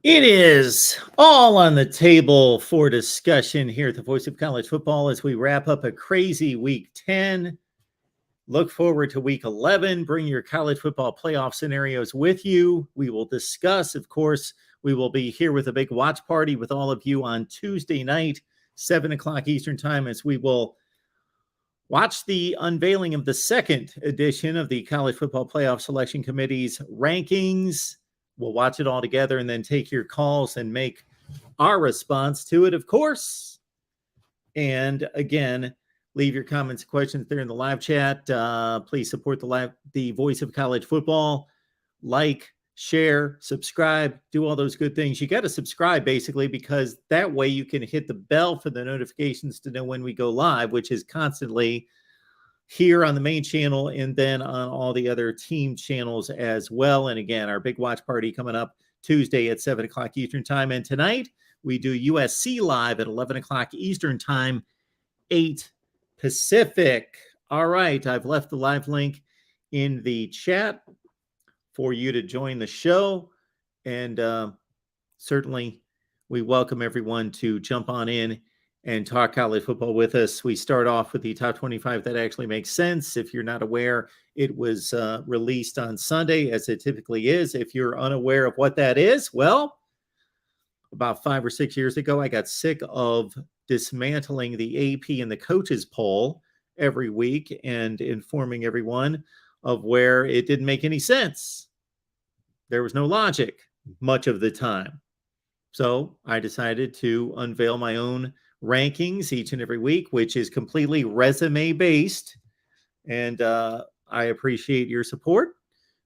It is all on the table for discussion here at the Voice of College Football as we wrap up a crazy week 10. Look forward to week 11. Bring your college football playoff scenarios with you. We will discuss, of course, we will be here with a big watch party with all of you on Tuesday night, 7 o'clock Eastern Time, as we will watch the unveiling of the second edition of the College Football Playoff Selection Committee's rankings. We'll watch it all together and then take your calls and make our response to it, of course. And again, leave your comments and questions there in the live chat. Please support the Voice of College Football. Like, share, subscribe, do all those good things. You got to subscribe basically because that way you can hit the bell for the notifications to know when we go live, which is constantly here on the main channel and then on all the other team channels as well. And again, our big watch party coming up Tuesday at 7 o'clock Eastern Time. And tonight we do USC live at 11 o'clock Eastern Time, 8 Pacific. All right, I've left the live link in the chat for you to join the show. And certainly we welcome everyone to jump on in and talk college football with us. We start off with the top 25 that actually makes sense. If you're not aware, it was released on Sunday, as it typically is. If you're unaware of what that is, well, about 5 or 6 years ago, I got sick of dismantling the AP and the coaches poll every week and informing everyone of where it didn't make any sense. There was no logic much of the time. So I decided to unveil my own rankings each and every week, which is completely resume based. And I appreciate your support.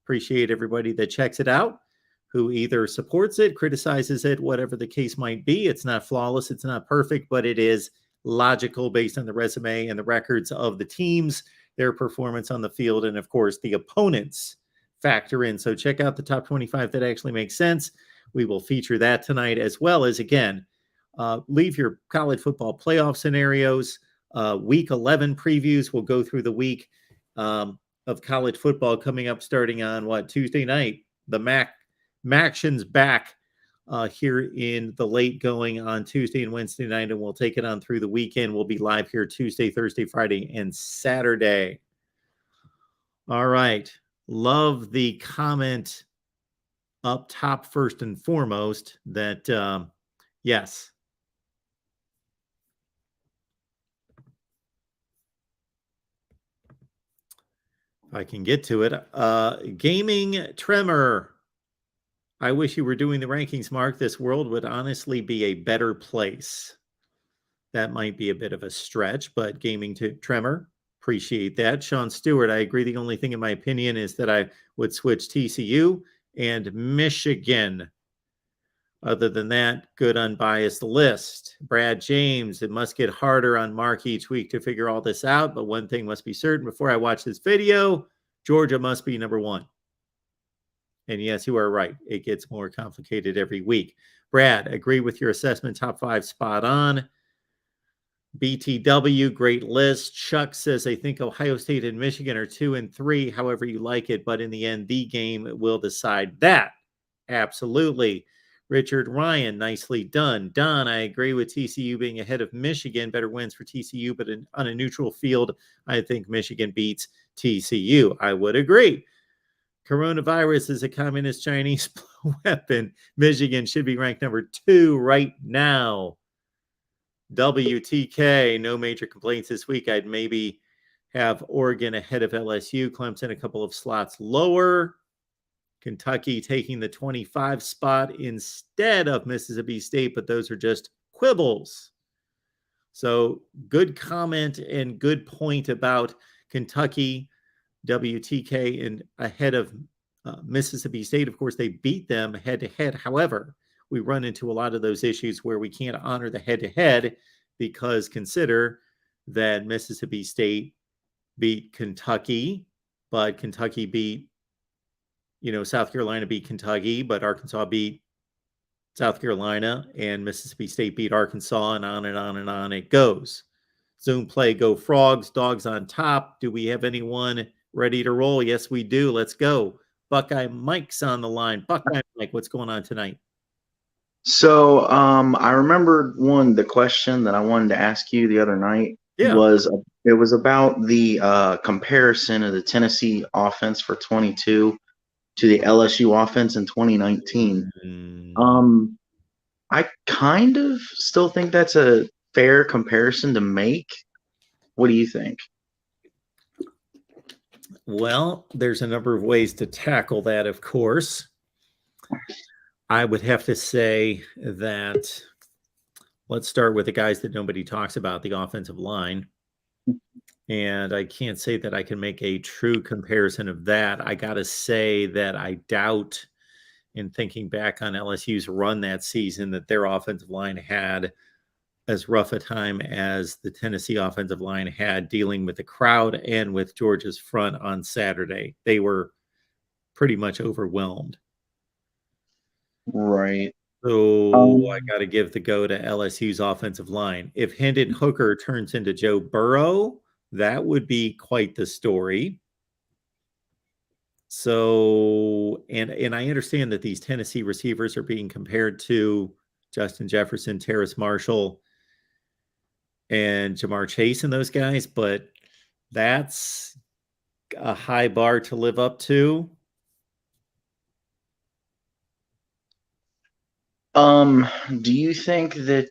Appreciate everybody that checks it out, who either supports it, criticizes it, whatever the case might be. It's not flawless. It's not perfect, but it is logical based on the resume and the records of the teams, their performance on the field, and of course the opponents factor in. So check out the top 25 that actually makes sense. We will feature that tonight, as well as, again, leave your college football playoff scenarios. Week 11 previews. We'll go through the week of college football coming up starting on Tuesday night. The Maction's back here in the late going on Tuesday and Wednesday night, and we'll take it on through the weekend. We'll be live here Tuesday, Thursday, Friday, and Saturday. All right. Love the comment up top first and foremost that, yes, if I can get to it. Gaming Tremor. I wish you were doing the rankings, Mark. This world would honestly be a better place. That might be a bit of a stretch, but Gaming Tremor, appreciate that. Sean Stewart, I agree. The only thing in my opinion is that I would switch TCU and Michigan. Other than that, good unbiased list. Brad James, it must get harder on Mark each week to figure all this out, but one thing must be certain before I watch this video, Georgia must be number one. And yes, you are right. It gets more complicated every week. Brad, agree with your assessment. Top 5 spot on. BTW, great list. Chuck says, I think Ohio State and Michigan are 2 and 3, however you like it. But in the end, the game will decide that. Absolutely. Richard Ryan, nicely done. Don, I agree with TCU being ahead of Michigan. Better wins for TCU, but on a neutral field, I think Michigan beats TCU. I would agree. Coronavirus is a communist Chinese weapon. Michigan should be ranked number 2 right now. WTK, no major complaints this week. I'd maybe have Oregon ahead of LSU. Clemson a couple of slots lower. Kentucky taking the 25 spot instead of Mississippi State, but those are just quibbles. So good comment and good point about Kentucky, WTK, and ahead of Mississippi State. Of course, they beat them head-to-head. However, we run into a lot of those issues where we can't honor the head-to-head because consider that Mississippi State beat Kentucky, but Kentucky beat, South Carolina beat Kentucky, but Arkansas beat South Carolina, and Mississippi State beat Arkansas, and on and on and on it goes. Zoom play, go Frogs, dogs on top. Do we have anyone ready to roll? Yes, we do. Let's go. Buckeye Mike's on the line. Buckeye Mike, what's going on tonight? So, I remembered the question that I wanted to ask you the other night Yeah. was it was about the comparison of the Tennessee offense for 22 to the LSU offense in 2019. Mm, Um, I kind of still think that's a fair comparison to make. What do you think? well, there's a number of ways to tackle that, of course. I would have to say that let's start with the guys that nobody talks about, the offensive line. And I can't say that I can make a true comparison of that. I got to say that I doubt, in thinking back on LSU's run that season, that their offensive line had as rough a time as the Tennessee offensive line had dealing with the crowd and with Georgia's front on Saturday. They were pretty much overwhelmed. Right. So I Um, got to give the go to LSU's offensive line. If Hendon Hooker turns into Joe Burrow, that would be quite the story. So, and I understand that these Tennessee receivers are being compared to Justin Jefferson, Terrace Marshall, and Jamar Chase and those guys, but that's a high bar to live up to. um, do you think that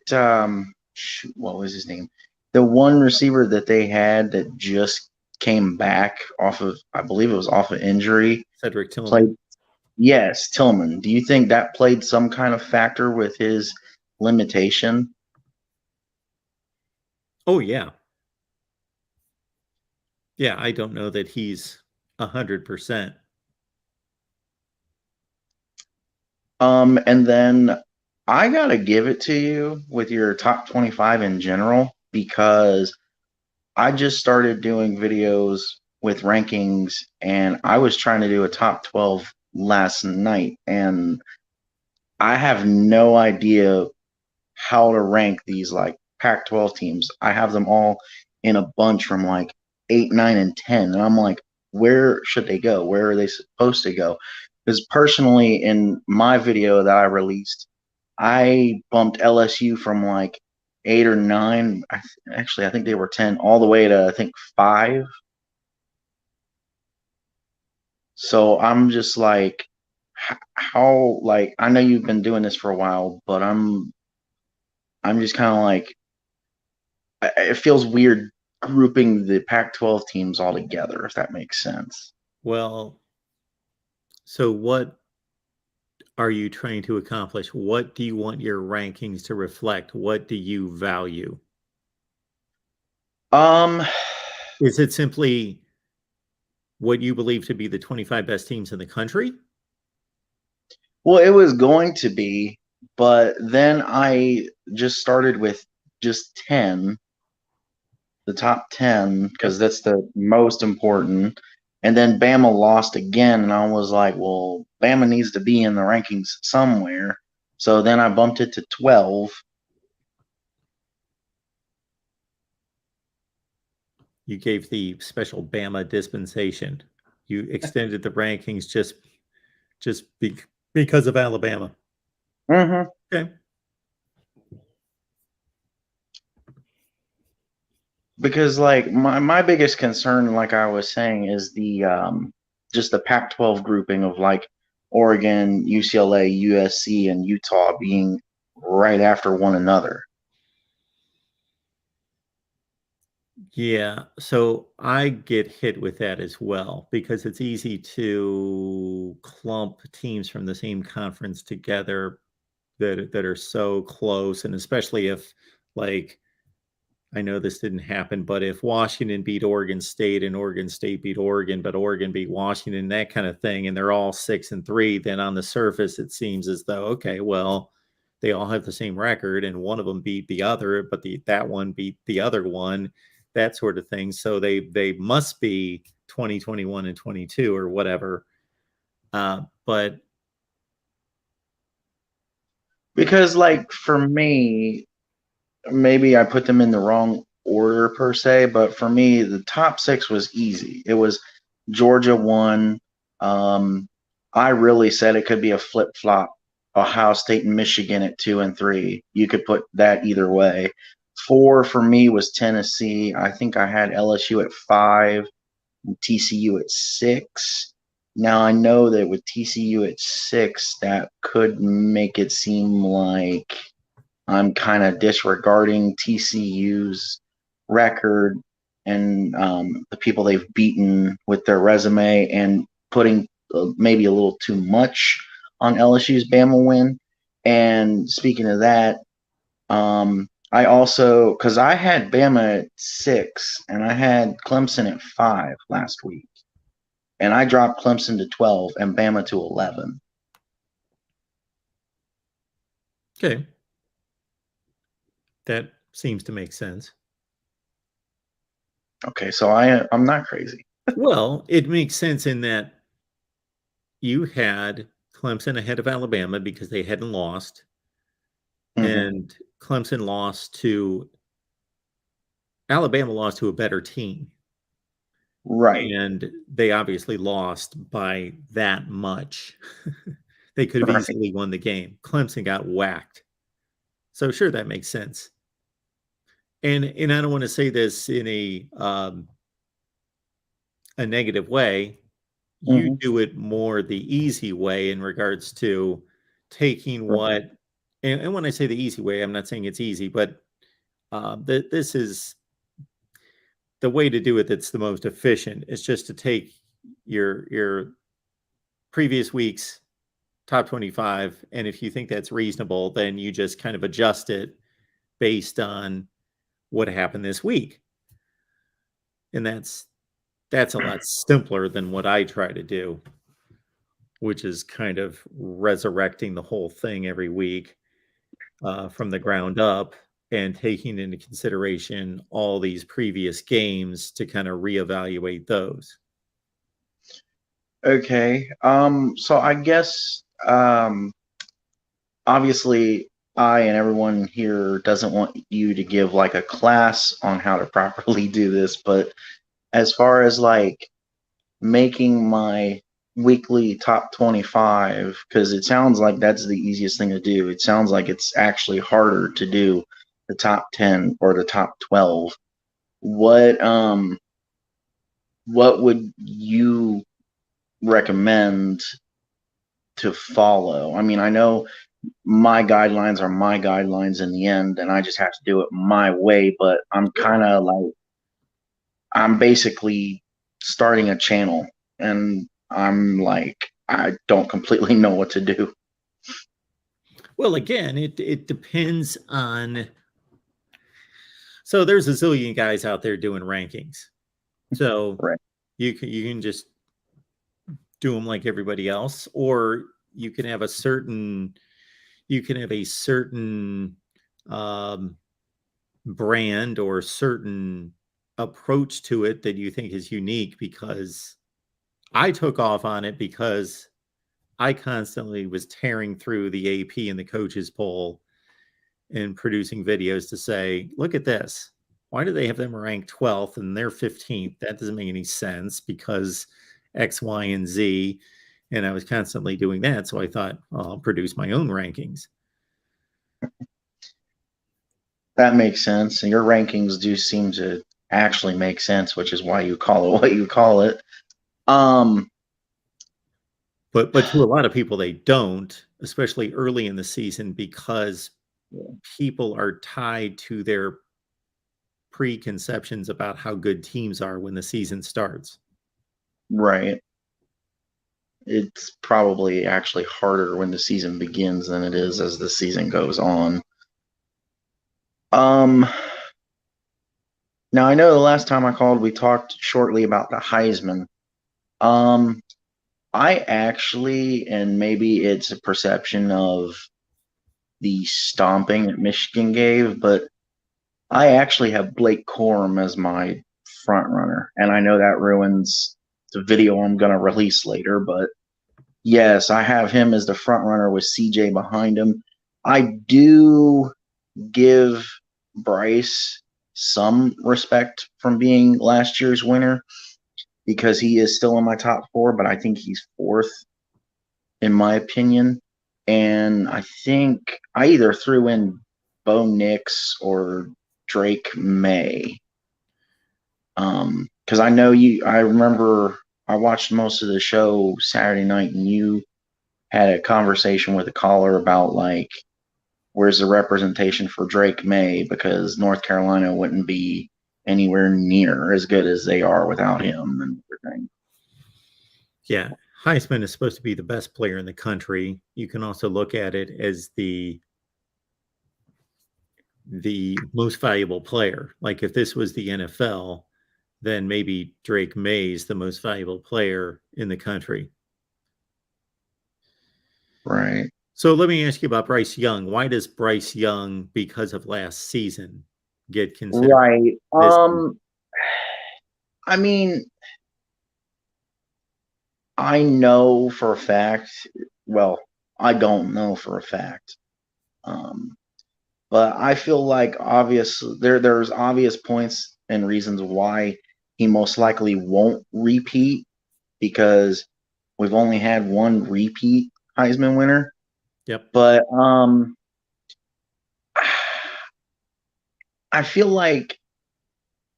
shoot, what was his name? The one receiver that they had that just came back off of, I believe it was off of injury, Cedric Tillman. played. Yes, Tillman. Do you think that played some kind of factor with his limitation? Oh yeah. Yeah, I don't know that he's 100%. And then I gotta give it to you with your top 25 in general because I just started doing videos with rankings and I was trying to do a top 12 last night and I have no idea how to rank these like Pac-12 teams. I have them all in a bunch from like 8, 9, and 10. And I'm like, where should they go? Where are they supposed to go? Because personally, in my video that I released, I bumped LSU from like 8 or 9. Actually, I think they were 10, all the way to I think 5. So I'm just like, how, like, I know you've been doing this for a while, but I'm just kind of like, it feels weird grouping the Pac-12 teams all together, if that makes sense. Well, so what are you trying to accomplish? What do you want your rankings to reflect? What do you value? Um, Is it simply what you believe to be the 25 best teams in the country? well, it was going to be, but then I just started with just 10, the top 10, because Yep. that's the most important. And then Bama lost again, and I was like, well, Bama needs to be in the rankings somewhere. So then I bumped it to 12. You gave the special Bama dispensation. You extended the rankings just because of Alabama. Mm-hmm. Okay. Because like my biggest concern, like I was saying, is the just the Pac-12 grouping of like Oregon, UCLA, USC, and Utah being right after one another. Yeah, so I get hit with that as well because it's easy to clump teams from the same conference together that are so close, and especially if, like, I know this didn't happen, but if Washington beat Oregon State and Oregon State beat Oregon, but Oregon beat Washington, that kind of thing, and they're all 6-3, then on the surface it seems as though, okay, well, they all have the same record, and one of them beat the other, but that one beat the other one, that sort of thing. So they must be 20, 21, and 22 or whatever. But Because like for me, maybe I put them in the wrong order per se, but for me, the top six was easy. It was Georgia one. Um, I really said it could be a flip flop Ohio State and Michigan at 2 and 3. You could put that either way. 4 for me was Tennessee. I think I had LSU at 5 and TCU at 6. Now I know that with TCU at 6, that could make it seem like I'm kind of disregarding TCU's record and the people they've beaten with their resume and putting maybe a little too much on LSU's Bama win. And speaking of that, I also, because I had Bama at 6 and I had Clemson at 5 last week, and I dropped Clemson to 12 and Bama to 11. Okay. That seems to make sense. Okay, so I'm not crazy. Well, it makes sense in that you had Clemson ahead of Alabama because they hadn't lost, and Clemson lost to Alabama lost to a better team. Right. And they obviously lost by that much. They could have Right. easily won the game. Clemson got whacked. So sure, that makes sense. And I don't want to say this in a negative way. You do it more the easy way in regards to taking what, and when I say the easy way, I'm not saying it's easy, but this is the way to do it that's the most efficient. Is just to take your previous week's top 25, and if you think that's reasonable, then you just kind of adjust it based on what happened this week. And that's a lot simpler than what I try to do, which is kind of resurrecting the whole thing every week from the ground up and taking into consideration all these previous games to kind of reevaluate those. Okay. So I guess obviously I and everyone here doesn't want you to give like a class on how to properly do this, but as far as like making my weekly top 25, because it sounds like that's the easiest thing to do. It sounds like it's actually harder to do the top 10 or the top 12. What would you recommend to follow? I mean, I know my guidelines are my guidelines in the end, and I just have to do it my way, but I'm kind of like, I'm basically starting a channel, and I'm like, I don't completely know what to do. Well, again, it depends on. So there's a zillion guys out there doing rankings. So Right. you can just do them like everybody else, or you can have a certain um, brand or certain approach to it that you think is unique. Because I took off on it because I constantly was tearing through the AP and the coaches poll and producing videos to say, look at this. Why do they have them ranked 12th and they're 15th? That doesn't make any sense because X, Y, and Z. And I was constantly doing that. So I thought, well, I'll produce my own rankings. That makes sense. And your rankings do seem to actually make sense, which is why you call it what you call it. But to a lot of people, they don't, especially early in the season, because people are tied to their preconceptions about how good teams are when the season starts. Right. It's probably actually harder when the season begins than it is as the season goes on. Now I know the last time I called, we talked shortly about the Heisman. I actually, and maybe it's a perception of the stomping that Michigan gave, but I actually have Blake Corum as my front runner, and I know that ruins the video I'm going to release later, but yes, I have him as the front runner with CJ behind him. I do give Bryce some respect from being last year's winner because he is still in my top 4, but I think he's 4th in my opinion. and I think I either threw in Bo Nix or Drake May. Because I know you. I remember I watched most of the show Saturday night, and you had a conversation with a caller about like where's the representation for Drake May because North Carolina wouldn't be anywhere near as good as they are without him and everything. Yeah, Heisman is supposed to be the best player in the country. You can also look at it as the most valuable player. Like if this was the NFL, then maybe Drake May's the most valuable player in the country. Right. So let me ask you about Bryce Young. Why does Bryce Young, because of last season, get considered Right. this? I mean, I know for a fact, well, I don't know for a fact. Um, but I feel like there's obvious points and reasons why he most likely won't repeat because we've only had one repeat Heisman winner. Yep. But I feel like,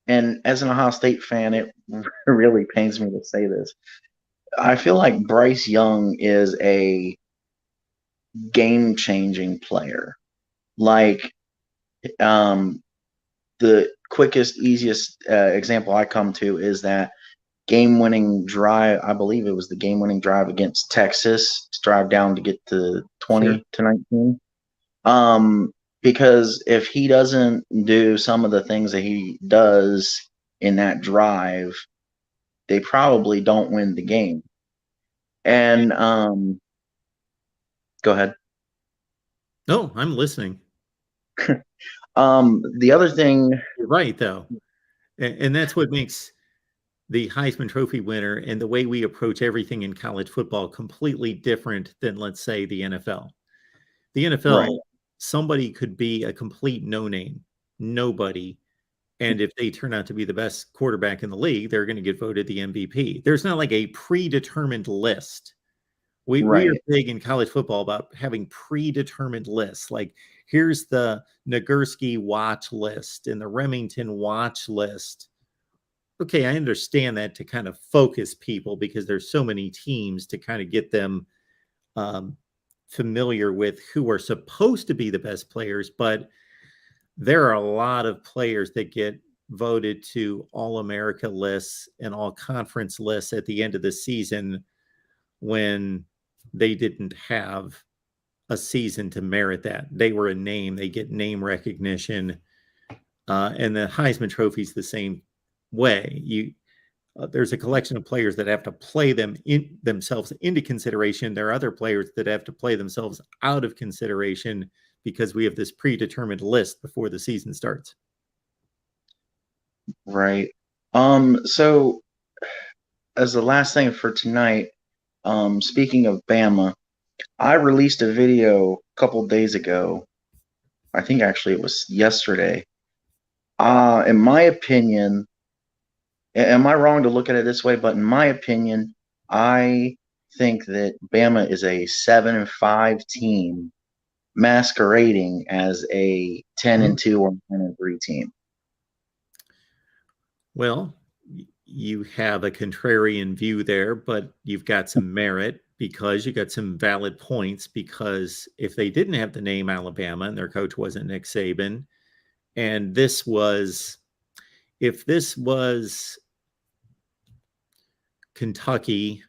and as an Ohio State fan, it really pains me to say this. I feel like Bryce Young is a game changing player. Like, um, the quickest, easiest example I come to is that game winning drive. I believe it was the game winning drive against Texas to drive down to get to 20 Sure. to 19. Because if he doesn't do some of the things that he does in that drive, they probably don't win the game. And go ahead. No, I'm listening. The other thing, You're right, though. And that's what makes the Heisman Trophy winner and the way we approach everything in college football completely different than, let's say, the NFL. The right, NFL, somebody could be a complete no name, nobody. And if they turn out to be the best quarterback in the league, they're going to get voted the MVP. There's not like a predetermined list. We are right, big in college football about having predetermined lists. Like here's the Nagurski watch list and the Remington watch list. Okay, I understand that to kind of focus people because there's so many teams to kind of get them um, familiar with who are supposed to be the best players, but there are a lot of players that get voted to all America lists and all conference lists at the end of the season when they didn't have a season to merit that. They were a name, they get name recognition. And the Heisman Trophy is the same way. There's a collection of players that have to play themselves into consideration. There are other players that have to play themselves out of consideration because we have this predetermined list before the season starts. right. So as the last thing for tonight, speaking of Bama, I released a video a couple days ago. I think actually it was yesterday. In my opinion, am I wrong to look at it this way? But in my opinion, I think that Bama is a 7-5 team masquerading as a 10-2 or 10-3 team. Well, you have a contrarian view there, but you've got some merit because you got some valid points. Because if they didn't have the name Alabama and their coach wasn't Nick Saban, and if this was Kentucky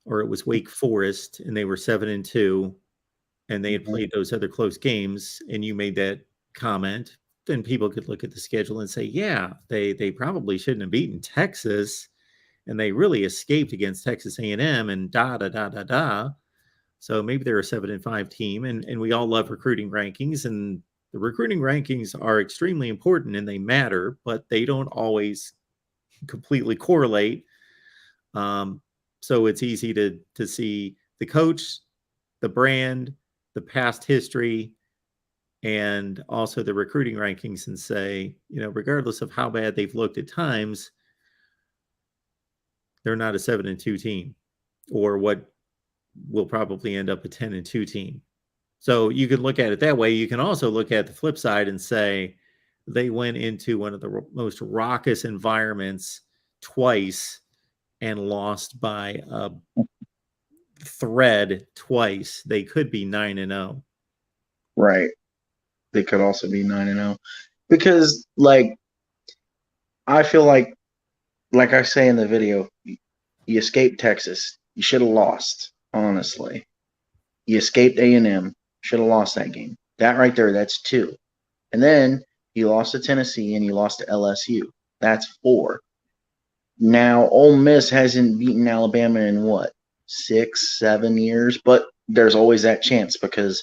or it was Wake Forest and they were 7-2 and they had played those other close games and you made that comment, then people could look at the schedule and say, yeah, they probably shouldn't have beaten Texas and they really escaped against Texas A&M and da da da da da. So maybe they're a 7-5 team, and we all love recruiting rankings, and the recruiting rankings are extremely important and they matter, but they don't always completely correlate. So it's easy to see the coach, the brand, the past history, and also the recruiting rankings and say, regardless of how bad they've looked at times, they're not a 7-2 team or what will probably end up a 10-2 team. So you could look at it that way. You can also look at the flip side and say they went into one of the most raucous environments twice and lost by a thread twice. They could be 9-0. Right. They could also be 9-0 because, like, I feel like I say in the video, you escaped Texas. You should have lost. Honestly, you escaped A&M. Should have lost that game. That right there, that's 2. And then you lost to Tennessee and you lost to LSU. That's 4. Now, Ole Miss hasn't beaten Alabama in what, 6, 7 years? But there's always that chance because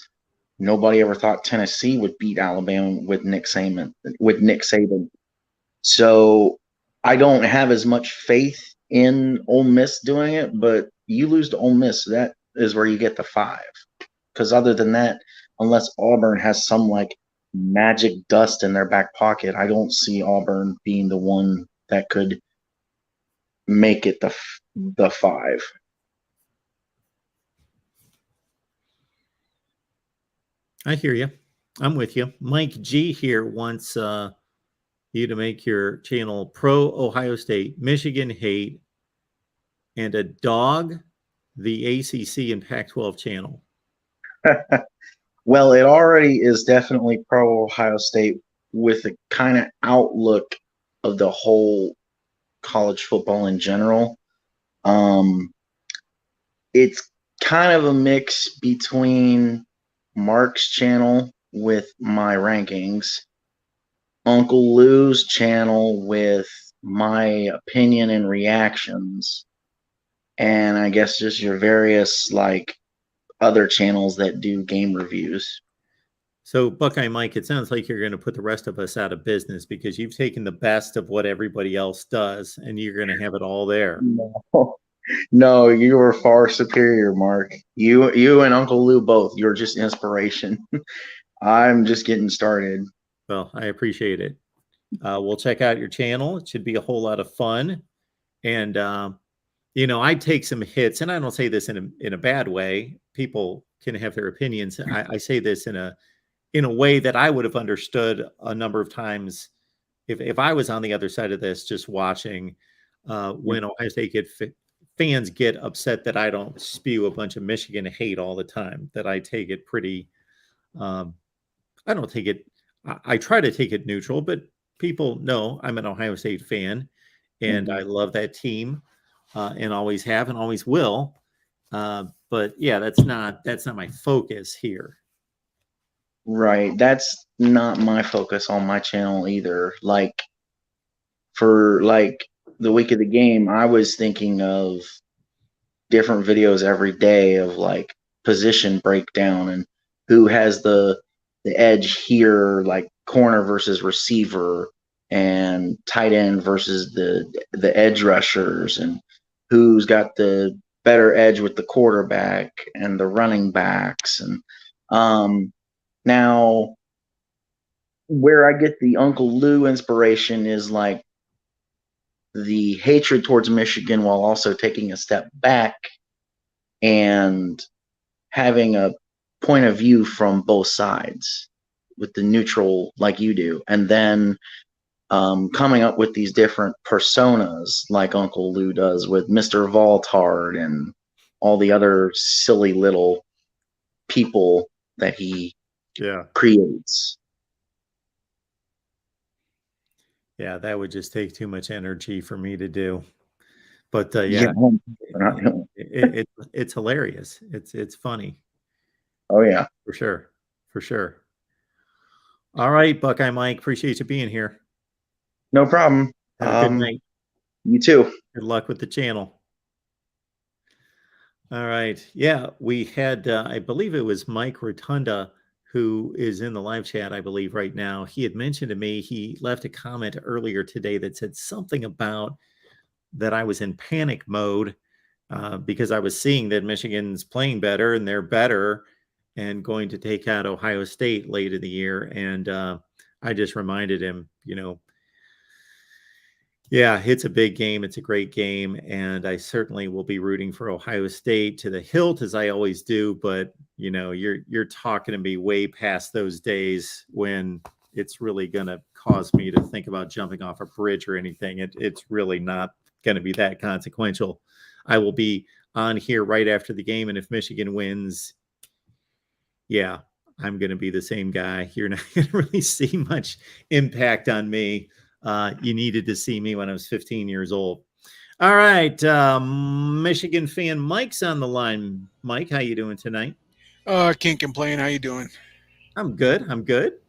nobody ever thought Tennessee would beat Alabama with Nick Saban. So I don't have as much faith in Ole Miss doing it. But you lose to Ole Miss, that is where you get the 5. Because other than that, unless Auburn has some like magic dust in their back pocket, I don't see Auburn being the one that could make it the 5. I hear you. I'm with you. Mike G here wants you to make your channel pro Ohio State, Michigan hate, and a dog the ACC and Pac-12 channel. Well, it already is definitely pro Ohio State with the kind of outlook of the whole college football in general. It's kind of a mix between Mark's channel with my rankings, Uncle Lou's channel with my opinion and reactions, and I guess just your various like other channels that do game reviews. So, Buckeye Mike, it sounds like you're going to put the rest of us out of business because you've taken the best of what everybody else does and you're going to have it all there. No, no, you were far superior, Mark. You and Uncle Lou both. You're just inspiration. I'm just getting started. Well, I appreciate it. We'll check out your channel. It should be a whole lot of fun. And, I take some hits, and I don't say this in a bad way. People can have their opinions. I say this in a way that I would have understood a number of times if I was on the other side of this, just watching when Ohio State fans get upset that I don't spew a bunch of Michigan hate all the time, that I take it pretty, I don't take it, I try to take it neutral, but people know I'm an Ohio State fan and I love that team and always have and always will. But yeah, that's not my focus here. Right. That's not my focus on my channel either. Like for like the week of the game, I was thinking of different videos every day of like position breakdown and who has the edge here, like corner versus receiver and tight end versus the edge rushers, and who's got the better edge with the quarterback and the running backs. And now where I get the Uncle Lou inspiration is like the hatred towards Michigan while also taking a step back and having a point of view from both sides with the neutral like you do. And then coming up with these different personas like Uncle Lou does with Mr. Voltard and all the other silly little people that he creates. Yeah, that would just take too much energy for me to do. But it's hilarious. It's funny. Oh yeah, for sure. All right, Buckeye Mike, appreciate you being here. No problem. Have a good night. You too. Good luck with the channel. All right. Yeah, we had, I believe it was Mike Rotunda who is in the live chat, I believe, right now. He had mentioned to me, he left a comment earlier today that said something about that I was in panic mode because I was seeing that Michigan's playing better and they're better and going to take out Ohio State late in the year. And I just reminded him, yeah, it's a big game. It's a great game. And I certainly will be rooting for Ohio State to the hilt, as I always do. But, you're talking to me way past those days when it's really going to cause me to think about jumping off a bridge or anything. It's really not going to be that consequential. I will be on here right after the game, and if Michigan wins, yeah, I'm going to be the same guy. You're not going to really see much impact on me. You needed to see me when I was 15 years old. All right, Michigan fan Mike's on the line. Mike, how you doing tonight? Can't complain. How you doing? I'm good. I'm good.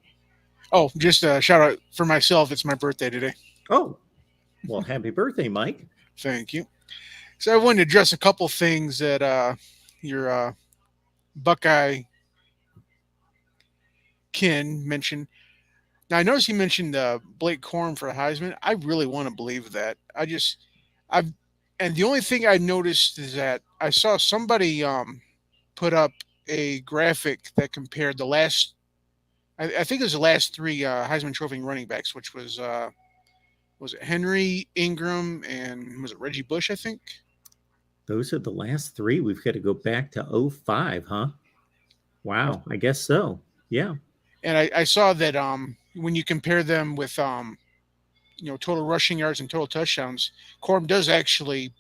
Oh, just a shout out for myself. It's my birthday today. Oh, well, happy birthday, Mike. Thank you. So I wanted to address a couple things that your Buckeye Ken mentioned. Now I noticed he mentioned Blake Corum for Heisman. I really want to believe that. I've, and the only thing I noticed is that I saw somebody put up a graphic that compared the last. I think it was the last three Heisman Trophy running backs, which was it Henry, Ingram, and was it Reggie Bush? I think. Those are the last three. We've got to go back to 05, huh? Wow, I guess so. Yeah. And I saw that when you compare them with total rushing yards and total touchdowns, Corum does actually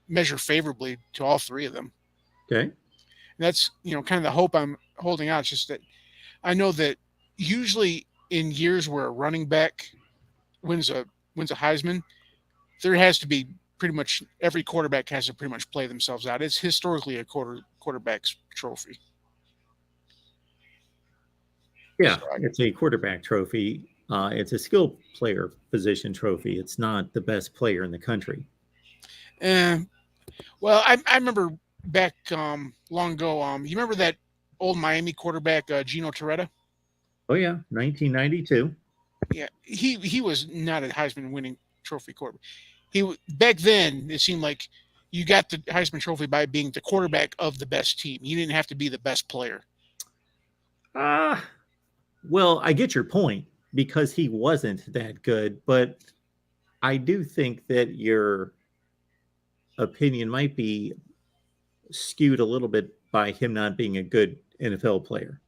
measure favorably to all three of them. Okay. And that's kind of the hope I'm holding out. It's just that I know that usually in years where a running back wins a Heisman, there has to be pretty much every quarterback has to pretty much play themselves out. It's historically a quarterback's trophy. Yeah, it's a quarterback trophy. It's a skill player position trophy. It's not the best player in the country. Well, I remember back long ago. You remember that old Miami quarterback Gino Torretta? Oh yeah, 1992. Yeah, he was not a Heisman winning trophy quarterback. Back then it seemed like you got the Heisman Trophy by being the quarterback of the best team. You didn't have to be the best player. Well, I get your point because he wasn't that good, but I do think that your opinion might be skewed a little bit by him not being a good NFL player.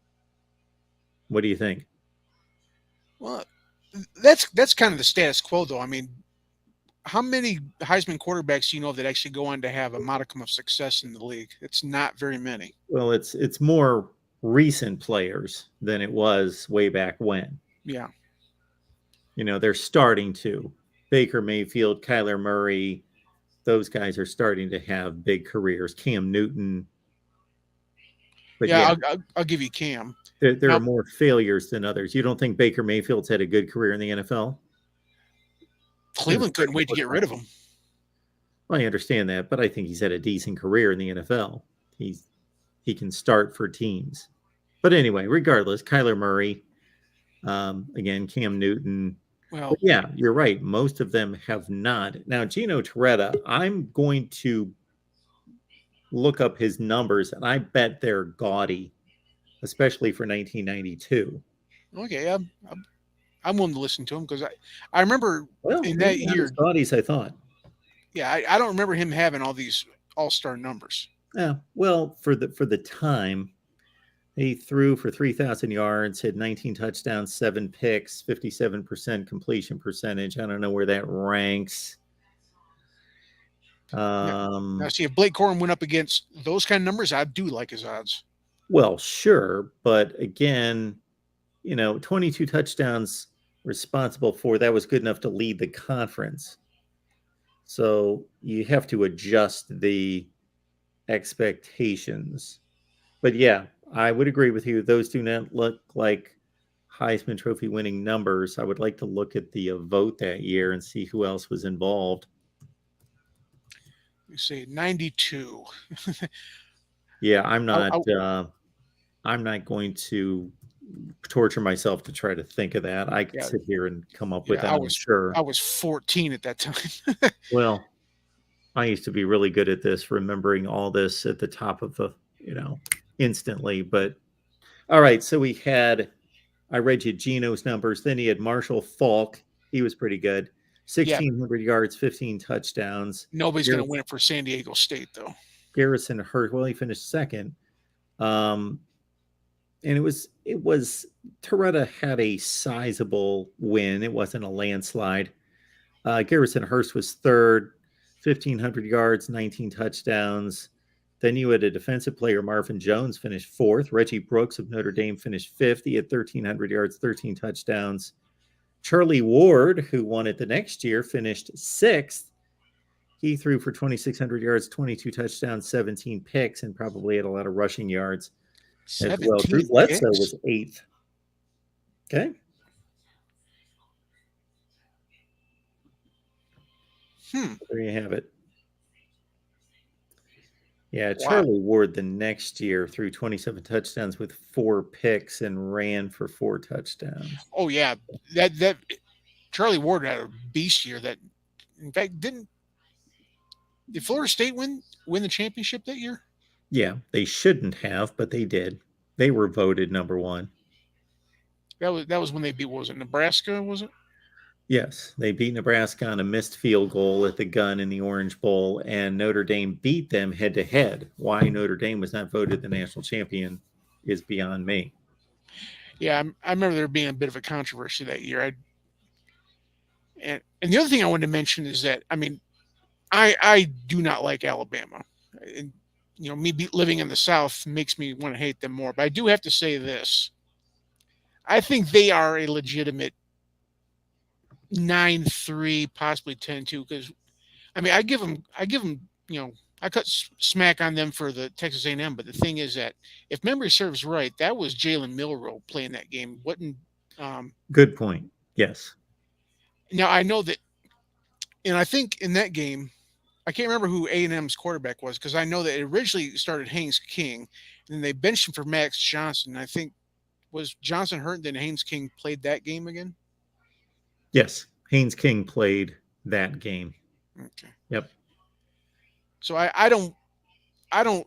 What do you think? Well, that's kind of the status quo, though. I mean, how many Heisman quarterbacks do you know that actually go on to have a modicum of success in the league? It's not very many. Well, it's more recent players than it was way back when. Yeah. They're starting to. Baker Mayfield, Kyler Murray, those guys are starting to have big careers. Cam Newton. But yeah, I'll give you Cam. There are more failures than others. You don't think Baker Mayfield's had a good career in the NFL? Cleveland couldn't wait to get rid of him. Well, I understand that, but I think he's had a decent career in the NFL. He can start for teams. But anyway, regardless, Kyler Murray, again, Cam Newton. Well, yeah, you're right. Most of them have not. Now, Gino Torretta, I'm going to look up his numbers, and I bet they're gaudy, especially for 1992. Okay, I'm willing to listen to him because I remember in that year. Gaudies, I thought. Yeah, I don't remember him having all these all-star numbers. Yeah, well, for the time, he threw for 3,000 yards, had 19 touchdowns, 7 picks, 57% completion percentage. I don't know where that ranks. Now, see, if Blake Corum went up against those kind of numbers, I do like his odds. Well, sure, but again, 22 touchdowns responsible for that was good enough to lead the conference. So you have to adjust the expectations. But yeah, I would agree with you. Those do not look like Heisman Trophy winning numbers. I would like to look at the vote that year and see who else was involved. You say 92. Yeah, I'm not going to torture myself to try to think of that. I could sit here and come up with that. I was 14 at that time. Well, I used to be really good at this, remembering all this at the top of the, instantly. But all right, so I read you Gino's numbers. Then he had Marshall Faulk. He was pretty good. 1,600 yards, 15 touchdowns. Nobody's going to win it for San Diego State, though. Garrison Hurst. Well, he finished second. And it was Toretta had a sizable win. It wasn't a landslide. Garrison Hurst was third, 1,500 yards, 19 touchdowns. Then you had a defensive player, Marvin Jones, finished fourth. Reggie Brooks of Notre Dame finished fifth. He had 1,300 yards, 13 touchdowns. Charlie Ward, who won it the next year, finished sixth. He threw for 2,600 yards, 22 touchdowns, 17 picks, and probably had a lot of rushing yards as well. Drew 17 Bledsoe picks? was eighth. Okay. There you have it. Yeah, Wow. Charlie Ward the next year threw 27 touchdowns with 4 picks and ran for 4 touchdowns. Oh yeah, that Charlie Ward had a beast year. That, in fact, did Florida State win the championship that year? Yeah, they shouldn't have, but they did. They were voted number 1. That was when they beat, what was it, Nebraska? Was it? Yes, they beat Nebraska on a missed field goal at the gun in the Orange Bowl, and Notre Dame beat them head to head. Why Notre Dame was not voted the national champion is beyond me. Yeah, I remember there being a bit of a controversy that year. And the other thing I wanted to mention is that, I mean, I do not like Alabama. And, me living in the South makes me want to hate them more. But I do have to say this. I think they are a legitimate 9-3, possibly 10-2. Because, I mean, I give them, I cut smack on them for the Texas A&M. But the thing is that, if memory serves right, that was Jalen Milroe playing that game. Good point. Yes. Now, I know that, and I think in that game, I can't remember who A&M's quarterback was, because I know that it originally started Haynes King, and then they benched him for Max Johnson. I think, was Johnson hurt, and then Haynes King played that game again? Yes, Haynes King played that game. Okay. Yep. So I don't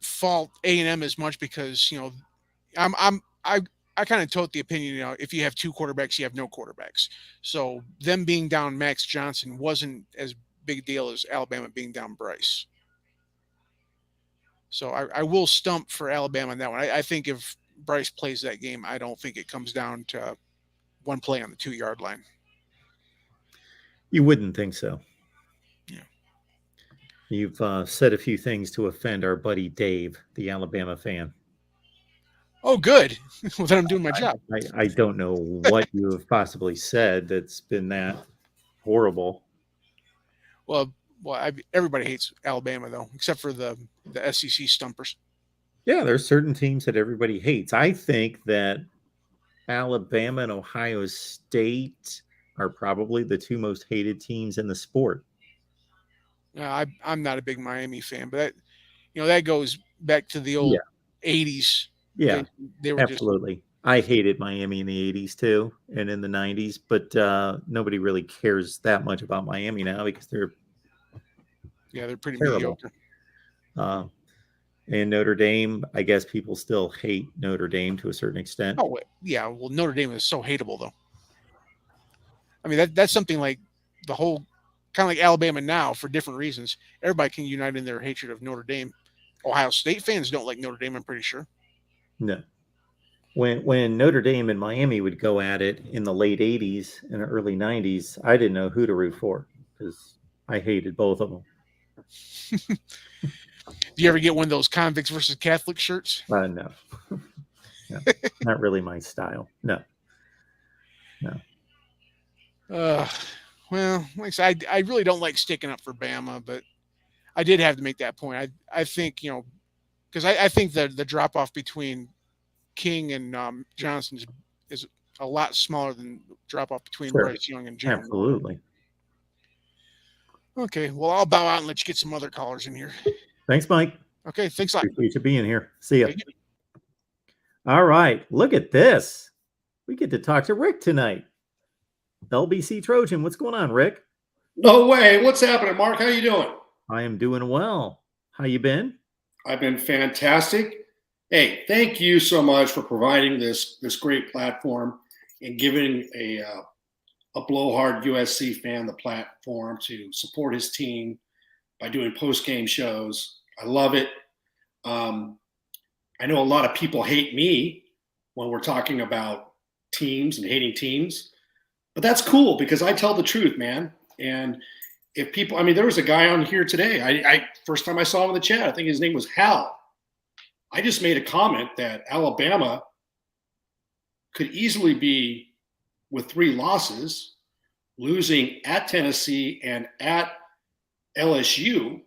fault A&M as much, because I kind of tote the opinion, if you have 2 quarterbacks, you have no quarterbacks. So them being down Max Johnson wasn't as big a deal as Alabama being down Bryce. So I will stump for Alabama on that one. I think if Bryce plays that game, I don't think it comes down to one play on the 2-yard line. You wouldn't think so. Yeah. You've said a few things to offend our buddy Dave, the Alabama fan. Oh, good. Well, then I'm doing my job. I don't know what you have possibly said that's been that horrible. Well, everybody hates Alabama, though, except for the SEC stumpers. Yeah, there's certain teams that everybody hates. I think that Alabama and Ohio State are probably the 2 most hated teams in the sport. I'm not a big Miami fan, but that goes back to the old 80s. Yeah, they were absolutely. I hated Miami in the 80s too, and in the 90s, but nobody really cares that much about Miami now because they're pretty terrible. Mediocre. And Notre Dame, I guess people still hate Notre Dame to a certain extent. Oh, yeah. Well, Notre Dame is so hateable, though. I mean, that's something like the whole, kind of like Alabama now, for different reasons. Everybody can unite in their hatred of Notre Dame. Ohio State fans don't like Notre Dame, I'm pretty sure. No. When Notre Dame and Miami would go at it in the late 80s and early 90s, I didn't know who to root for because I hated both of them. Do you ever get one of those convicts versus Catholic shirts? No. No, not really my style. No. Well, like I said, I really don't like sticking up for Bama, but I did have to make that point. I think, because I think the drop off between King and Johnson is a lot smaller than drop off between Bryce Young and Jalen. Absolutely. Okay, well, I'll bow out and let you get some other callers in here. Thanks, Mike. Okay, thanks a lot. Appreciate you being here. See ya. All right, look at this. We get to talk to Rick tonight. LBC Trojan, what's going on, Rick? No way. What's happening, Mark? How you doing? I am doing well. How you been? I've been fantastic. Hey, thank you so much for providing this great platform and giving a blowhard USC fan the platform to support his team by doing post-game shows. I love it. I know a lot of people hate me when we're talking about teams and hating teams, but that's cool because I tell the truth, man. And if people, I mean, there was a guy on here today. I first time I saw him in the chat, I think his name was Hal. I just made a comment that Alabama could easily be with 3 losses, losing at Tennessee and at LSU,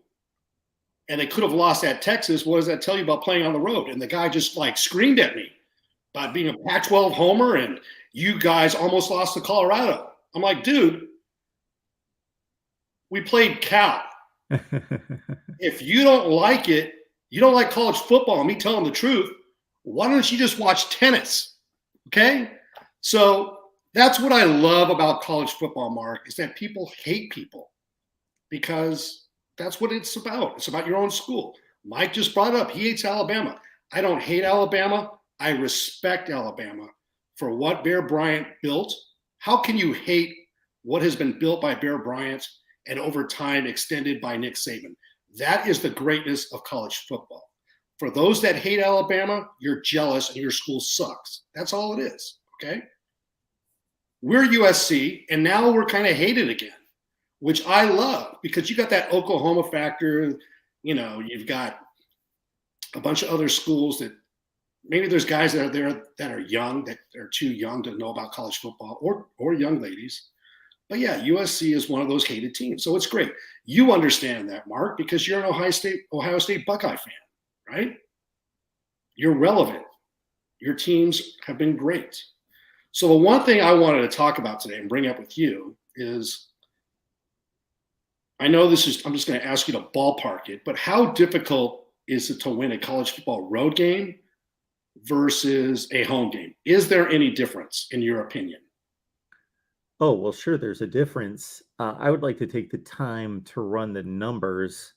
and they could have lost at Texas. What does that tell you about playing on the road? And the guy just like screamed at me about being a Pac-12 homer and you guys almost lost to Colorado. I'm like, dude, we played Cal. If you don't like it, you don't like college football, me telling the truth, why don't you just watch tennis? Okay? So that's what I love about college football, Mark, is that people hate people because that's what it's about. It's about your own school. Mike just brought up, he hates Alabama. I don't hate Alabama. I respect Alabama for what Bear Bryant built. How can you hate what has been built by Bear Bryant and over time extended by Nick Saban? That is the greatness of college football. For those that hate Alabama, you're jealous and your school sucks. That's all it is, okay? We're USC, and now we're kind of hated again, which I love because you got that Oklahoma factor. You know, you've got a bunch of other schools that maybe there's guys that are there that are young, that are too young to know about college football, or young ladies. But yeah, USC is one of those hated teams. So it's great. You understand that, Mark, because you're an Ohio State Buckeye fan, right? You're relevant. Your teams have been great. So the one thing I wanted to talk about today and bring up with you is, I know I'm just going to ask you to ballpark it, but how difficult is it to win a college football road game versus a home game? Is there any difference in your opinion? Oh, well, sure, there's a difference. I would like to take the time to run the numbers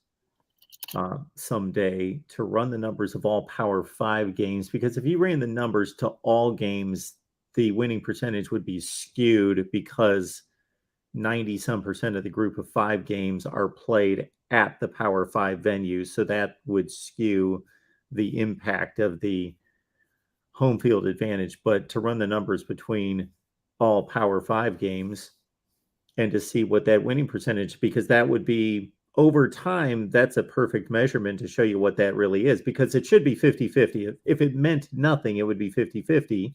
someday, to run the numbers of all Power 5 games, because if you ran the numbers to all games, the winning percentage would be skewed because 90-some% of the group of 5 games are played at the Power 5 venues. So that would skew the impact of the home field advantage. But to run the numbers between all Power 5 games and to see what that winning percentage, because that would be over time, that's a perfect measurement to show you what that really is, because it should be 50-50. If it meant nothing, it would be 50-50.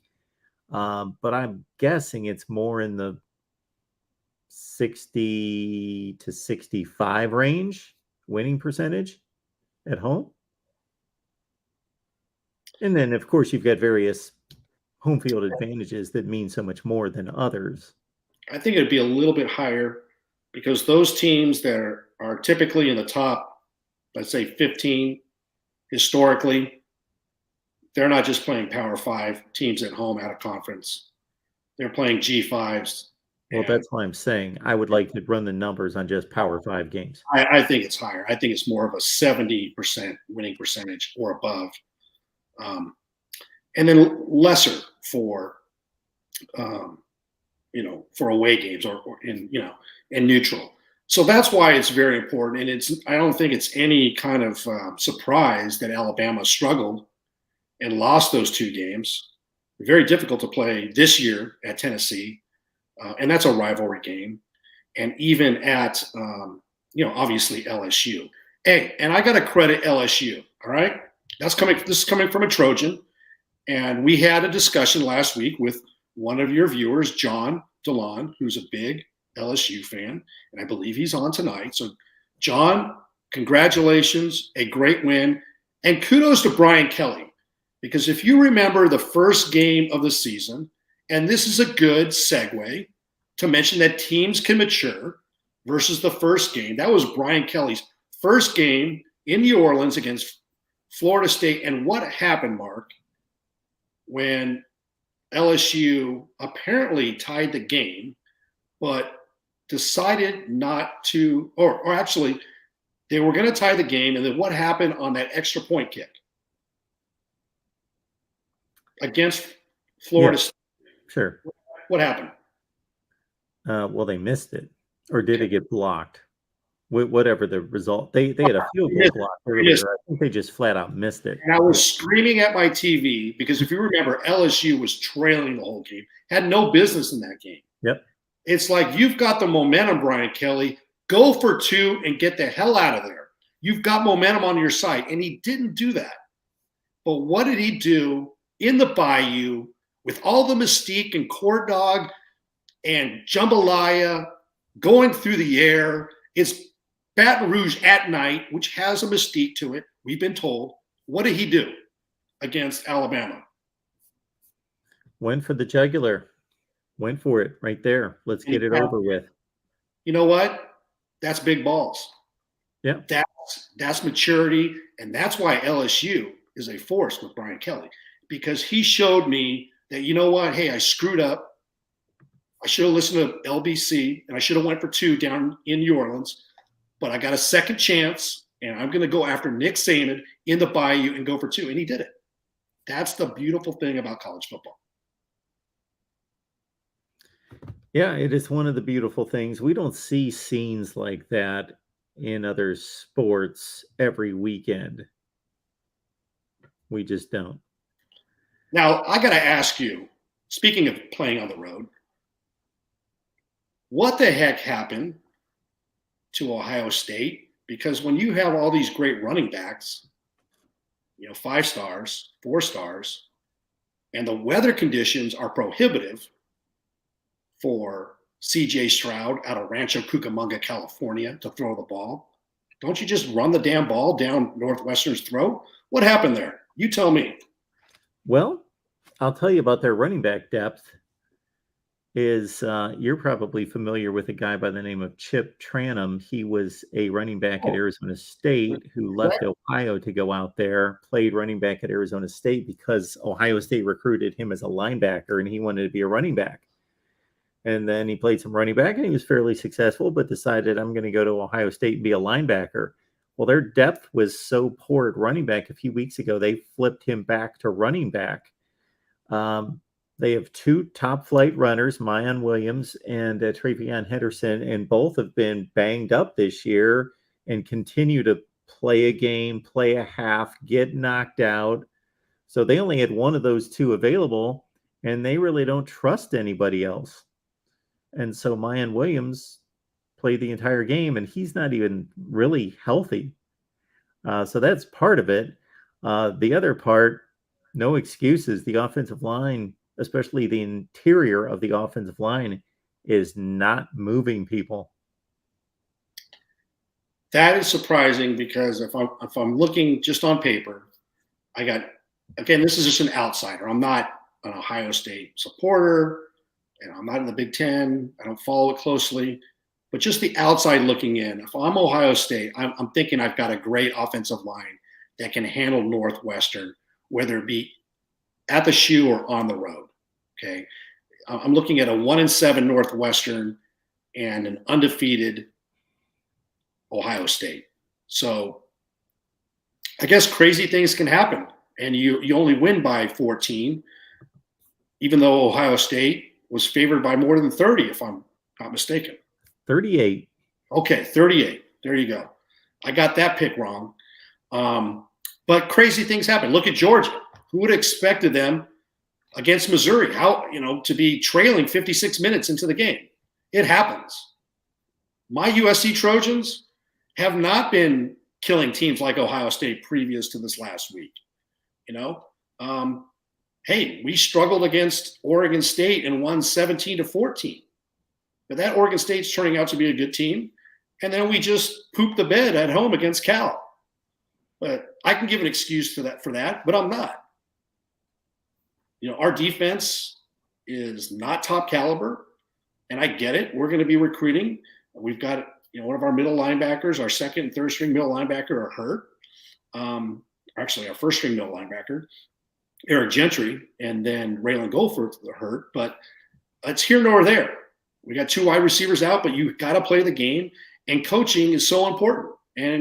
But I'm guessing it's more in the 60 to 65 range winning percentage at home. And then, of course, you've got various home field advantages that mean so much more than others. I think it'd be a little bit higher because those teams that are typically in the top, let's say 15 historically, they're not just playing Power 5 teams at home out of conference. They're playing G5s. Well, that's why I'm saying I would like to run the numbers on just Power 5 games. I think it's higher. I think it's more of a 70% winning percentage or above. And then lesser for, for away games or in neutral. So that's why it's very important. And I don't think it's any kind of surprise that Alabama struggled and lost those 2 games. Very difficult to play this year at Tennessee. And that's a rivalry game. And even at, obviously LSU. Hey, and I got to credit LSU. All right. This is coming from a Trojan. And we had a discussion last week with one of your viewers, John DeLon, who's a big LSU fan. And I believe he's on tonight. So, John, congratulations. A great win. And kudos to Brian Kelly. Because if you remember the first game of the season, and this is a good segue to mention that teams can mature versus the first game. That was Brian Kelly's first game in New Orleans against Florida State. And what happened, Mark, when LSU apparently tied the game, but decided not to, or actually, they were going to tie the game. And then what happened on that extra point kick against Florida State? Sure. What happened? Well, they missed it. Or did it get blocked? whatever the result. They had a field goal block earlier. I think they just flat out missed it. And I was screaming at my TV because if you remember, LSU was trailing the whole game, had no business in that game. Yep. It's like, you've got the momentum, Brian Kelly. Go for 2 and get the hell out of there. You've got momentum on your side. And he didn't do that. But what did he do in the Bayou with all the mystique and Cord Dog and Jambalaya going through the air? It's Baton Rouge at night, which has a mystique to it, we've been told. What did he do against Alabama? Went for the jugular. Went for it right there. Let's get it over with. You know what? That's big balls. Yeah. That's maturity, and that's why LSU is a force with Brian Kelly, because he showed me that, you know what? Hey, I screwed up. I should have listened to LBC, and I should have went for 2 down in New Orleans, but I got a second chance, and I'm going to go after Nick Saban in the Bayou and go for 2, and he did it. That's the beautiful thing about college football. Yeah, it is one of the beautiful things. We don't see scenes like that in other sports every weekend. We just don't. Now, I got to ask you, speaking of playing on the road, what the heck happened to Ohio State? Because when you have all these great running backs, 5 stars, 4 stars, and the weather conditions are prohibitive for C.J. Stroud out of Rancho Cucamonga, California, to throw the ball, don't you just run the damn ball down Northwestern's throat? What happened there? You tell me. Well, I'll tell you about their running back depth. You're probably familiar with a guy by the name of Chip Tranum. He was a running back at Arizona State who left Ohio to go out there, played running back at Arizona State because Ohio State recruited him as a linebacker and he wanted to be a running back. And then he played some running back and he was fairly successful, but decided, I'm going to go to Ohio State and be a linebacker. Well, their depth was so poor at running back a few weeks ago, they flipped him back to running back. They have 2 top flight runners, Mayan Williams and Travion Henderson, and both have been banged up this year and continue to play a game, play a half, get knocked out. So they only had one of those 2 available, and they really don't trust anybody else. And so Mayan Williams played the entire game, and he's not even really healthy. So that's part of it. The other part, no excuses. The offensive line, especially the interior of the offensive line, is not moving people. That is surprising because if I'm looking just on paper, this is just an outsider. I'm not an Ohio State supporter, and I'm not in the Big Ten. I don't follow it closely, but just the outside looking in. If I'm Ohio State, I'm thinking I've got a great offensive line that can handle Northwestern, whether it be at the shoe or on the road. Okay, I'm looking at a 1-7 Northwestern and an undefeated Ohio State. So I guess crazy things can happen, and you only win by 14, even though Ohio State was favored by more than 30, if I'm not mistaken. 38. Okay, 38. There you go. I got that pick wrong. But crazy things happen. Look at Georgia. Who would have expected them against Missouri? To be trailing 56 minutes into the game? It happens. My USC Trojans have not been killing teams like Ohio State previous to this last week. Hey, we struggled against Oregon State and won 17-14. But that Oregon State's turning out to be a good team. And then we just pooped the bed at home against Cal. But I can give an excuse for that, but I'm not. Our defense is not top caliber, and I get it. We're going to be recruiting. We've got, one of our middle linebackers, our second and third string middle linebacker are hurt. Actually, our first string middle linebacker, Eric Gentry, and then Raylan Goldford are hurt, but it's here nor there. We got 2 wide receivers out, but you've got to play the game, and coaching is so important. And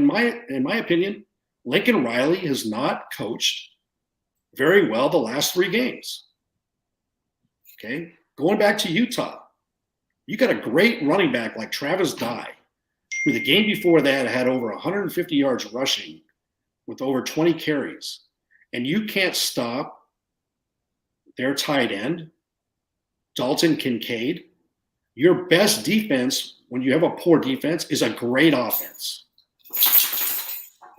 in my opinion, Lincoln Riley has not coached very well the last 3 games. Okay, going back to Utah, you got a great running back like Travis Dye, who the game before that had over 150 yards rushing with over 20 carries, and you can't stop their tight end, Dalton Kincaid, your best defense when you have a poor defense is a great offense.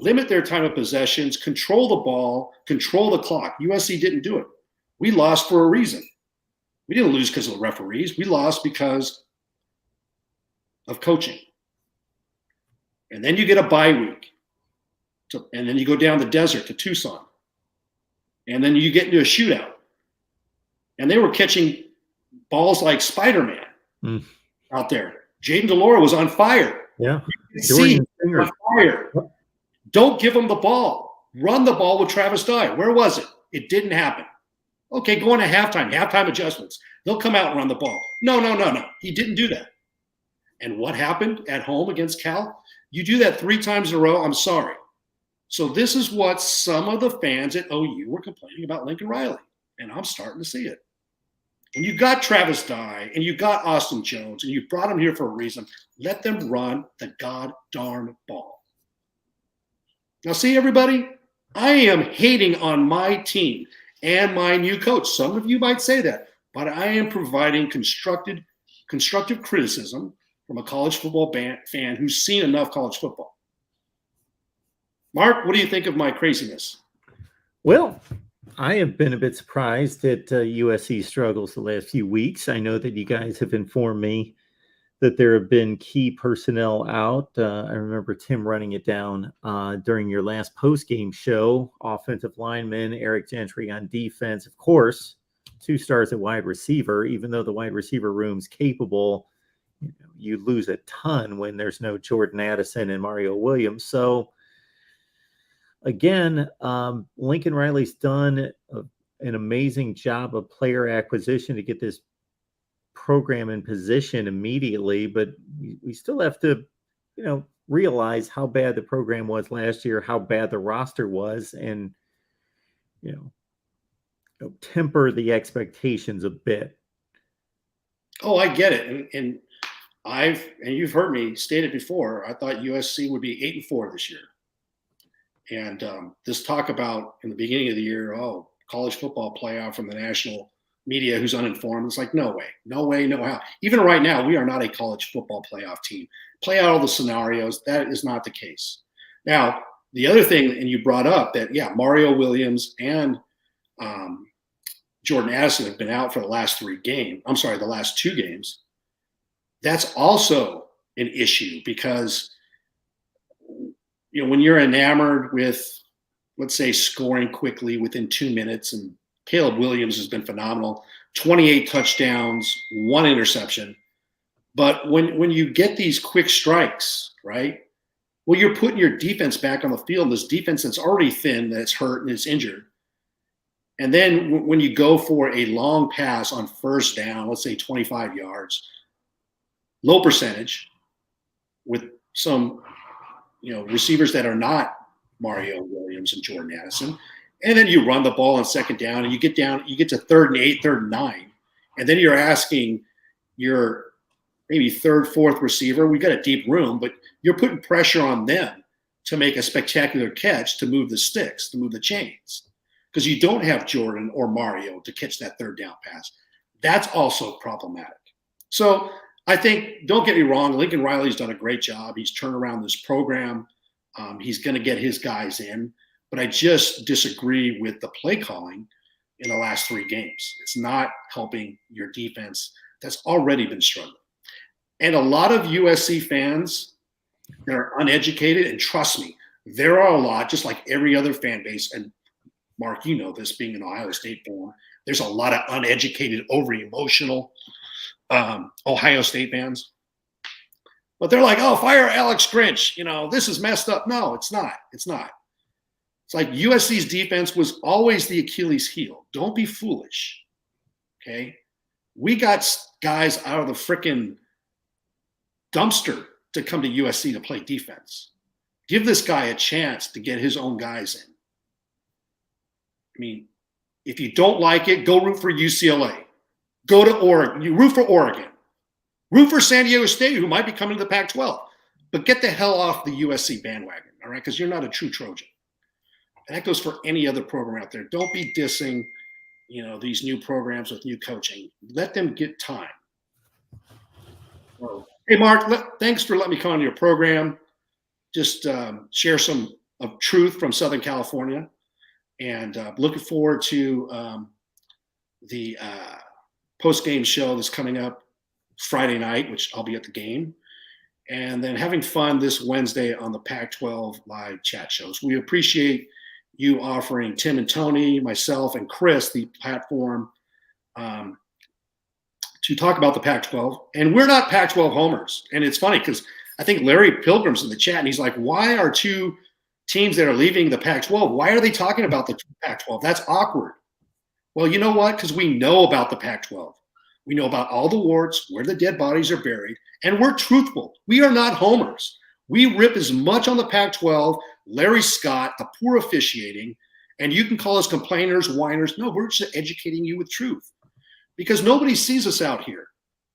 Limit their time of possessions, control the ball, control the clock. USC didn't do it. We lost for a reason. We didn't lose because of the referees. We lost because of coaching. And then you get a bye week. And then you go down the desert to Tucson. And then you get into a shootout. And they were catching balls like Spider-Man out there. Jaden Delora was on fire. Yeah. You could see him on fire. Don't give them the ball. Run the ball with Travis Dye. Where was it? It didn't happen. Okay, go into halftime adjustments. They'll come out and run the ball. No. He didn't do that. And what happened at home against Cal? You do that 3 times in a row, I'm sorry. So this is what some of the fans at OU were complaining about Lincoln Riley. And I'm starting to see it. And you got Travis Dye and you got Austin Jones and you brought them here for a reason. Let them run the god-darn ball. Now, see, everybody, I am hating on my team and my new coach. Some of you might say that, but I am providing constructive criticism from a college football fan who's seen enough college football. Mark, what do you think of my craziness? Well, I have been a bit surprised at USC struggles the last few weeks. I know that you guys have informed me that there have been key personnel out. I remember Tim running it down during your last post-game show. Offensive lineman, Eric Gentry on defense. Of course, 2 stars at wide receiver. Even though the wide receiver room's capable, you lose a ton when there's no Jordan Addison and Mario Williams. So, again, Lincoln Riley's done an amazing job of player acquisition to get this program in position immediately, but we still have to, realize how bad the program was last year, how bad the roster was, and, temper the expectations a bit. Oh, I get it. And you've heard me state it before. I thought USC would be 8-4 this year. And this talk about in the beginning of the year, college football playoff from the national media who's uninformed. It's like, no way, no how. Even right now, we are not a college football playoff team. Play out all the scenarios. That is not the case. Now, the other thing, and you brought up that, Mario Williams and Jordan Addison have been out for the last 2 games. That's also an issue because, when you're enamored with, let's say, scoring quickly within 2 minutes, and Caleb Williams has been phenomenal, 28 touchdowns, 1 interception. But when you get these quick strikes, right, well, you're putting your defense back on the field, this defense that's already thin, that's hurt and it's injured. And then when you go for a long pass on first down, let's say 25 yards, low percentage with some receivers that are not Mario Williams and Jordan Addison. And then you run the ball on second down and you get to 3rd and 8, 3rd and 9. And then you're asking your maybe 3rd, 4th receiver, we got a deep room, but you're putting pressure on them to make a spectacular catch, to move the sticks, to move the chains. Because you don't have Jordan or Mario to catch that 3rd down pass. That's also problematic. So I think, don't get me wrong, Lincoln Riley's done a great job. He's turned around this program. He's going to get his guys in. But I just disagree with the play calling in the last 3 games. It's not helping your defense that's already been struggling. And a lot of USC fans that are uneducated, and trust me, there are a lot, just like every other fan base, and Mark, you know this, being an Ohio State born, there's a lot of uneducated, over-emotional Ohio State fans. But they're like, fire Alex Grinch. This is messed up. No, it's not. It's not. It's like USC's defense was always the Achilles heel. Don't be foolish, okay? We got guys out of the frickin' dumpster to come to USC to play defense. Give this guy a chance to get his own guys in. I mean, if you don't like it, go root for UCLA. Go to Oregon. You root for Oregon. Root for San Diego State, who might be coming to the Pac-12. but get the hell off the USC bandwagon, all right? Because you're not a true Trojan. And that goes for any other program out there. Don't be dissing, these new programs with new coaching. Let them get time. So, hey, Mark, thanks for letting me come on your program. Just share some of truth from Southern California. And looking forward to the post-game show that's coming up Friday night, which I'll be at the game. And then having fun this Wednesday on the Pac-12 live chat shows. We appreciate you offering Tim and Tony, myself, and Chris the platform to talk about the Pac-12. And we're not Pac-12 homers. And it's funny because I think Larry Pilgrim's in the chat, and he's like, why are two teams that are leaving the Pac-12, why are they talking about the Pac-12? That's awkward. Well, you know what? Because we know about the Pac-12. We know about all the warts, where the dead bodies are buried, and we're truthful. We are not homers. We rip as much on the Pac-12, Larry Scott, the poor officiating, and you can call us complainers, whiners. No, we're just educating you with truth because nobody sees us out here.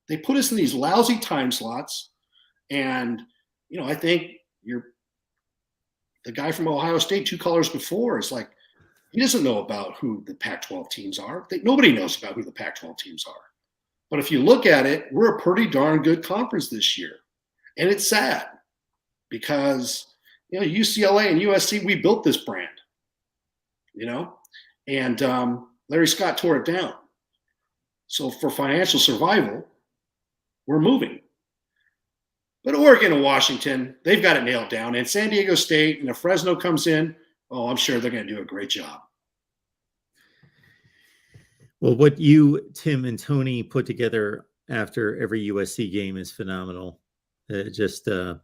They put us in these lousy time slots, and I think the guy from Ohio State 2 colors before is like, he doesn't know about who the Pac-12 teams are. Nobody knows about who the Pac-12 teams are. But if you look at it, we're a pretty darn good conference this year. And it's sad because, UCLA and USC, we built this brand, and Larry Scott tore it down. So for financial survival, we're moving. But Oregon and Washington, they've got it nailed down. And San Diego State, and if Fresno comes in, I'm sure they're going to do a great job. Well, what you, Tim, and Tony put together after every USC game is phenomenal. Just the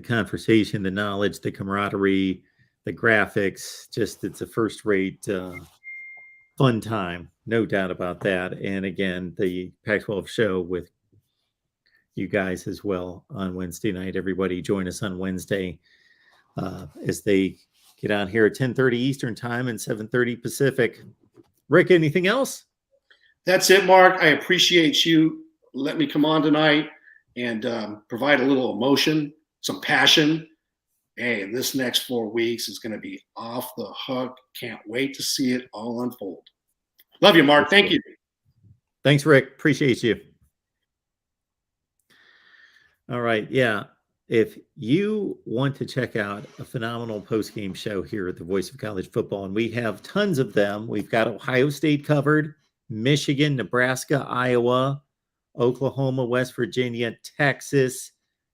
conversation, the knowledge, the camaraderie, the graphics. Just it's a first-rate fun time, no doubt about that. And again, the Pac-12 show with you guys as well on Wednesday night. Everybody join us on Wednesday as they get on here at 10:30 Eastern time and 7:30 Pacific. Rick, anything else? That's it, Mark. I appreciate you letting me come on tonight and provide a little emotion, some passion. Hey, this next 4 weeks is going to be off the hook. Can't wait to see it all unfold. Love you, Mark. Thank you. Thanks, Rick. Appreciate you. All right. Yeah. If you want to check out a phenomenal post-game show here at the Voice of College Football, and we have tons of them. We've got Ohio State covered, Michigan, Nebraska, Iowa, Oklahoma, West Virginia, Texas,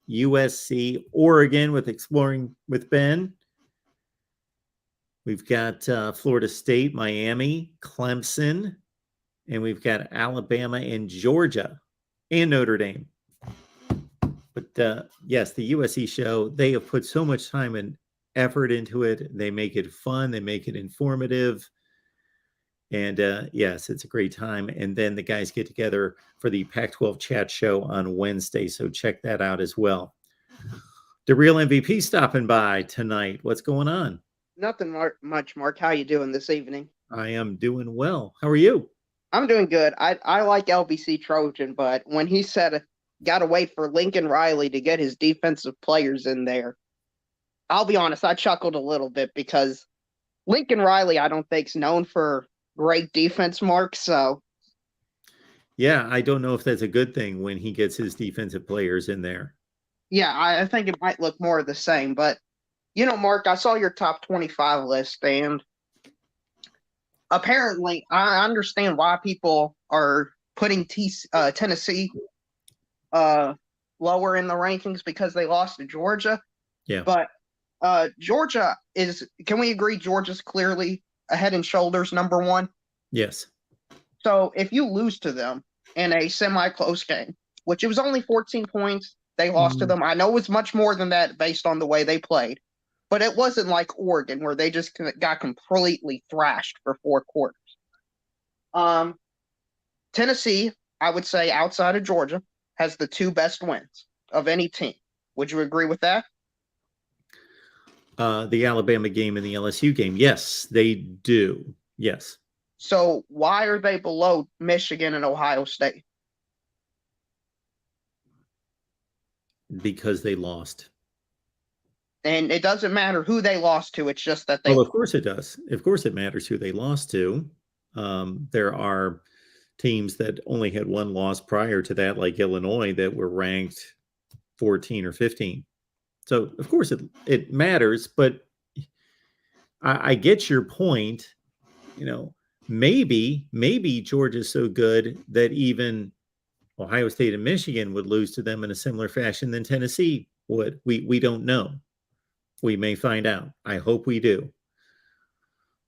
USC, Oregon with Exploring with Ben. We've got Florida State, Miami, Clemson, and we've got Alabama and Georgia and Notre Dame. But yes, the USC show, they have put so much time and effort into it. They make it fun. They make it informative. And yes, it's a great time. And then the guys get together for the Pac-12 chat show on Wednesday. So check that out as well. The real MVP stopping by tonight. What's going on? Nothing much, Mark. How you doing this evening? I am doing well. How are you? I'm doing good. I like LBC Trojan, but when he said got to wait for Lincoln Riley to get his defensive players in there, I'll be honest, I chuckled a little bit because Lincoln Riley, I don't think, is known for great defense, Mark. So, yeah, I don't know if that's a good thing when he gets his defensive players in there. Yeah, I think it might look more of the same. But, Mark, I saw your top 25 list, and apparently I understand why people are putting Tennessee lower in the rankings because they lost to Georgia. Yeah. But Georgia can we agree Georgia's clearly a head and shoulders number one? Yes. So if you lose to them in a semi-close game, which it was only 14 points, they lost to them. I know it's much more than that based on the way they played, but it wasn't like Oregon where they just got completely thrashed for 4 quarters. Tennessee, I would say outside of Georgia, has the 2 best wins of any team. Would you agree with that? The Alabama game and the LSU game. Yes, they do. Yes. So why are they below Michigan and Ohio State? because they lost. And it doesn't matter who they lost to. It's just that they. Well, of course it does. Of course it matters who they lost to. There are teams that only had one loss prior to that, like Illinois, that were ranked 14 or 15. So, of course, it matters, but I get your point. Maybe Georgia's so good that even Ohio State and Michigan would lose to them in a similar fashion than Tennessee would. We don't know. We may find out. I hope we do.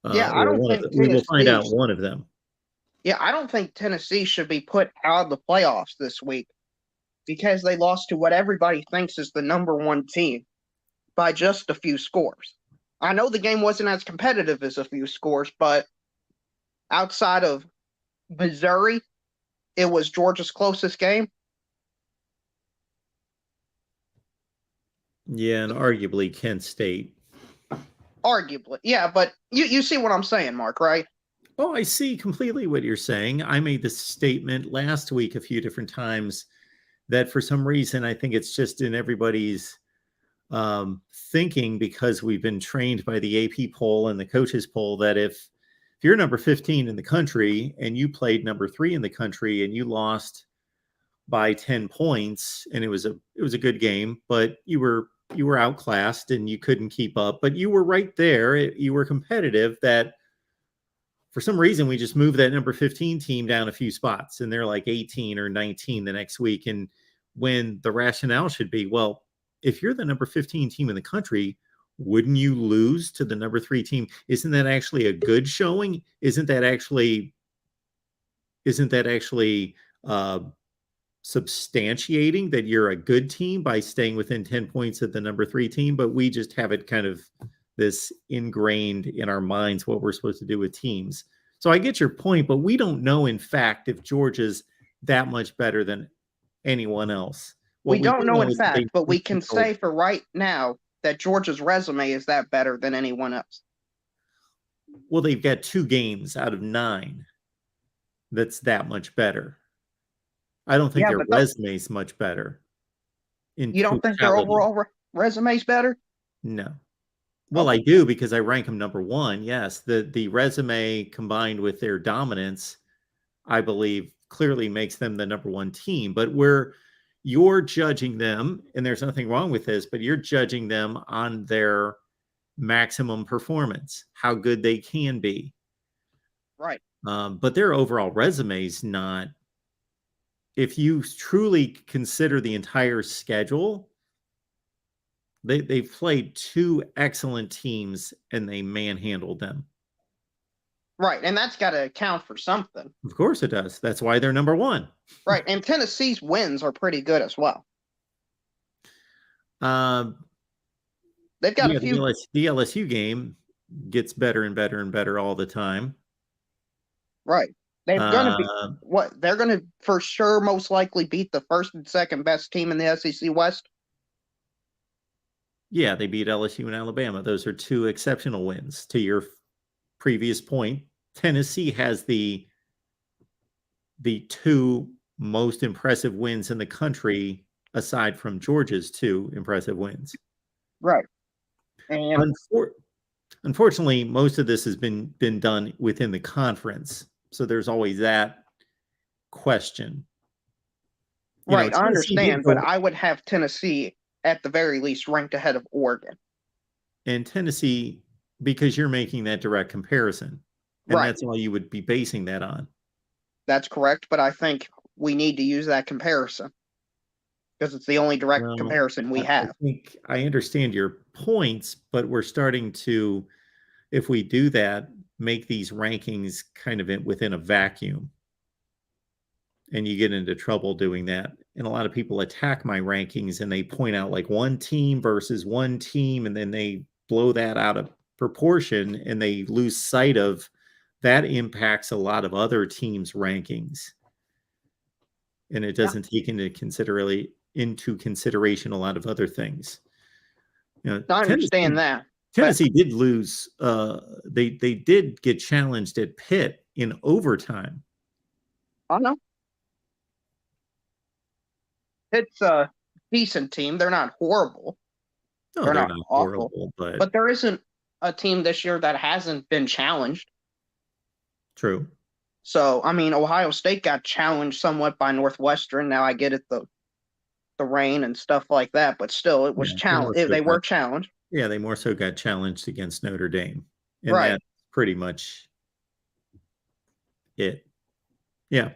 I don't think we will find out one of them. Yeah, I don't think Tennessee should be put out of the playoffs this week because they lost to what everybody thinks is the number one team by just a few scores. I know the game wasn't as competitive as a few scores, but outside of Missouri, it was Georgia's closest game. Yeah, and arguably Kent State. Arguably, yeah, but you see what I'm saying, Mark, right? Oh, I see completely what you're saying. I made this statement last week a few different times that for some reason, I think it's just in everybody's thinking because we've been trained by the AP poll and the coaches poll that if you're number 15 in the country and you played number 3 in the country and you lost by 10 points and it was a good game, but you were outclassed and you couldn't keep up, but you were right there. You were competitive, that for some reason we just moved that number 15 team down a few spots and they're like 18 or 19 the next week. And when the rationale should be, well, if you're the number 15 team in the country, wouldn't you lose to the number 3 team? Isn't that actually a good showing? Isn't that actually substantiating that you're a good team by staying within 10 points of the number 3 team? But we just have it kind of this ingrained in our minds what we're supposed to do with teams. So I get your point, but we don't know in fact if Georgia's that much better than anyone else. We don't know in fact, but we can say for right now that Georgia's resume is that better than anyone else. Well, they've got 2 games out of 9 that's that much better. I don't think their resume is much better. You don't think their overall resume is better? No. Well, I do because I rank them number 1. Yes, the resume combined with their dominance, I believe, clearly makes them the number 1 team. But you're judging them, and there's nothing wrong with this, but you're judging them on their maximum performance, how good they can be. Right. But their overall resume is not. If you truly consider the entire schedule, they've played 2 excellent teams and they manhandled them. Right, and that's got to account for something. Of course it does. That's why they're number 1. Right, and Tennessee's wins are pretty good as well. They've got a few. The LSU game gets better and better and better all the time. Right. They're going to be they're going to for sure most likely beat the first and second best team in the SEC West. Yeah, they beat LSU and Alabama. Those are 2 exceptional wins. To your previous point, Tennessee has the 2 most impressive wins in the country aside from Georgia's 2 impressive wins. Right. And unfortunately, most of this has been done within the conference. So there's always that question. Right, I understand, but I would have Tennessee at the very least ranked ahead of Oregon. And Tennessee, because you're making that direct comparison. And that's all you would be basing that on. That's correct, but I think we need to use that comparison because it's the only direct comparison we have. I think I understand your points, but we're starting to, if we do that, make these rankings kind of within a vacuum. And you get into trouble doing that. And a lot of people attack my rankings and they point out like one team versus one team, and then they blow that out of proportion and they lose sight of that impacts a lot of other teams' rankings. And it doesn't take into consideration a lot of other things. I understand that. Tennessee did lose. They did get challenged at Pitt in overtime. I know. decent team. They're not horrible. No, They're they're not not awful. horrible, but But there isn't a team this year that hasn't been challenged. true. So, I mean, Ohio State got challenged somewhat by Northwestern. Now I get it, the rain and stuff like that, but still, it was Yeah, challenged. They were challenged. Yeah, they more so got challenged against Notre Dame. And Right. that's pretty much it. Yeah.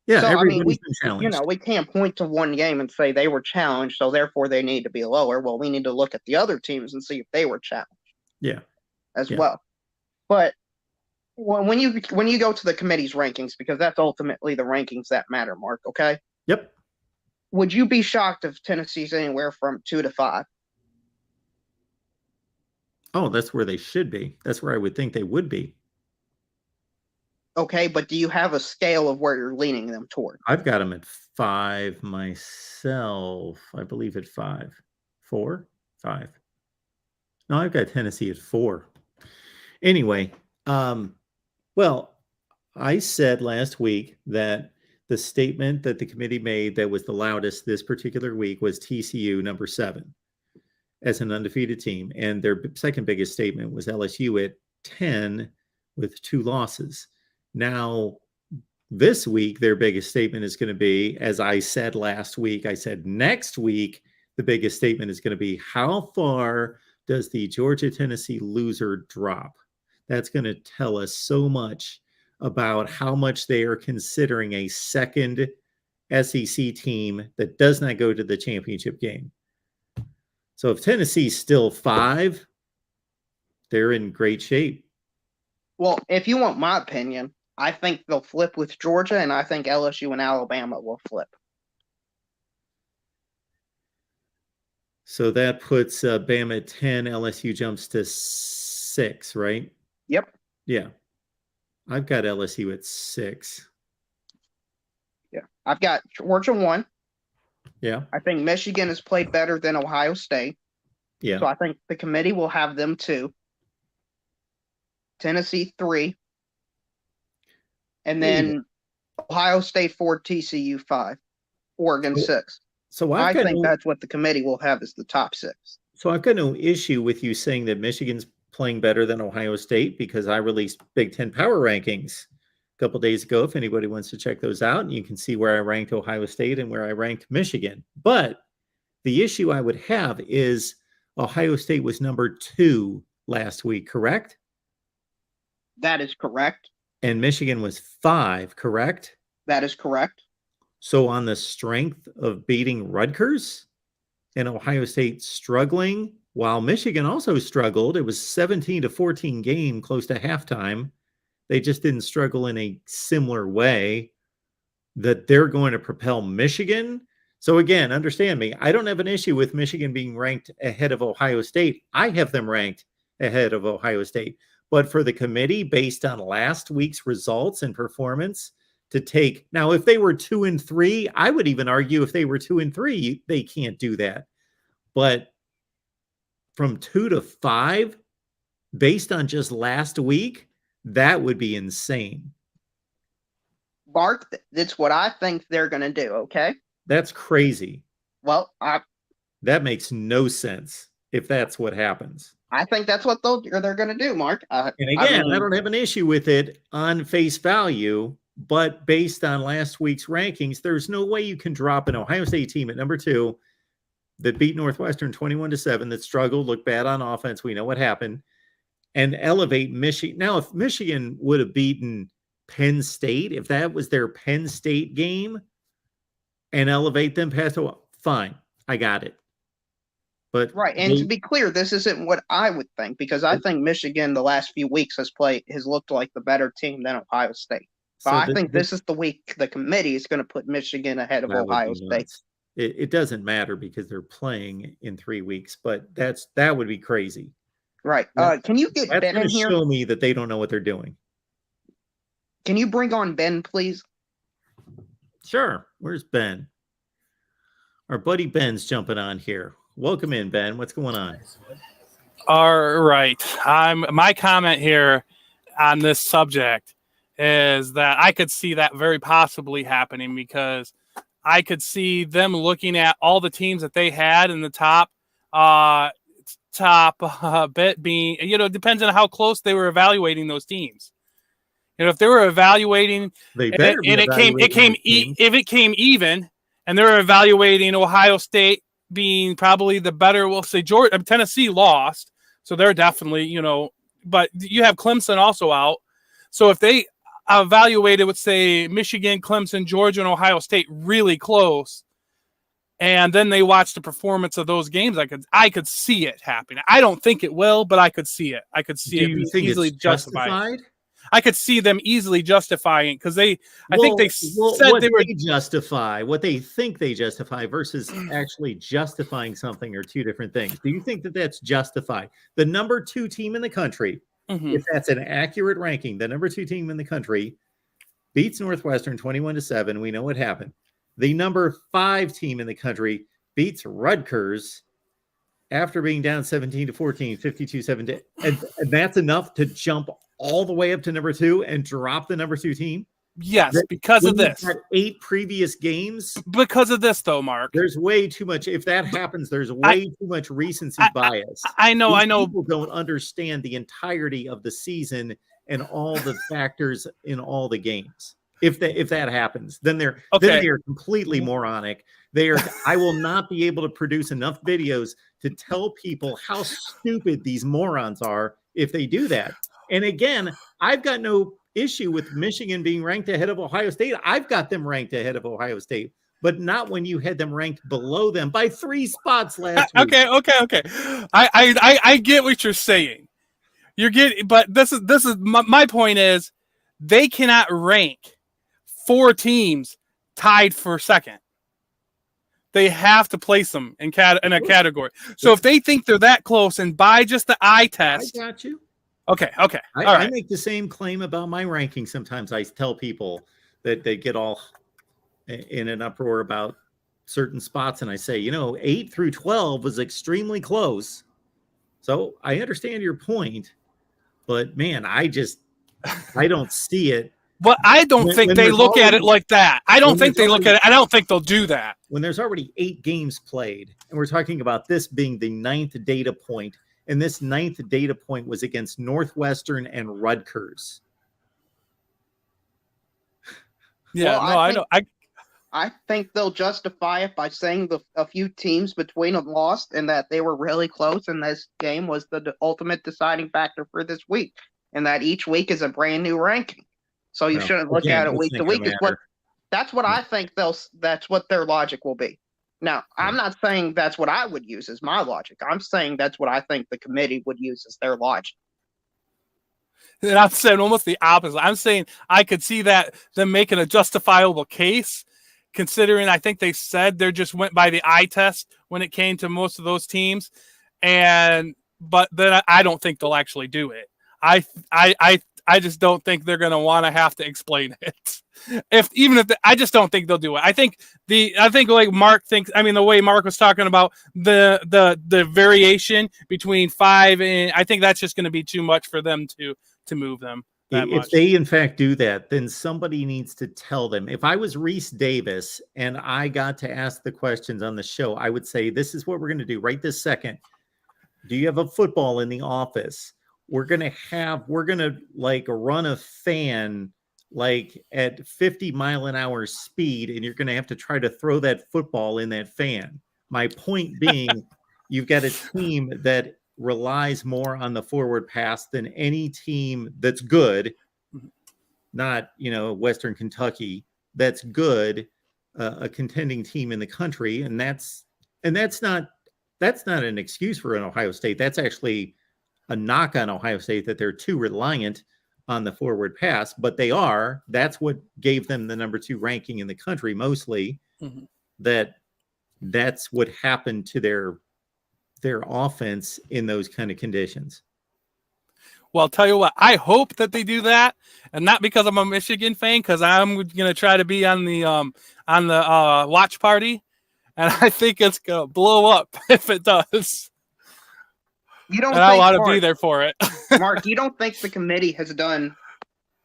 Yeah, So, I mean, everybody's been challenged. we can't point to one game and say they were challenged, so therefore they need to be lower. Well, we need to look at the other teams and see if they were challenged Yeah. as Yeah. well. But when you go to the committee's rankings, because that's ultimately the rankings that matter, Mark, okay? Yep. Would you be shocked if Tennessee's anywhere from 2 to 5? Oh, that's where they should be. That's where I would think they would be. Okay, but do you have a scale of where you're leaning them toward? I've got them at 5 myself. I believe at 5. 4? 5. No, I've got Tennessee at 4. Anyway, well, I said last week that the statement that the committee made that was the loudest this particular week was TCU number 7 as an undefeated team. And their second biggest statement was LSU at 10 with 2 losses. Now, this week, their biggest statement is going to be, as I said last week, I said next week, the biggest statement is going to be, how far does the Georgia-Tennessee loser drop? That's going to tell us so much about how much they are considering a second SEC team that does not go to the championship game. So if Tennessee's still 5, they're in great shape. Well, if you want my opinion, I think they'll flip with Georgia, and I think LSU and Alabama will flip. So that puts Bama at 10, LSU jumps to 6, right? Yep. Yeah. I've got LSU at 6. Yeah. I've got Georgia 1. Yeah. I think Michigan has played better than Ohio State. Yeah. So I think the committee will have them 2. Tennessee 3. And then Ohio State 4, TCU 5, Oregon 6. So I think that's what the committee will have as the top 6. So I've got no issue with you saying that Michigan's playing better than Ohio State, because I released Big Ten power rankings a couple days ago. If anybody wants to check those out, and you can see where I ranked Ohio State and where I ranked Michigan. But the issue I would have is Ohio State was number 2 last week, correct? That is correct. And Michigan was 5, correct? That is correct. So on the strength of beating Rutgers and Ohio State struggling, while Michigan also struggled, it was 17-14 game close to halftime. They just didn't struggle in a similar way, that they're going to propel Michigan. So again, understand me, I don't have an issue with Michigan being ranked ahead of Ohio State. I have them ranked ahead of Ohio State. But for the committee, based on last week's results and performance, to take now, if they were 2-3, I would even argue if they were 2-3, they can't do that. But from 2 to 5, based on just last week, that would be insane. Mark, that's what I think they're going to do. Okay. That's crazy. Well, that makes no sense if that's what happens. I think that's what they're going to do, Mark. And again, I don't have an issue with it on face value, but based on last week's rankings, there's no way you can drop an Ohio State team at number 2 that beat Northwestern 21-7, that struggled, looked bad on offense. We know what happened, and elevate Michigan. Now, if Michigan would have beaten Penn State, if that was their Penn State game, and elevate them past, fine, I got it. But right, and to be clear, this isn't what I would think, because I think Michigan the last few weeks has looked like the better team than Ohio State. But I think this is the week the committee is going to put Michigan ahead of Ohio State. It doesn't matter because they're playing in 3 weeks, but that would be crazy. Right. Can you get Ben in here? Show me that they don't know what they're doing. Can you bring on Ben, please? Sure. Where's Ben? Our buddy Ben's jumping on here. Welcome in, Ben. What's going on? All right. My comment here on this subject is that I could see that very possibly happening, because I could see them looking at all the teams that they had in the top bit being, it depends on how close they were evaluating those teams. If they were evaluating, They better be evaluating these teams. If it came even, and they were evaluating Ohio State being probably the better, we'll say Tennessee lost, so they're definitely, but you have Clemson also out. So if they evaluated, let's say, Michigan, Clemson, Georgia, and Ohio State really close, and then they watched the performance of those games, I could see it happening. I don't think it will, but I could see it. I could see Do it you being think easily it's justified. justified? I could see them easily justifying because I think they said what they were justify, what they think they justify versus actually justifying something are two different things. Do you think that that's justified? The number 2 team in the country, if that's an accurate ranking, the number 2 team in the country beats Northwestern 21-7. We know what happened. The number 5 team in the country beats Rutgers after being down 17-14, 52-7. And that's enough to jump all the way up to number 2 and drop the number 2 team? Yes, because of this. 8 previous games. Because of this, though, Mark. There's way too much. If that happens, there's way too much recency bias. I know. People don't understand the entirety of the season and all the factors in all the games. If that happens, then they're completely moronic. I will not be able to produce enough videos to tell people how stupid these morons are if they do that. And again, I've got no issue with Michigan being ranked ahead of Ohio State. I've got them ranked ahead of Ohio State, but not when you had them ranked below them by 3 spots last week. Okay. I get what you're saying. But this is my point is they cannot rank 4 teams tied for second. They have to place them in a category. So if they think they're that close and by just the eye test, I got you. Okay. I make the same claim about my ranking. Sometimes I tell people that they get all in an uproar about certain spots, and I say, 8 through 12 was extremely close. So I understand your point, but man, I don't see it. But I don't think they look at it like that. I don't think they look at it. I don't think they'll do that. When there's already 8 games played, and we're talking about this being the 9th data point, and this 9th data point was against Northwestern and Rutgers. Yeah, I know. I think they'll justify it by saying a few teams between them lost and that they were really close, and this game was the ultimate deciding factor for this week, and that each week is a brand new ranking. So you shouldn't look at it week to week. That's what I think that's what their logic will be. Now, I'm not saying that's what I would use as my logic. I'm saying that's what I think the committee would use as their logic. And I'm saying almost the opposite. I'm saying I could see that them making a justifiable case, considering I think they said they just went by the eye test when it came to most of those teams. But then I don't think they'll actually do it. I just don't think they're going to want to have to explain it. I just don't think they'll do it. I think like Mark thinks. I mean, the way Mark was talking about the variation between 5 and I think that's just going to be too much for them to move them. If they in fact do that, then somebody needs to tell them. If I was Reese Davis and I got to ask the questions on the show, I would say, this is what we're going to do right this second. Do you have a football in the office? We're going to like run a fan like at 50 mile an hour speed, and you're going to have to try to throw that football in that fan. My point being, you've got a team that relies more on the forward pass than any team that's good, not, Western Kentucky, that's good, a contending team in the country. And that's not an excuse for an Ohio State. That's actually a knock on Ohio State, that they're too reliant on the forward pass, but they are. That's what gave them the number 2 ranking in the country, mostly. That's what happened to their offense in those kind of conditions. Well, I'll tell you what, I hope that they do that, and not because I'm a Michigan fan, because I'm going to try to be on the watch party, and I think it's going to blow up if it does. I want to be there for it. Mark, you don't think the committee has done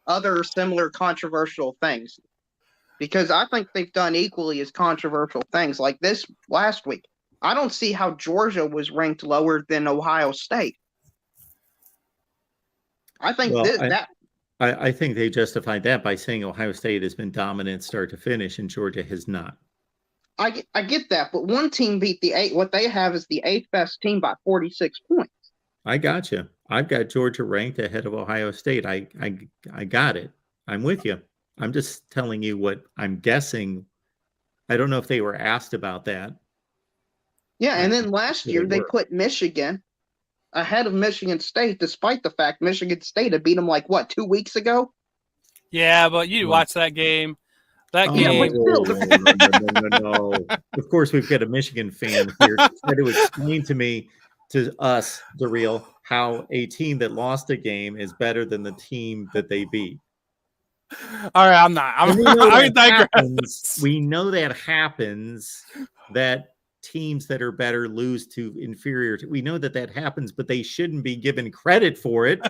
other similar controversial things? because I think they've done equally as controversial things like this last week. I don't see how Georgia was ranked lower than Ohio State. I think I think they justified that by saying Ohio State has been dominant start to finish and Georgia has not. I get that, but one team beat the eight. What they have is the 8th best team by 46 points. I got you. I've got Georgia ranked ahead of Ohio State. I got it. I'm with you. I'm just telling you what I'm guessing. I don't know if they were asked about that. Yeah, and then last year they put Michigan ahead of Michigan State, despite the fact Michigan State had beat them 2 weeks ago? Yeah, but you watch that game. That game. No. Of course, we've got a Michigan fan here to try to explain to us, the real, how a team that lost a game is better than the team that they beat. All right, I'm not. We know that happens, that teams that are better lose to inferior. We know that happens, but they shouldn't be given credit for it.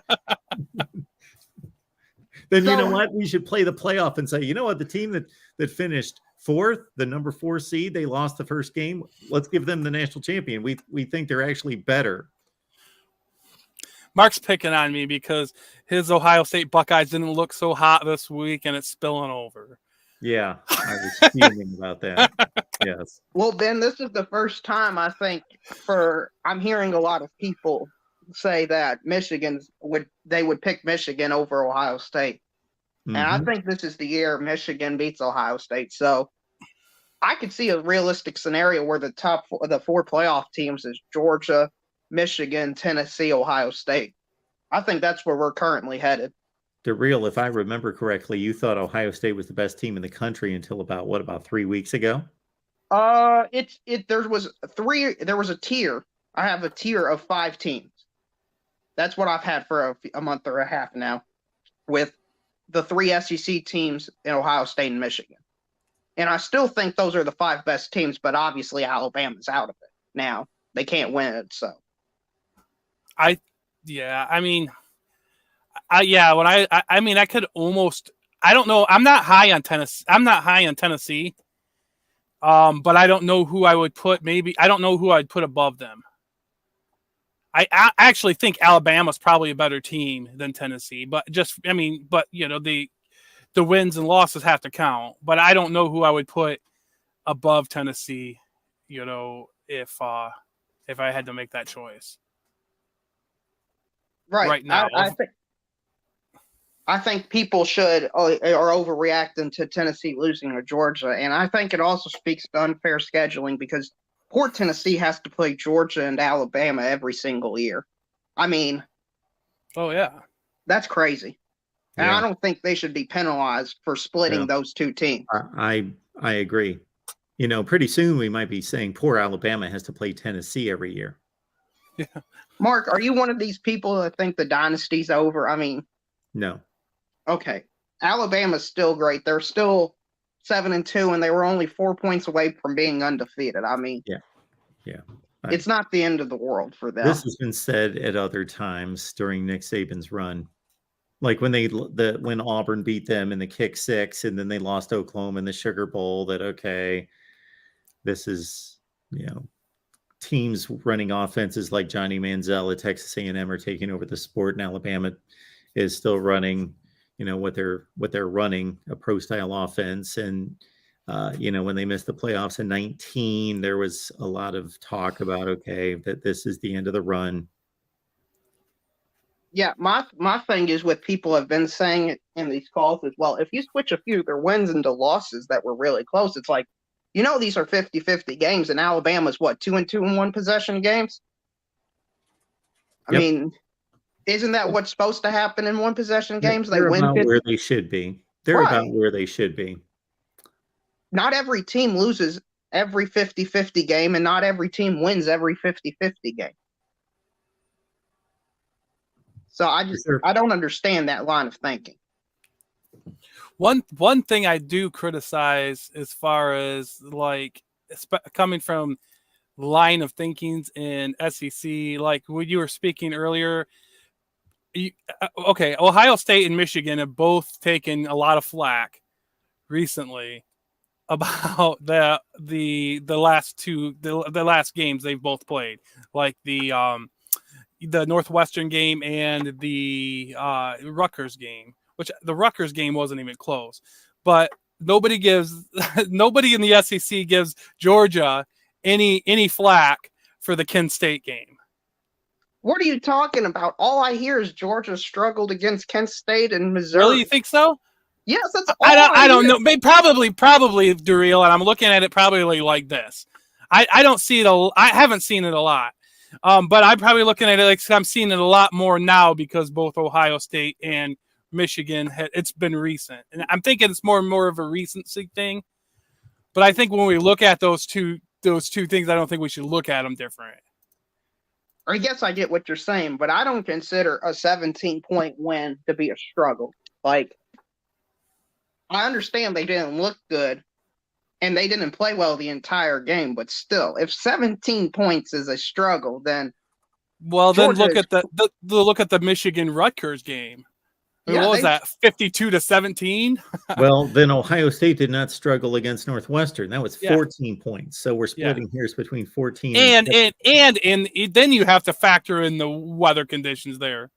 Then you know what? We should play the playoff and say, you know what? The team that finished 4th, the number 4 seed, they lost the first game. Let's give them the national champion. We think they're actually better. Mark's picking on me because his Ohio State Buckeyes didn't look so hot this week, and it's spilling over. Yeah, I was fuming about that. Yes. Well, Ben, this is the first time I think I'm hearing a lot of people say that they would pick Michigan over Ohio State. Mm-hmm. And I think this is the year Michigan beats Ohio State. So I could see a realistic scenario where the 4 playoff teams is Georgia, Michigan, Tennessee, Ohio State. I think that's where we're currently headed. The real, if I remember correctly, you thought Ohio State was the best team in the country until about 3 weeks ago? There was a tier. I have a tier of 5 teams. That's what I've had for a month or a half now, with the 3 SEC teams in Ohio State and Michigan. And I still think those are the 5 best teams, but obviously Alabama's out of it now. They can't win it, so. I could almost. I don't know. I'm not high on Tennessee. But I don't know who I would put. I don't know who I'd put above them. I actually think Alabama's probably a better team than Tennessee. But the wins and losses have to count. But I don't know who I would put above Tennessee. If I had to make that choice. Right now, I think people are overreacting to Tennessee losing to Georgia, and I think it also speaks to unfair scheduling because poor Tennessee has to play Georgia and Alabama every single year. I mean, oh yeah, that's crazy, and yeah. I don't think they should be penalized for splitting those 2 teams. I agree. Pretty soon we might be saying poor Alabama has to play Tennessee every year. Yeah. Mark, are you one of these people that think the dynasty's over? I mean, no. Okay. Alabama's still great. They're still 7-2, and they were only 4 points away from being undefeated. I mean, yeah. It's not the end of the world for them. This has been said at other times during Nick Saban's run. Like when when Auburn beat them in the kick 6, and then they lost Oklahoma in the Sugar Bowl, that, okay, this is, teams running offenses like Johnny Manziel at Texas A&M are taking over the sport, and Alabama is still running, what they're running, a pro style offense. And when they missed the playoffs in 2019, there was a lot of talk about, okay, that this is the end of the run. Yeah, my thing is what people have been saying in these calls as well. If you switch a few of their wins into losses that were really close, it's like, these are 50-50 games, and Alabama's 2-2 in one possession games? I mean, isn't that what's supposed to happen in one possession games? They're win about where they should be. They're about where they should be. Not every team loses every 50-50 game, and not every team wins every 50-50 game. So I don't understand that line of thinking. One thing I do criticize as far as coming from line of thinkings in SEC, like when you were speaking earlier, Ohio State and Michigan have both taken a lot of flack recently about the last games they've both played, like the Northwestern game and the Rutgers game, which the Rutgers game wasn't even close. But nobody in the SEC gives Georgia any flack for the Kent State game. What are you talking about? All I hear is Georgia struggled against Kent State and Missouri. Really, you think so? Yes, that's all I don't hear. know. Maybe, probably, Durrell, and I'm looking at it probably like this. I don't see it. I haven't seen it a lot. But I'm probably looking at it like I'm seeing it a lot more now because both Ohio State and Michigan, it's been recent. And I'm thinking it's more and more of a recency thing. But I think when we look at those two things, I don't think we should look at them different. I guess I get what you're saying, but I don't consider a 17-point win to be a struggle. Like, I understand they didn't look good and they didn't play well the entire game, but still, if 17 points is a struggle, then then look at the Michigan Rutgers game. Yeah, what was that? 52-17. Well, then Ohio State did not struggle against Northwestern. That was 14 points. So we're splitting hairs between 14 and then you have to factor in the weather conditions there.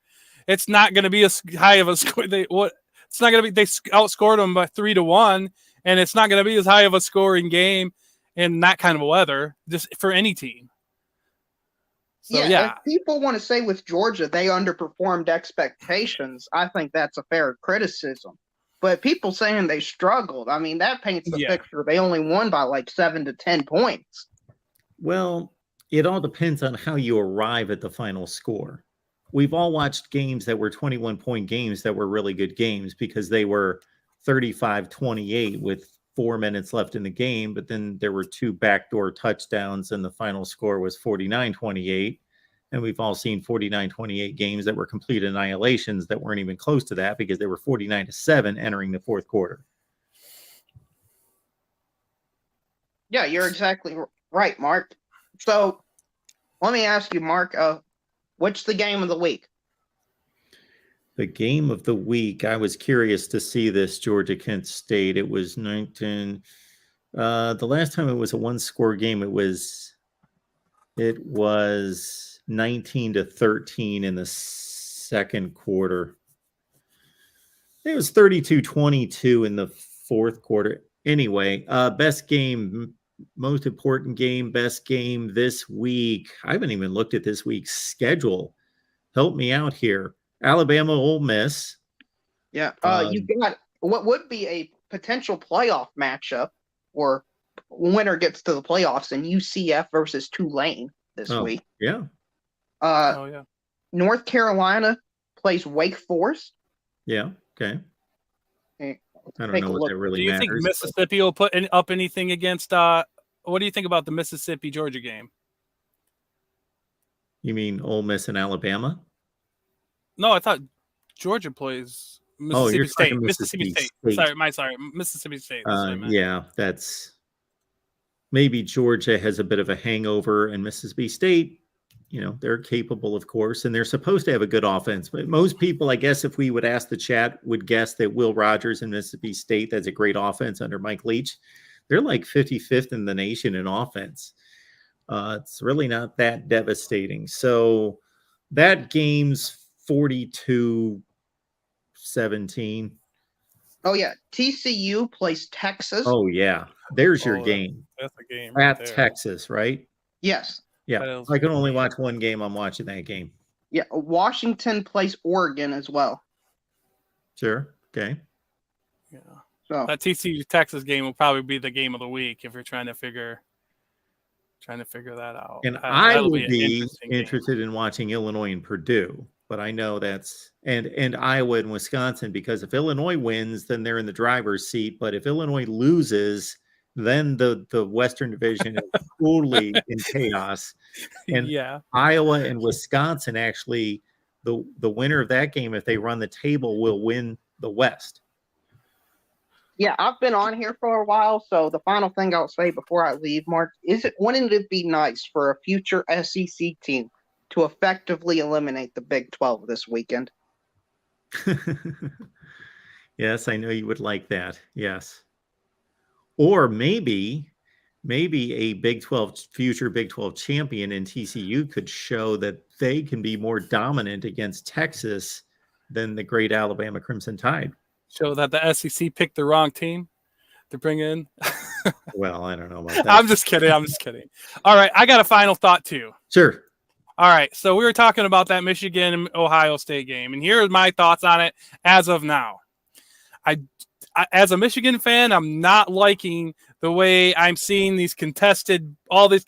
It's not going to be as high of a score. It's not going to be. They outscored them by 3-1, and it's not going to be as high of a scoring game in that kind of weather just for any team. So, if people want to say with Georgia they underperformed expectations, I think that's a fair criticism. But people saying they struggled, I mean, that paints the picture. They only won by like 7 to 10 points. Well, it all depends on how you arrive at the final score. We've all watched games that were 21-point games that were really good games because they were 35-28 with 4 minutes left in the game, but then there were 2 backdoor touchdowns and the final score was 49-28. And we've all seen 49-28 games that were complete annihilations that weren't even close to that because they were 49-7 entering the fourth quarter. Yeah, you're exactly right, Mark. So let me ask you, Mark, what's the game of the week? The game of the week, I was curious to see this Georgia-Kent State. It was 19. The last time it was a one-score game, it was 19-13 in the second quarter. It was 32-22 in the fourth quarter. Anyway, best game, most important game, best game this week. I haven't even looked at this week's schedule. Help me out here. Alabama, Ole Miss. Yeah, you got what would be a potential playoff matchup, or winner gets to the playoffs, in UCF versus Tulane this week. Yeah. North Carolina plays Wake Forest. Yeah. Okay. I don't know what that really matters. Do you think Mississippi will put up anything against? What do you think about the Mississippi Georgia game? You mean Ole Miss and Alabama? No, I thought Georgia plays Mississippi State. Mississippi State. Sorry, Mississippi State. Yeah, that's maybe Georgia has a bit of a hangover, and Mississippi State, they're capable, of course, and they're supposed to have a good offense. But most people, I guess, if we would ask the chat, would guess that Will Rogers and Mississippi State, that's a great offense under Mike Leach. They're like 55th in the nation in offense. It's really not that devastating. So that game's 42-17. Oh, yeah. TCU plays Texas. Oh, yeah. There's your game. That's a game. At Texas, right? Yes. Yeah. I can only watch one game. I'm watching that game. Yeah. Washington plays Oregon as well. Sure. Okay. Yeah. So that TCU Texas game will probably be the game of the week if you're trying to figure that out. And I will be interested in watching Illinois and Purdue, but I know that's and Iowa and Wisconsin, because if Illinois wins, then they're in the driver's seat. But if Illinois loses, then the Western Division is totally in chaos. And Iowa and Wisconsin, actually, the winner of that game, if they run the table, will win the West. Yeah, I've been on here for a while, so the final thing I'll say before I leave, Mark, wouldn't it be nice for a future SEC team to effectively eliminate the Big 12 this weekend? Yes, I know you would like that. Yes. Or maybe a future Big 12 champion in TCU could show that they can be more dominant against Texas than the great Alabama Crimson Tide. Show that the SEC picked the wrong team to bring in. Well, I don't know about that. I'm just kidding. All right, I got a final thought too. Sure. All right, so we were talking about that Michigan and Ohio State game, and here are my thoughts on it as of now. I as a Michigan fan, I'm not liking the way I'm seeing all these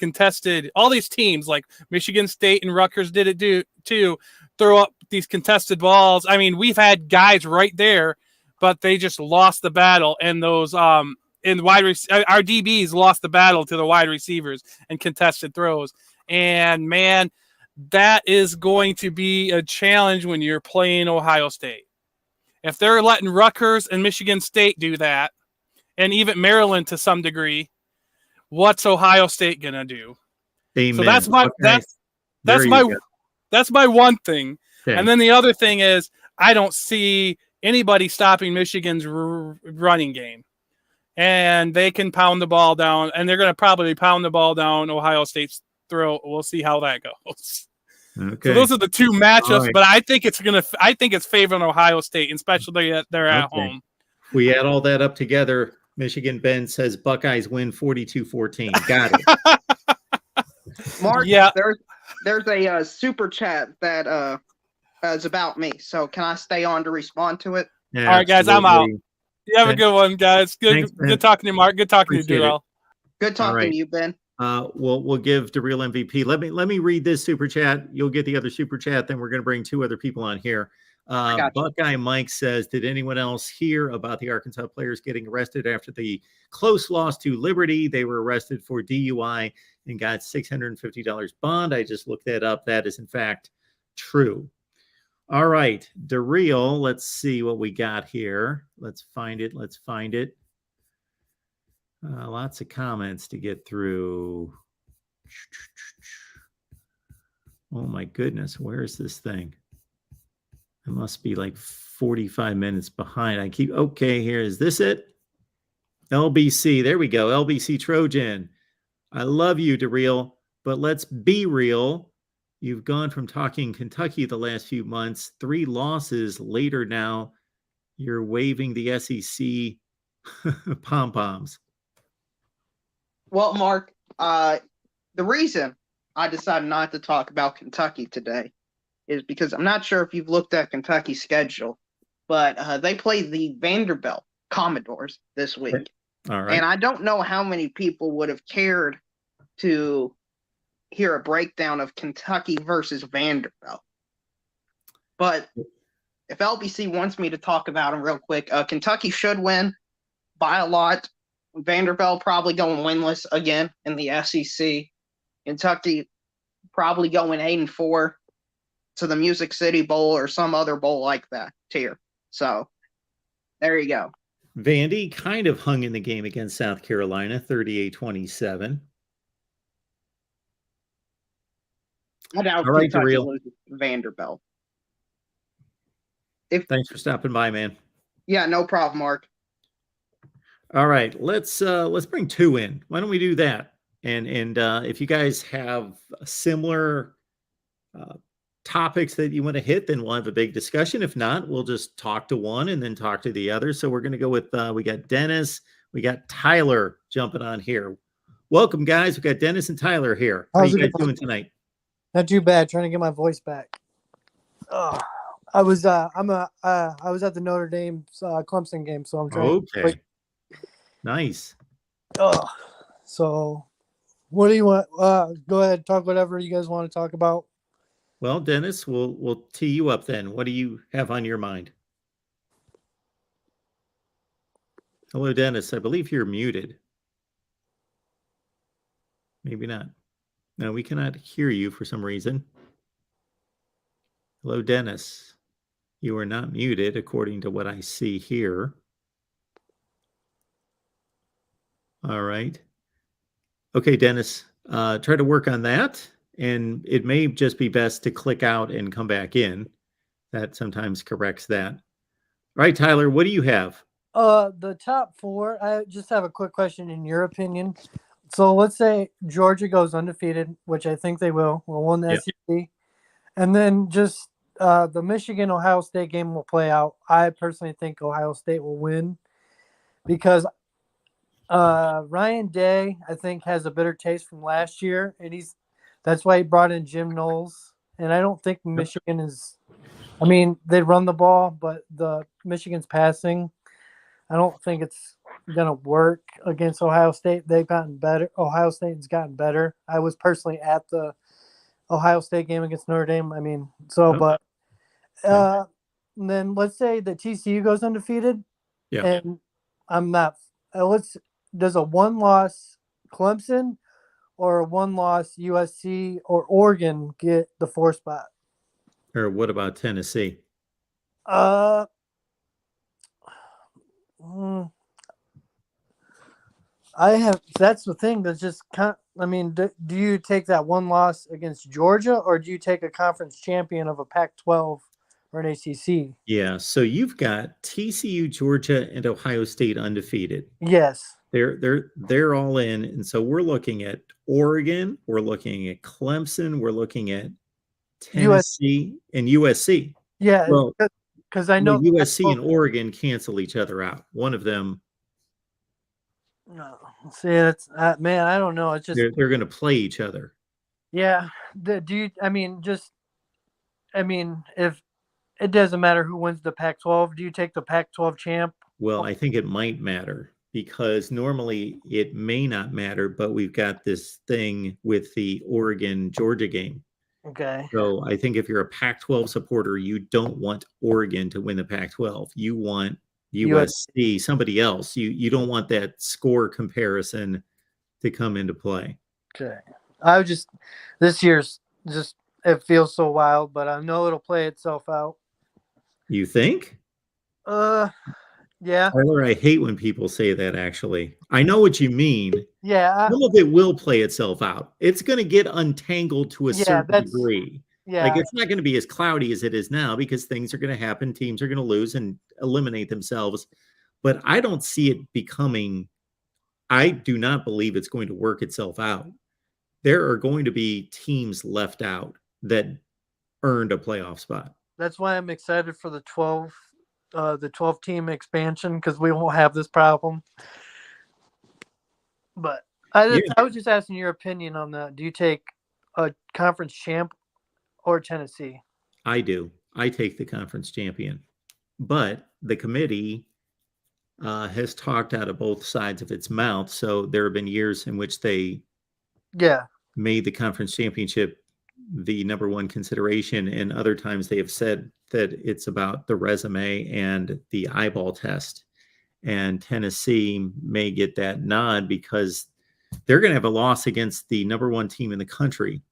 teams like Michigan State and Rutgers did it too, throw up these contested balls. I mean, we've had guys right there, but they just lost the battle, and those our DBs lost the battle to the wide receivers and contested throws. And man, that is going to be a challenge when you're playing Ohio State. If they're letting Rutgers and Michigan State do that, and even Maryland to some degree, what's Ohio State gonna do? Amen. So that's my one thing. Okay. And then the other thing is I don't see anybody stopping Michigan's running game, and they can pound the ball down, and they're going to probably pound the ball down Ohio State's throat. We'll see how that goes. Okay. So those are the two matchups, right. but I think it's favoring Ohio State, especially that they're at home. We add all that up together. Michigan Ben says Buckeyes win 42-14. Got it. Mark, Yeah. there's a super chat that is about me. So can I stay on to respond to it? Yeah, All right, guys, I'm out. absolutely. You have a good one, guys. Thanks, Ben. Good talking to you, Mark. Good talking Appreciate to you, Durrell. Good talking right. to you, Ben. We'll give the real MVP. Let me read this super chat. You'll get the other super chat. Then we're going to bring two other people on here. Buckeye Mike says, did anyone else hear about the Arkansas players getting arrested after the close loss to Liberty? They were arrested for DUI and got $650 bond. I just looked that up. That is in fact true. All right, DeReal, let's see what we got here. Let's find it. Lots of comments to get through. Oh my goodness, where is this thing? It must be like 45 minutes behind. Okay, here. Is this it? LBC, there we go. LBC Trojan. I love you, DeReal, but let's be real. You've gone from talking Kentucky the last few months, 3 losses later now. You're waving the SEC pom-poms. Well, Mark, the reason I decided not to talk about Kentucky today is because I'm not sure if you've looked at Kentucky's schedule, but they play the Vanderbilt Commodores this week. All right. And I don't know how many people would have cared to hear a breakdown of Kentucky versus Vanderbilt. But if LBC wants me to talk about them real quick, Kentucky should win by a lot. Vanderbilt probably going winless again in the SEC. Kentucky probably going 8-4 to the Music City Bowl or some other bowl like that tier. So there you go. Vandy kind of hung in the game against South Carolina, 38-27. I doubt All right, Kentucky DeReal. loses to Vanderbilt. Thanks for stopping by, man. Yeah, no problem, Mark. All right, let's bring 2 in. Why don't we do that? And if you guys have similar topics that you want to hit, then we'll have a big discussion. If not, we'll just talk to one and then talk to the other. So we're going to go with we got Dennis, we got Tyler jumping on here. Welcome, guys. We got Dennis and Tyler here. How are you guys doing tonight? Not too bad. Trying to get my voice back. I was at the Notre Dame Clemson game, so I'm trying. Okay. Nice. So what do you want? Go ahead, talk whatever you guys want to talk about. Well, Dennis, we'll tee you up then. What do you have on your mind? Hello, Dennis. I believe you're muted. Maybe not. No, we cannot hear you for some reason. Hello, Dennis. You are not muted according to what I see here. All right. Okay, Dennis, try to work on that. And it may just be best to click out and come back in. That sometimes corrects that. All right, Tyler, what do you have? The top four. I just have a quick question in your opinion. So let's say Georgia goes undefeated, which I think they will. Will win the Yeah. SEC, and then just the Michigan Ohio State game will play out. I personally think Ohio State will win because Ryan Day, I think, has a bitter taste from last year, and that's why he brought in Jim Knowles. And I don't think Michigan is. I mean, they run the ball, but the Michigan's passing. I don't think it's gonna work against Ohio State. They've gotten better. Ohio State's gotten better. I was personally at the Ohio State game against Notre Dame. I mean, so Oh. but Okay. then let's say that TCU goes undefeated, Yeah. and I'm not. Does a one-loss Clemson or a one-loss USC or Oregon get the 4 spot? Or what about Tennessee? Uh, mm, that's the thing that's just I mean, do you take that one loss against Georgia or do you take a conference champion of a Pac-12 or an ACC? Yeah. So you've got TCU, Georgia, and Ohio State undefeated. Yes. They're all in. And so we're looking at Oregon, we're looking at Clemson, we're looking at Tennessee and USC. Yeah, Well, because I know USC and Oregon cancel each other out. One of them, No, see, that's man. I don't know. It's just they're going to play each other. yeah. Do you? I mean, if it doesn't matter who wins the Pac-12, do you take the Pac-12 champ? Well, I think it might matter because normally it may not matter, but we've got this thing with the Oregon Georgia game. Okay. So I think if you're a Pac-12 supporter, you don't want Oregon to win the Pac-12. You want USC, somebody else. You don't want that score comparison to come into play. Okay. This year's just it feels so wild, but I know it'll play itself out. You think? Yeah. Tyler, I hate when people say that, actually. I know what you mean. Yeah. Some of it will play itself out. It's going to get untangled to a certain degree. Yeah. Like, it's not going to be as cloudy as it is now because things are going to happen. Teams are going to lose and eliminate themselves. But I don't see it becoming, I do not believe it's going to work itself out. There are going to be teams left out that earned a playoff spot. That's why I'm excited for the 12 team expansion because we won't have this problem. But I was just asking your opinion on that. Do you take a conference champ or Tennessee? I do. I take the conference champion. But the committee has talked out of both sides of its mouth. So there have been years in which they made the conference championship the number one consideration. And other times they have said that it's about the resume and the eyeball test. And Tennessee may get that nod because they're going to have a loss against the number one team in the country.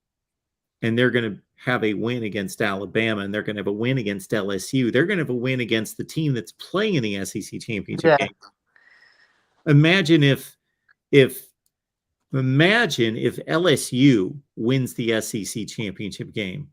And they're going to have a win against Alabama, and they're going to have a win against LSU. They're going to have a win against the team that's playing in the SEC championship game. Imagine if LSU wins the SEC championship game,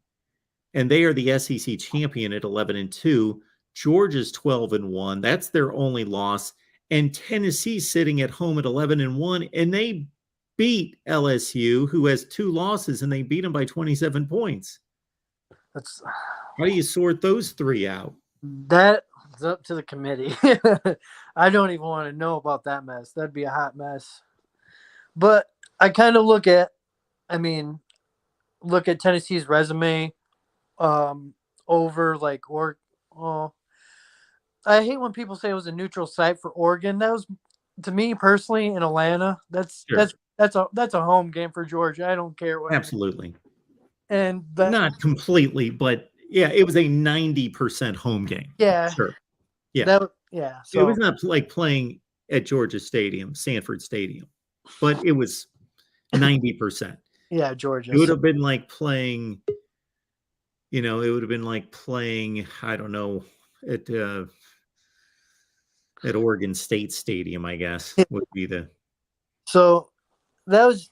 and they are the SEC champion at 11-2. Georgia's 12-1. That's their only loss, and Tennessee's sitting at home at 11-1, and they beat LSU, who has 2 losses, and they beat them by 27 points. How do you sort those 3 out? That's up to the committee. I don't even want to know about that mess. That'd be a hot mess. But I kind of look at Tennessee's resume over like I hate when people say it was a neutral site for Oregon. That was, to me personally, in Atlanta. That's a home game for Georgia. I don't care what. Absolutely. And not completely, but yeah, it was a 90% home game. Yeah. Sure. Yeah. So it was not like playing at Georgia Stadium, Sanford Stadium, but it was 90%. Yeah, Georgia. It would have been like playing, I don't know, at Oregon State Stadium, I guess, would be the. So that's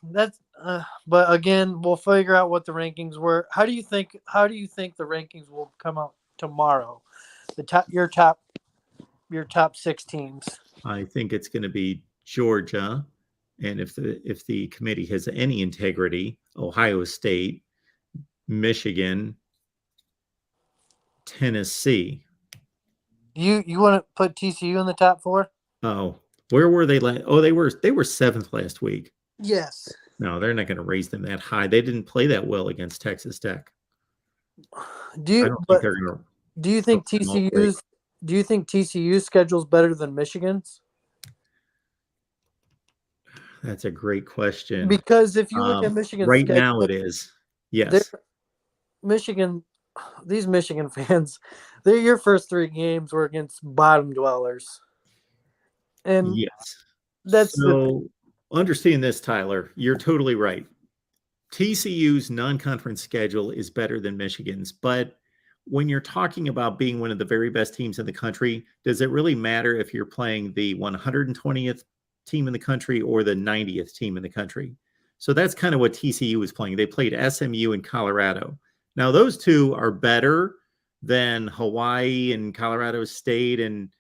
but again, we'll figure out what the rankings were. How do you think the rankings will come out tomorrow? Your top your top 6 teams? I think it's going to be Georgia, and if the committee has any integrity, Ohio State, Michigan, Tennessee. You want to put TCU in the top 4? Oh, where were they? Oh, they were 7th last week. Yes. No, they're not going to raise them that high. They didn't play that well against Texas Tech. Do you I don't think they're going to. do you think TCU's schedule's better than Michigan's? That's a great question. Because if you look at Michigan's right schedule, now, it is. Yes. These Michigan fans, your first 3 games were against bottom dwellers. And Yes. that's so understand this, Tyler. You're totally right. TCU's non-conference schedule is better than Michigan's, but when you're talking about being one of the very best teams in the country, does it really matter if you're playing the 120th team in the country or the 90th team in the country? So that's kind of what TCU was playing. They played SMU and Colorado. Now, those two are better than Hawaii and Colorado State and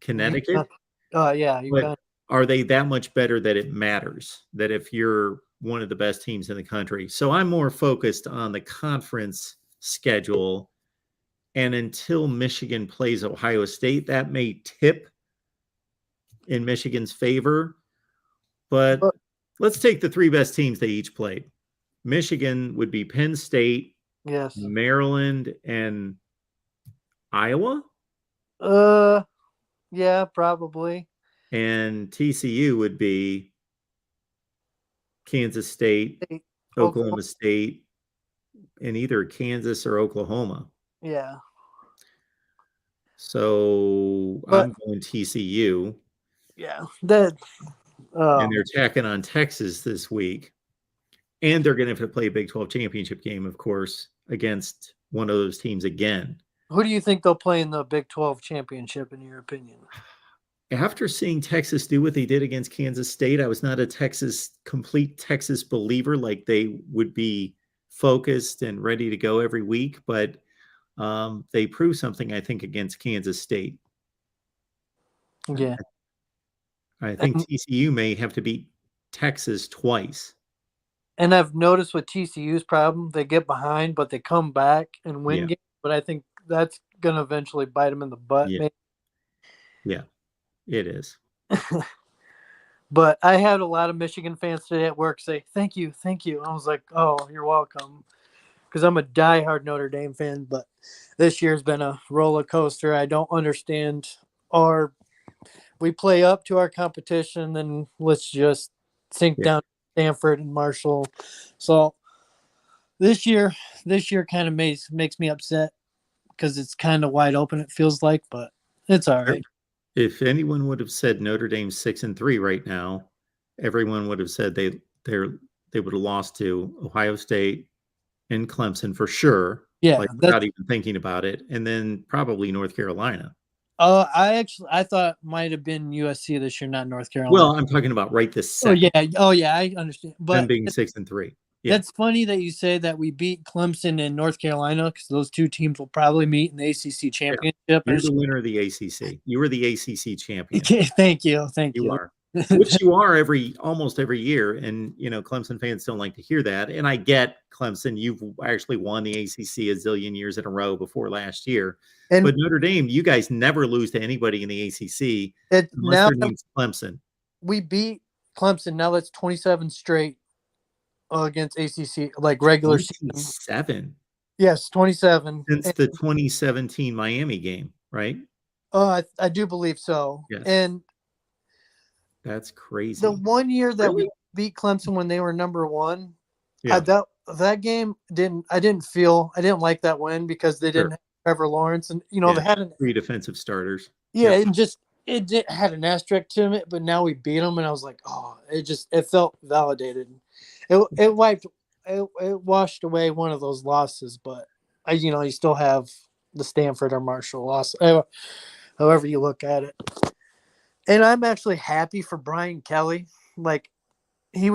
Connecticut. But are they that much better that it matters? That if you're one of the best teams in the country? So I'm more focused on the conference schedule. And until Michigan plays Ohio State, that may tip in Michigan's favor. But let's take the 3 best teams they each played. Michigan would be Penn State, yes, Maryland, and Iowa. Yeah, probably. And TCU would be Kansas State, Oklahoma State, and either Kansas or Oklahoma. Yeah. So I'm going TCU. Yeah. And they're tacking on Texas this week. And they're going to have to play a Big 12 championship game, of course, against one of those teams again. Who do you think they'll play in the Big 12 championship, in your opinion? After seeing Texas do what they did against Kansas State, I was not a complete Texas believer, like they would be focused and ready to go every week. But they proved something, I think, against Kansas State. Yeah. I think TCU may have to beat Texas twice. And I've noticed with TCU's problem, they get behind, but they come back and win games. But I think that's going to eventually bite them in the butt. Yeah, it is. But I had a lot of Michigan fans today at work say, thank you. I was like, oh, you're welcome. Because I'm a diehard Notre Dame fan, but this year's been a roller coaster. I don't understand we play up to our competition, and let's just sink down Stanford and Marshall. So this year kind of makes me upset because it's kind of wide open, it feels like, but it's all right. If anyone would have said Notre Dame's 6-3 right now, everyone would have said they would have lost to Ohio State and Clemson for sure. Yeah, without even thinking about it, and then probably North Carolina. I thought it might have been USC this year, not North Carolina. Well, I'm talking about right this second. Oh yeah, I understand. But them being 6-3. Yeah. That's funny that you say that we beat Clemson and North Carolina because those two teams will probably meet in the ACC championship. Yeah. You're the winner of the ACC. You were the ACC champion. Thank you. You are. Which you are almost every year. And, Clemson fans don't like to hear that. And I get Clemson. You've actually won the ACC a zillion years in a row before last year. But Notre Dame, you guys never lose to anybody in the ACC unless their name's Clemson. We beat Clemson. Now that's 27 straight against ACC, like regular season. 7. Yes, 27. Since the 2017 Miami game, right? I do believe so. Yes. And that's crazy. The one year that we beat Clemson when they were number 1, that game I didn't like that win because they didn't have Trevor Lawrence, and they had 3 defensive starters. And it had an asterisk to it, but now we beat them, and I was like, oh, it felt validated. It washed away one of those losses, but you still have the Stanford or Marshall loss, however you look at it. And I'm actually happy for Brian Kelly. Like he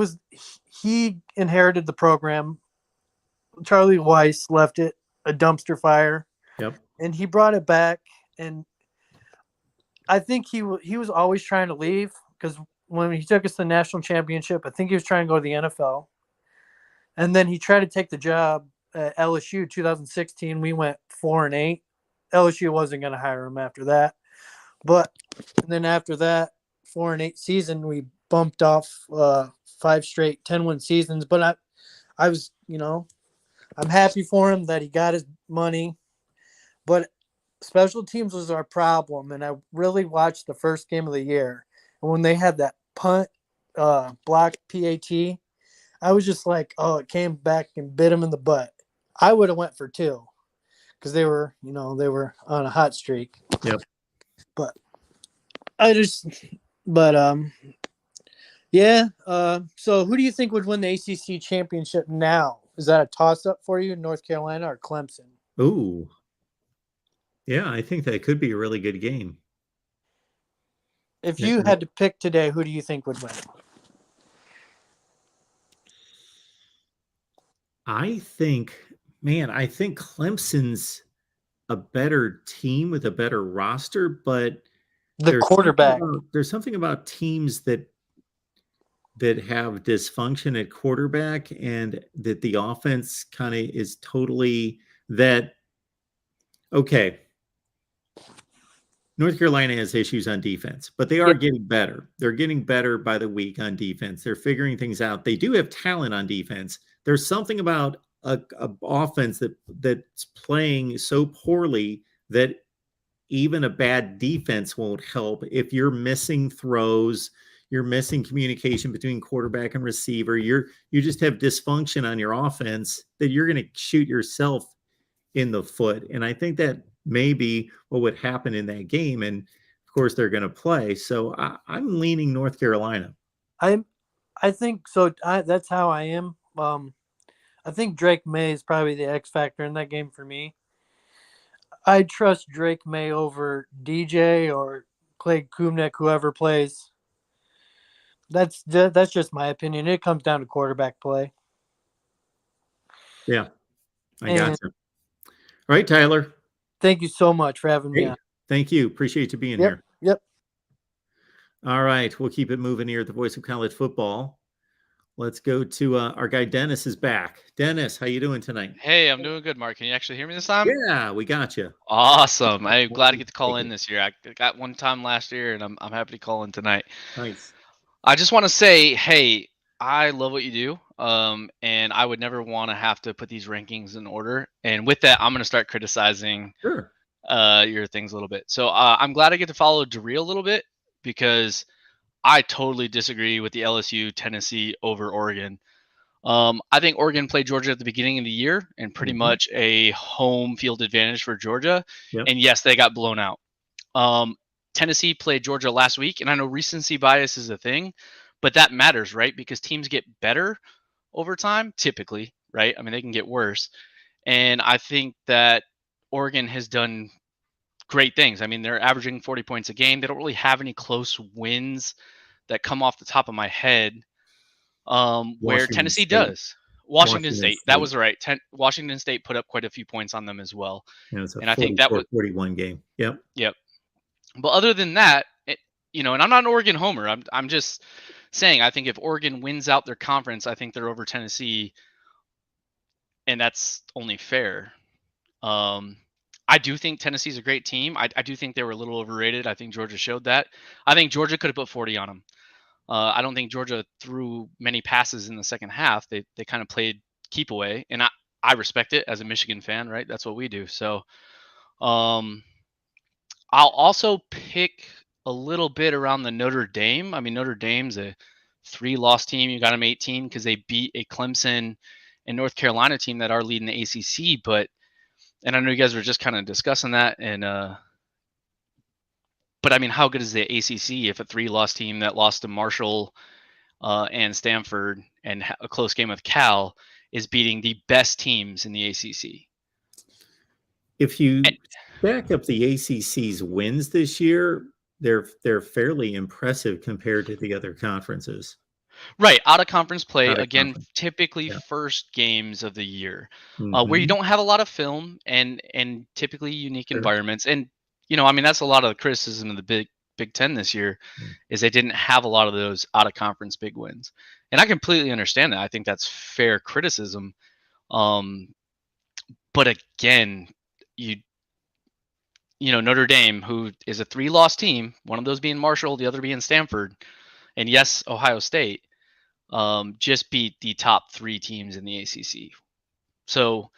inherited the program. Charlie Weiss left it a dumpster fire. Yep. And he brought it back. And I think he was always trying to leave because when he took us to the national championship, I think he was trying to go to the NFL, and then he tried to take the job at LSU 2016. We went 4-8. LSU wasn't going to hire him after that, but and then after that 4-8 season, we bumped off 5 straight 10-win seasons. But I was, I'm happy for him that he got his money, but special teams was our problem. And I really watched the first game of the year. And when they had that punt block PAT, I was just like, oh, it came back and bit him in the butt. I would have went for 2 because they were on a hot streak. Yep. But yeah. So who do you think would win the ACC championship now? Is that a toss-up for you, North Carolina or Clemson? Ooh. Yeah, I think that could be a really good game. If you had to pick today, who do you think would win? I think Clemson's a better team with a better roster, but The quarterback. There's something about teams that have dysfunction at quarterback, and that the offense kind of is totally that. Okay. North Carolina has issues on defense, but they are getting better. They're getting better by the week on defense. They're figuring things out. They do have talent on defense. There's something about a offense that's playing so poorly that even a bad defense won't help. If you're missing throws, you're missing communication between quarterback and receiver, you just have dysfunction on your offense that you're going to shoot yourself in the foot. And I think that may be what would happen in that game. And of course they're going to play. So I'm leaning North Carolina. I think so. That's how I am. I think Drake May is probably the X factor in that game for me. I trust Drake May over DJ or Clay Kumnick, whoever plays. That's just my opinion. It comes down to quarterback play. Yeah, I got you. All right, Tyler. Thank you so much for having me on. Thank you. Appreciate you being here. Yep. All right, we'll keep it moving here at the Voice of College Football. Let's go to our guy Dennis is back. Dennis, how you doing tonight? Hey, I'm doing good, Mark. Can you actually hear me this time? Yeah, we got you. Awesome. I'm glad to get to call in this year. I got one time last year, and I'm happy to call in tonight. Nice. I just want to say, hey, I love what you do, and I would never want to have to put these rankings in order. And with that, I'm going to start criticizing your things a little bit. So I'm glad I get to follow Darrell a little bit, because I totally disagree with the LSU Tennessee over Oregon. I think Oregon played Georgia at the beginning of the year and pretty much a home field advantage for Georgia. Yep. And yes, they got blown out. Tennessee played Georgia last week, and I know recency bias is a thing, but that matters, right? Because teams get better over time, typically, right? I mean, they can get worse. And I think that Oregon has done great things. I mean, they're averaging 40 points a game. They don't really have any close wins that come off the top of my head, where Tennessee does. Washington State. That was right. Washington State put up quite a few points on them as well. Yeah, it's and I think that was 41 game. Yep. But other than that, and I'm not an Oregon homer. I'm just saying, I think if Oregon wins out their conference, I think they're over Tennessee, and that's only fair. I do think Tennessee's a great team. I do think they were a little overrated. I think Georgia showed that. I think Georgia could have put 40 on them. I don't think Georgia threw many passes in the second half. They kind of played keep away, and I respect it as a Michigan fan, right? That's what we do. So I'll also pick a little bit around the Notre Dame. I mean, Notre Dame's a 3-loss team. You got them 18 because they beat a Clemson and North Carolina team that are leading the ACC. And I know you guys were just kind of discussing that. But I mean, how good is the ACC if a 3-loss team that lost to Marshall and Stanford and a close game with Cal is beating the best teams in the ACC? If you back up the ACC's wins this year, they're fairly impressive compared to the other conferences. Right, out of conference play again, typically first games of the year, where you don't have a lot of film and typically unique environments. And I mean, that's a lot of the criticism of the Big Ten this year, is they didn't have a lot of those out of conference big wins, and I completely understand that. I think that's fair criticism. But again, Notre Dame, who is a 3-loss team, one of those being Marshall, the other being Stanford, and yes, Ohio State, just beat the top 3 teams in the ACC. So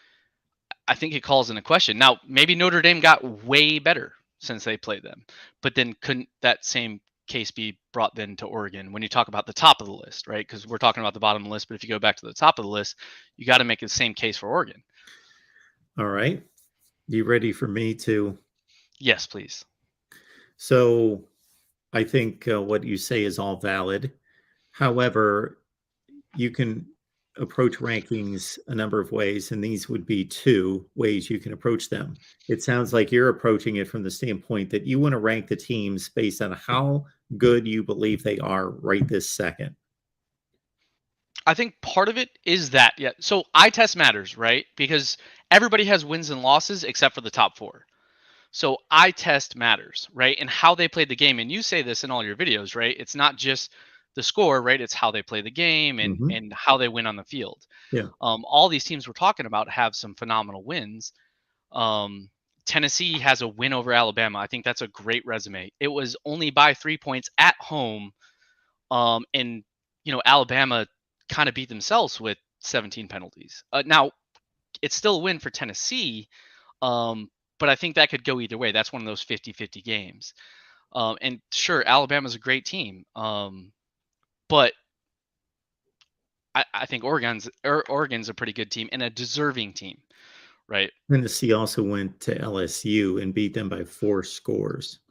I think it calls into question. Now, maybe Notre Dame got way better since they played them, but then couldn't that same case be brought then to Oregon when you talk about the top of the list, right? Because we're talking about the bottom of the list, but if you go back to the top of the list, you got to make the same case for Oregon. All right. You ready for me to? Yes, please. So I think what you say is all valid. However, you can approach rankings a number of ways, and these would be 2 ways you can approach them. It sounds like you're approaching it from the standpoint that you want to rank the teams based on how good you believe they are right this second. I think part of it is that, yeah. So eye test matters, right? Because everybody has wins and losses except for the top 4. So eye test matters, right? And how they played the game. And you say this in all your videos, right? It's not just the score, right? It's how they play the game and how they win on the field. Yeah. All these teams we're talking about have some phenomenal wins. Tennessee has a win over Alabama. I think that's a great resume. It was only by 3 points at home. And, Alabama kind of beat themselves with 17 penalties. Now, it's still a win for Tennessee, but I think that could go either way. That's one of those 50-50 games. And sure, Alabama's a great team, but I think Oregon's a pretty good team and a deserving team, right? Tennessee also went to LSU and beat them by 4 scores.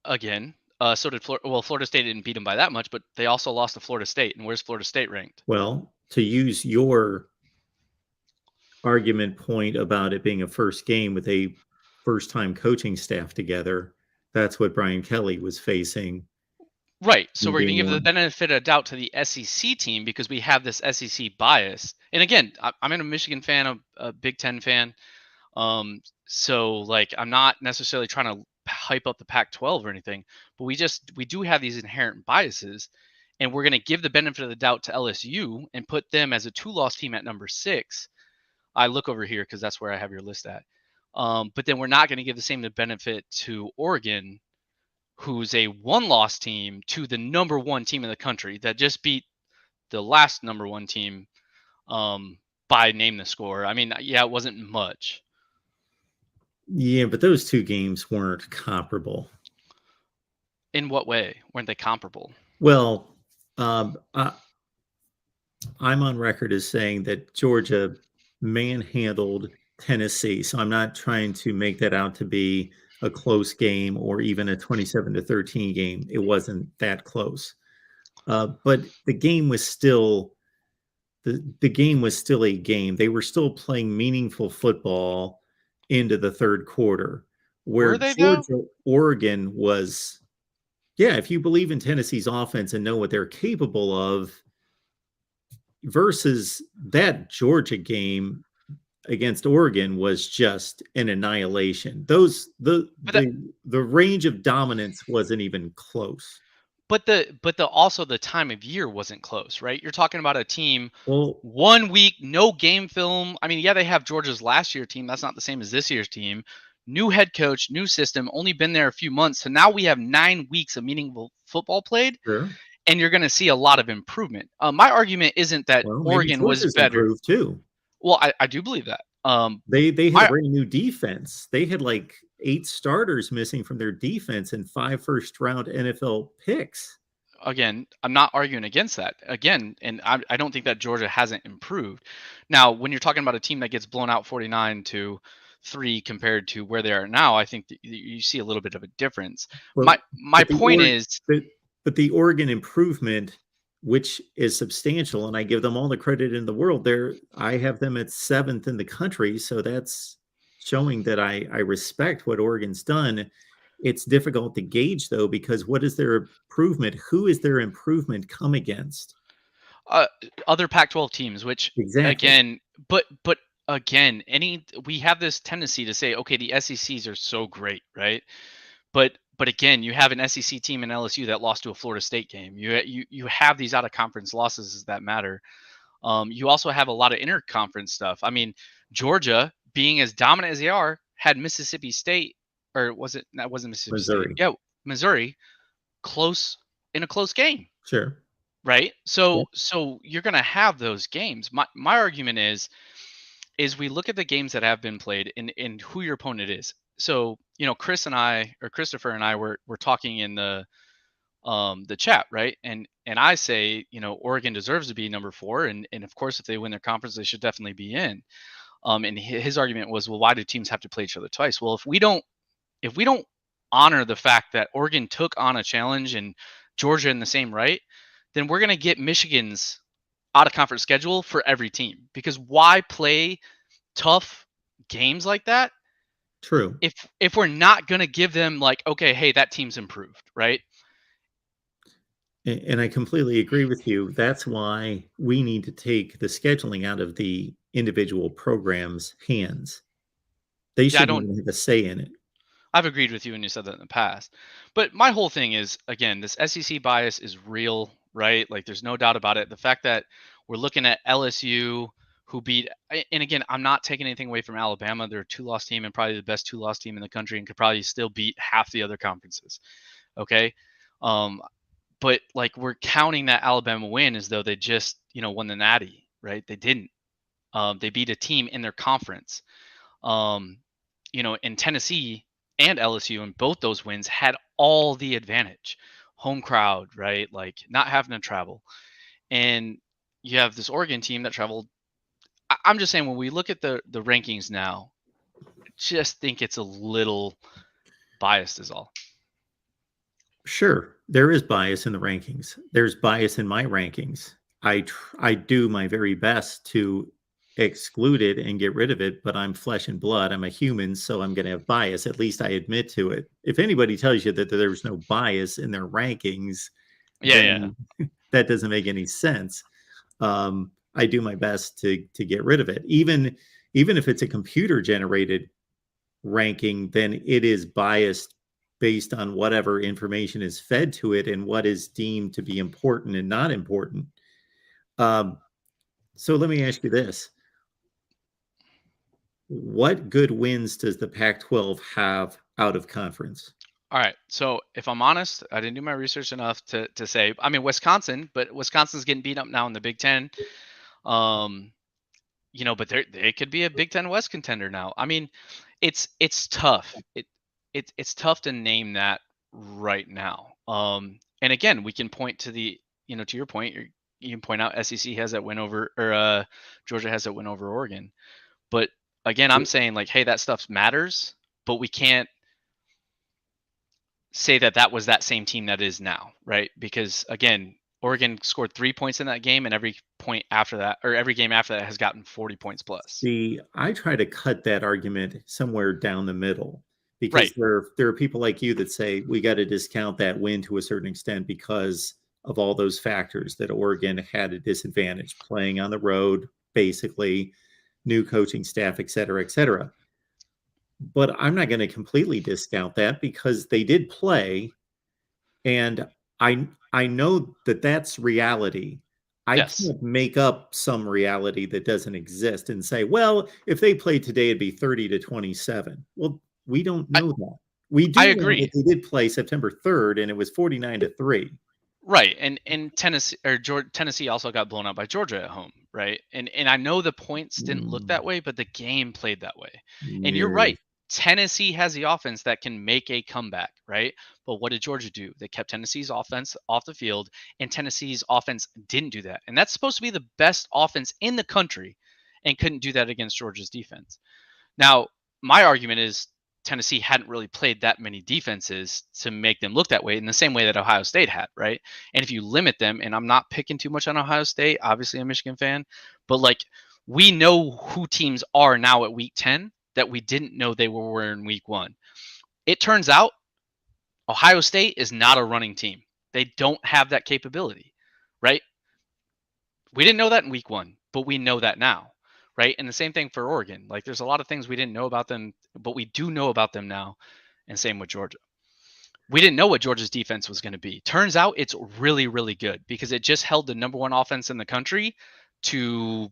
Again, so did Florida. Well, Florida State didn't beat them by that much, but they also lost to Florida State. And where's Florida State ranked? Well, to use your argument point about it being a first game with a first-time coaching staff together, that's what Brian Kelly was facing. Right. So we're going to give the benefit of doubt to the SEC team because we have this SEC bias. And again, I'm a Michigan fan, a Big Ten fan. So I'm not necessarily trying to hype up the Pac-12 or anything, but we do have these inherent biases, and we're going to give the benefit of the doubt to LSU and put them as a 2-loss team at number 6. I look over here because that's where I have your list at. But then we're not going to give the same benefit to Oregon, who's a 1-loss team, to the number 1 team in the country that just beat the last number 1 team by name the score. I mean, yeah, it wasn't much. Yeah, but those 2 games weren't comparable. In what way weren't they comparable? Well, I'm on record as saying that Georgia manhandled Tennessee, so I'm not trying to make that out to be a close game or even a 27-13 game. It wasn't that close, but the game was still the game was still a game. They were still playing meaningful football into the third quarter, where Georgia, Oregon was. Yeah, if you believe in Tennessee's offense and know what they're capable of, versus that Georgia game against Oregon was just an annihilation. The range of dominance wasn't even close. But also the time of year wasn't close, right? You're talking about a team 1 week, no game film. I mean, yeah, they have Georgia's last year team. That's not the same as this year's team. New head coach, new system, only been there a few months. So now we have 9 weeks of meaningful football played. Sure. And you're going to see a lot of improvement. My argument isn't that Oregon was better too. Well, I do believe that. They had a brand new defense. They had 8 starters missing from their defense and 5 first-round NFL picks. Again, I'm not arguing against that. Again, and I don't think that Georgia hasn't improved. Now, when you're talking about a team that gets blown out 49-3 compared to where they are now, I think that you see a little bit of a difference. Well, my point is... But the Oregon improvement, which is substantial, and I give them all the credit in the world. I have them at 7th in the country, so that's showing that I respect what Oregon's done. It's difficult to gauge, though, because what is their improvement? Who is their improvement come against? Other Pac-12 teams, which again, but again, we have this tendency to say, okay, the SECs are so great, right? But But again, you have an SEC team in LSU that lost to a Florida State game. You have these out of conference losses that matter. You also have a lot of interconference stuff. I mean, Georgia, being as dominant as they are, had Mississippi State, or was it? That wasn't Mississippi Missouri. State. Yeah, Missouri, in a close game, Sure. right? So you're gonna have those games. My argument is we look at the games that have been played and who your opponent is. So Christopher and I were talking in the chat, right? And I say, Oregon deserves to be number 4, and of course, if they win their conference, they should definitely be in. And his argument was, well, why do teams have to play each other twice? Well, if we don't honor the fact that Oregon took on a challenge and Georgia in the same right, then we're gonna get Michigan's out of conference schedule for every team, because why play tough games like that True. if we're not gonna give them like, okay, hey, that team's improved, right? And I completely agree with you. That's why we need to take the scheduling out of the individual programs' hands. They shouldn't even have a say in it. I've agreed with you when you said that in the past. But my whole thing is, again, this SEC bias is real, right? Like, there's no doubt about it. The fact that we're looking at LSU, who beat, and again, I'm not taking anything away from Alabama. They're a 2-loss team and probably the best 2-loss team in the country, and could probably still beat half the other conferences. Okay. But like, we're counting that Alabama win as though they just, won the Natty, right? They didn't. They beat a team in their conference. In Tennessee and LSU, and both those wins had all the advantage. Home crowd, right? Like, not having to travel. And you have this Oregon team that traveled. I'm just saying, when we look at the rankings now, just think it's a little biased is all. Sure, there is bias in the rankings. There's bias in my rankings. I do my very best to exclude it and get rid of it, but I'm flesh and blood. I'm a human, so I'm going to have bias. At least I admit to it. If anybody tells you that there's no bias in their rankings, then that doesn't make any sense. I do my best to get rid of it. Even if it's a computer generated ranking, then it is biased based on whatever information is fed to it and what is deemed to be important and not important. So let me ask you this. What good wins does the Pac-12 have out of conference? All right. So if I'm honest, I didn't do my research enough to say, I mean, Wisconsin, but Wisconsin's getting beat up now in the Big Ten. But they could be a Big Ten West contender now. I mean, it's tough. It's tough to name that right now. And again, we can point to to your point, you can point out SEC has that win over, or Georgia has that win over Oregon. But again, I'm saying, like, hey, that stuff matters, but we can't say that was that same team that is now, right? Because again, Oregon scored 3 points in that game, and every point after that, or every game after that, has gotten 40 points plus. See, I try to cut that argument somewhere down the middle, because there are people like you that say we got to discount that win to a certain extent because of all those factors, that Oregon had a disadvantage playing on the road, basically, new coaching staff, et cetera, et cetera. But I'm not going to completely discount that, because they did play, and I know that that's reality. I can't make up some reality that doesn't exist and say, well, if they played today, it'd be 30-27. Well, we don't know that. We do. I agree. Know that they did play September 3rd, and it was 49-3. Right, and Tennessee also got blown out by Georgia at home, right? And I know the points didn't look that way, but the game played that way. And you're right. Tennessee has the offense that can make a comeback, right? But what did Georgia do? They kept Tennessee's offense off the field, and Tennessee's offense didn't do that. And that's supposed to be the best offense in the country, and couldn't do that against Georgia's defense. Now, my argument is Tennessee hadn't really played that many defenses to make them look that way, in the same way that Ohio State had, right? And if you limit them, and I'm not picking too much on Ohio State, obviously I'm a Michigan fan, but like, we know who teams are now at week 10 that we didn't know they were in week 1. It turns out Ohio State is not a running team. They don't have that capability, right? We didn't know that in week 1, but we know that now, right? And the same thing for Oregon. Like, there's a lot of things we didn't know about them, but we do know about them now, and same with Georgia. we didn't know what Georgia's defense was going to be. Turns out it's really, really good because it just held the #1 offense in the country to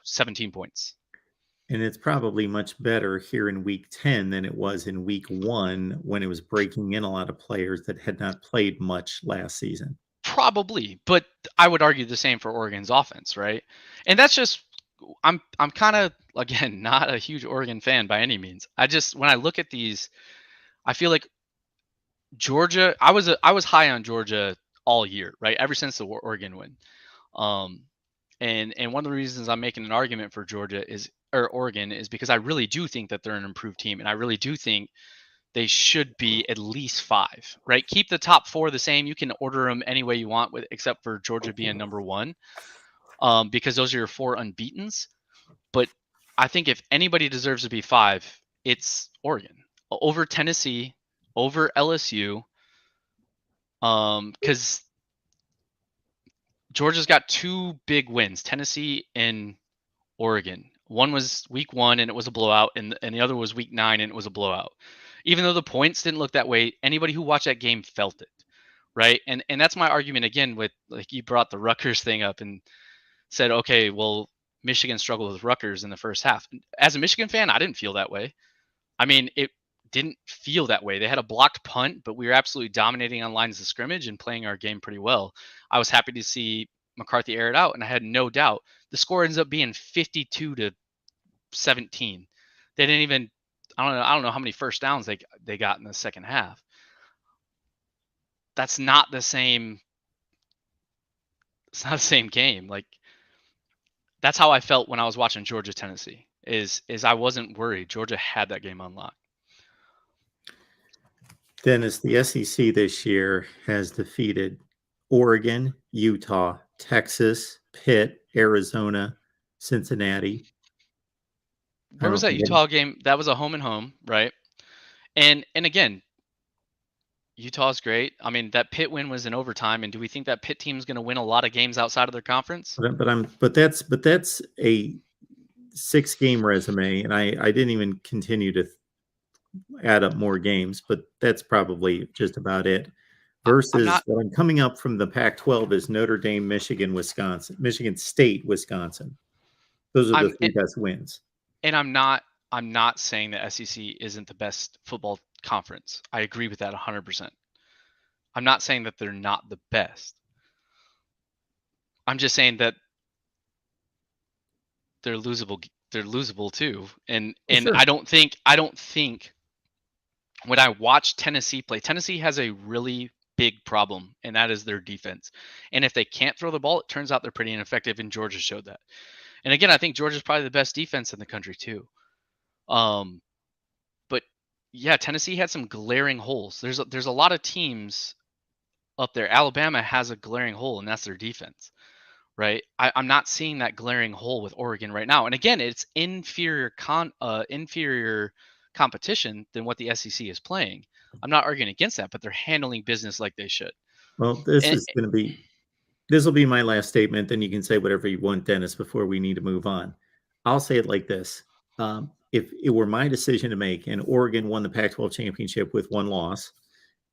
17 points. And it's probably much better here in week 10 than it was in week 1 when it was breaking in a lot of players that had not played much last season. Probably, but I would argue the same for Oregon's offense, right? And that's just I'm kind of, again, not a huge Oregon fan by any means. When I look at these, I feel like Georgia, I was high on Georgia all year, right? Ever since the Oregon win. And one of the reasons I'm making an argument for Oregon is because I really do think that they're an improved team, and I really do think they should be at least 5, right? Keep the top 4 the same. You can order them any way you want, except for Georgia being #1, because those are your 4 unbeatens. But I think if anybody deserves to be 5, it's Oregon over Tennessee, over LSU, because Georgia's got 2 big wins, Tennessee and Oregon. One was week 1 and it was a blowout, and the other was week 9 and it was a blowout. Even though the points didn't look that way, anybody who watched that game felt it, right? And that's my argument again with, like, you brought the Rutgers thing up and said, okay, well, Michigan struggled with Rutgers in the first half. As a Michigan fan, I didn't feel that way. I mean, it didn't feel that way. They had a blocked punt, but we were absolutely dominating on lines of scrimmage and playing our game pretty well. I was happy to see McCarthy air it out, and I had no doubt. The score ends up being 52-17. They didn't even, I don't know how many first downs they got in the second half. That's not the same. It's not the same game. Like, that's how I felt when I was watching Georgia Tennessee. Is I wasn't worried. Georgia had that game unlocked. Dennis, the SEC this year has defeated Oregon, Utah, Texas, Pitt, Arizona, Cincinnati. Where was that Utah game? That was a home and home, right? And again, Utah's great. I mean, that Pitt win was in overtime, and do we think that Pitt team's going to win a lot of games outside of their conference? But that's a 6-game resume, and I didn't even continue to add up more games, but that's probably just about it. Versus what I'm coming up from the Pac-12 is Notre Dame, Michigan, Wisconsin, Michigan State, Wisconsin. Those are the 3 best wins. And I'm not saying that SEC isn't the best football conference. I agree with that 100%. I'm not saying that they're not the best. I'm just saying that they're losable. They're losable too. And sure. I don't think when I watch Tennessee play, Tennessee has a really big problem, and that is their defense. And if they can't throw the ball, it turns out they're pretty ineffective, and Georgia showed that. And again, I think Georgia's probably the best defense in the country too. But yeah, Tennessee had some glaring holes. There's a lot of teams up there. Alabama has a glaring hole, and that's their defense, right? I'm not seeing that glaring hole with Oregon right now. And again, it's inferior competition than what the SEC is playing. I'm not arguing against that, but they're handling business like they should. Well, this will be my last statement. Then you can say whatever you want, Dennis, before we need to move on. I'll say it like this. If it were my decision to make, and Oregon won the Pac-12 championship with 1 loss,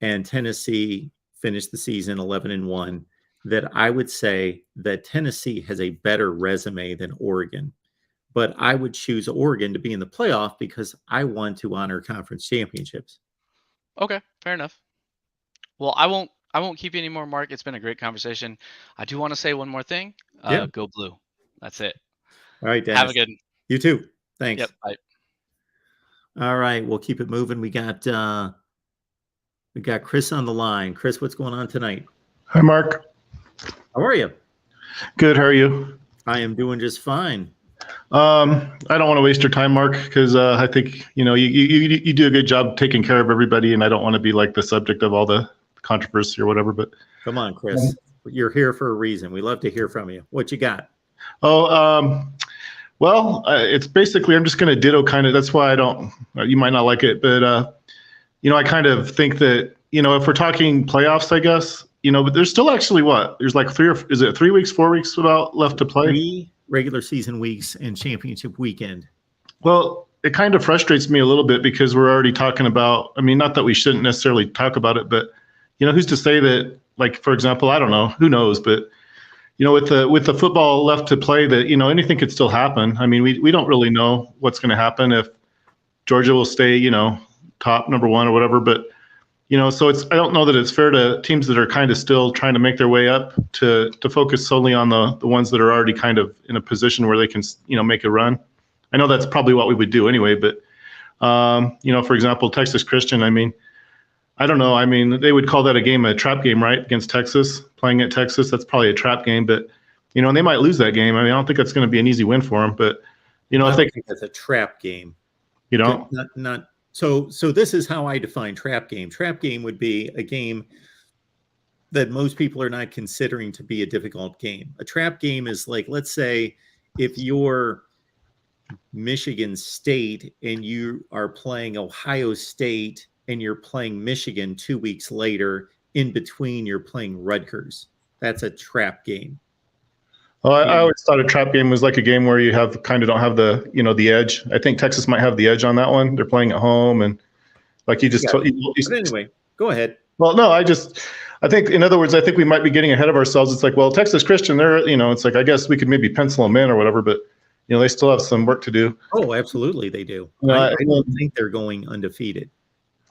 and Tennessee finished the season 11-1, that I would say that Tennessee has a better resume than Oregon. But I would choose Oregon to be in the playoff because I want to honor conference championships. Okay, fair enough. Well, I won't keep you anymore, Mark. It's been a great conversation. I do want to say one more thing. Go Blue. That's it. All right, Dennis. Have a good one. You too. Thanks. Yep. Bye. All right, we'll keep it moving. We got Chris on the line. Chris, what's going on tonight? Hi, Mark. How are you? Good. How are you? I am doing just fine. I don't want to waste your time, Mark, because I think you do a good job taking care of everybody, and I don't want to be like the subject of all the controversy or whatever. But come on, Chris, you're here for a reason. We love to hear from you. What you got? It's basically I'm just going to ditto kind of. That's why I don't. You might not like it, but I kind of think that if we're talking playoffs, I guess but there's still actually there's like 3 weeks, 4 weeks about left to play. 3 regular season weeks and championship weekend. Well, it kind of frustrates me a little bit because we're already talking about, I mean, not that we shouldn't necessarily talk about it, but, who's to say that, like, for example, I don't know, who knows, but, with the football left to play, that, anything could still happen. I mean, we don't really know what's going to happen if Georgia will stay, top number one or whatever, but, so I don't know that it's fair to teams that are kind of still trying to make their way up to focus solely on the ones that are already kind of in a position where they can, make a run. I know that's probably what we would do anyway, but, for example, Texas Christian, I mean, I don't know. I mean, they would call that a trap game, right? Against Texas, playing at Texas, that's probably a trap game, but, and they might lose that game. I mean, I don't think that's going to be an easy win for them, but, I if don't they, think that's a trap game. you know, Not so this is how I define trap game. Trap game would be a game that most people are not considering to be a difficult game. A trap game is like, let's say if you're Michigan State and you are playing Ohio State and you're playing Michigan 2 weeks later, in between you're playing Rutgers. That's a trap game. well, I always thought a trap game was like a game where you don't have the, the edge. I think Texas might have the edge on that one. They're playing at home, and like you just told. But anyway, go ahead. Well, no, I think, in other words, I think we might be getting ahead of ourselves. It's like, well, Texas Christian, they're, it's like, I guess we could maybe pencil them in or whatever, but, they still have some work to do. Oh, absolutely, they do. I don't think they're going undefeated.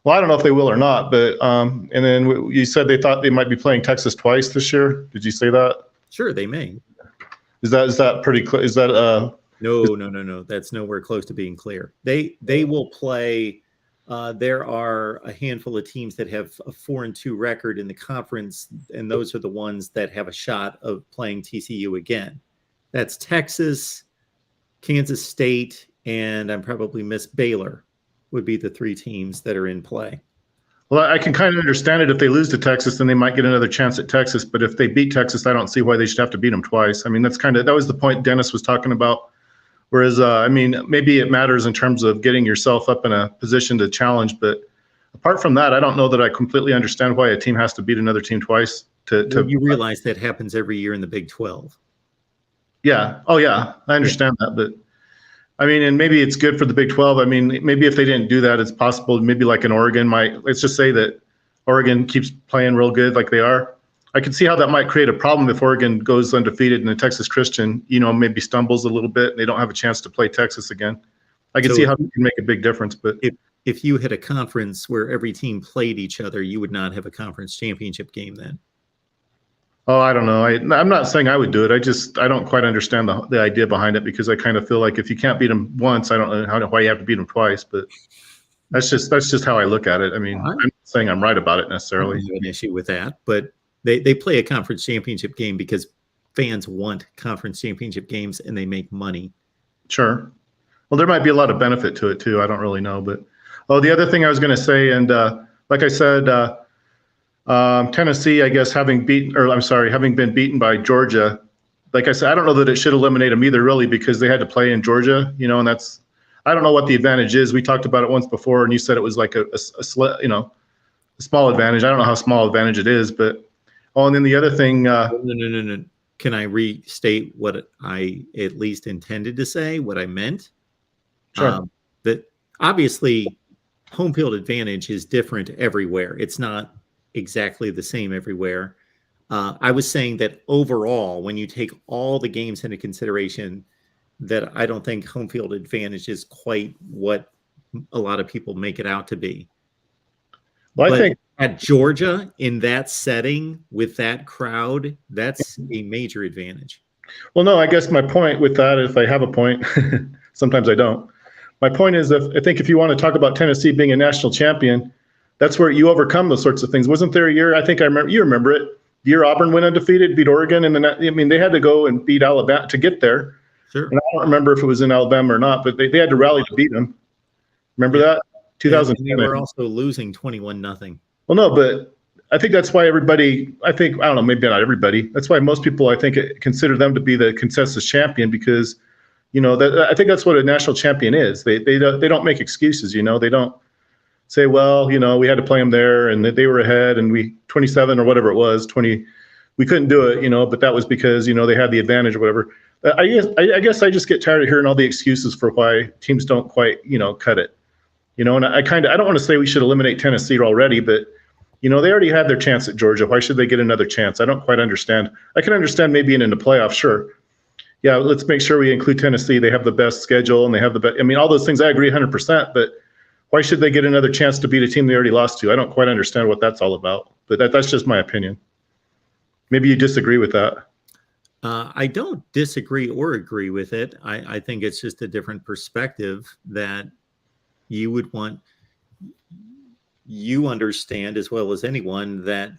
Well, I don't know if they will or not, but, and then you said they thought they might be playing Texas twice this year. Did you say that? Sure, they may. Is that pretty clear? Is that No. That's nowhere close to being clear. They will play. There are a handful of teams that have a 4-2 record in the conference, and those are the ones that have a shot of playing TCU again. That's Texas, Kansas State, and I'm probably miss Baylor would be the three teams that are in play. Well, I can kind of understand it. If they lose to Texas, then they might get another chance at Texas. But if they beat Texas, I don't see why they should have to beat them twice. I mean, that was the point Dennis was talking about. Whereas, I mean, maybe it matters in terms of getting yourself up in a position to challenge. But apart from that, I don't know that I completely understand why a team has to beat another team twice. You realize that happens every year in the Big 12. Yeah. Oh, yeah. I understand that. But I mean, and maybe it's good for the Big 12. I mean, maybe if they didn't do that, it's possible. Maybe like an Oregon let's just say that Oregon keeps playing real good like they are. I can see how that might create a problem if Oregon goes undefeated and the Texas Christian, maybe stumbles a little bit and they don't have a chance to play Texas again. I can see how it can make a big difference. But if you had a conference where every team played each other, you would not have a conference championship game then. Oh, I don't know. I'm not saying I would do it. I don't quite understand the idea behind it, because I kind of feel like if you can't beat them once, I don't know why you have to beat them twice. But that's just how I look at it. I mean, I'm not saying I'm right about it necessarily. I don't have an issue with that, but they play a conference championship game because fans want conference championship games and they make money. Sure. Well, there might be a lot of benefit to it too. I don't really know, but the other thing I was going to say, and like I said, Tennessee, I guess, having been beaten by Georgia, like I said, I don't know that it should eliminate them either, really, because they had to play in Georgia, and I don't know what the advantage is. We talked about it once before, and you said it was like a small advantage. I don't know how small advantage it is, but and then the other thing. No. Can I restate what I at least intended to say? What I meant? Sure. That obviously, home field advantage is different everywhere. It's not exactly the same everywhere. I was saying that overall, when you take all the games into consideration, that I don't think home field advantage is quite what a lot of people make it out to be. Well, I think at Georgia, in that setting, with that crowd, that's a major advantage. Well, no, I guess my point with that, if I have a point, sometimes I don't. My point is, I think if you want to talk about Tennessee being a national champion, that's where you overcome those sorts of things. Wasn't there a year? I think you remember it. The year Auburn went undefeated, beat Oregon, and they had to go and beat Alabama to get there. Sure. And I don't remember if it was in Alabama or not, but they had to rally to beat them. Remember that? 2010. They were also losing 21-0. Well, no, but I think that's why everybody. I don't know, maybe not everybody. That's why most people, I think, consider them to be the consensus champion, because, I think that's what a national champion is. They don't make excuses. They don't say, well, we had to play them there and they were ahead and we 27 or whatever it was, 20, we couldn't do it, but that was because, they had the advantage or whatever. I guess I just get tired of hearing all the excuses for why teams don't quite, cut it. And I don't want to say we should eliminate Tennessee already, but they already had their chance at Georgia. Why should they get another chance? I don't quite understand. I can understand maybe in the playoff, sure. Yeah, let's make sure we include Tennessee. They have the best schedule and they have the best. I mean, all those things I agree 100%, but why should they get another chance to beat a team they already lost to? I don't quite understand what that's all about, but that's just my opinion. Maybe you disagree with that. I don't disagree or agree with it. I think it's just a different perspective that you would want. You understand as well as anyone that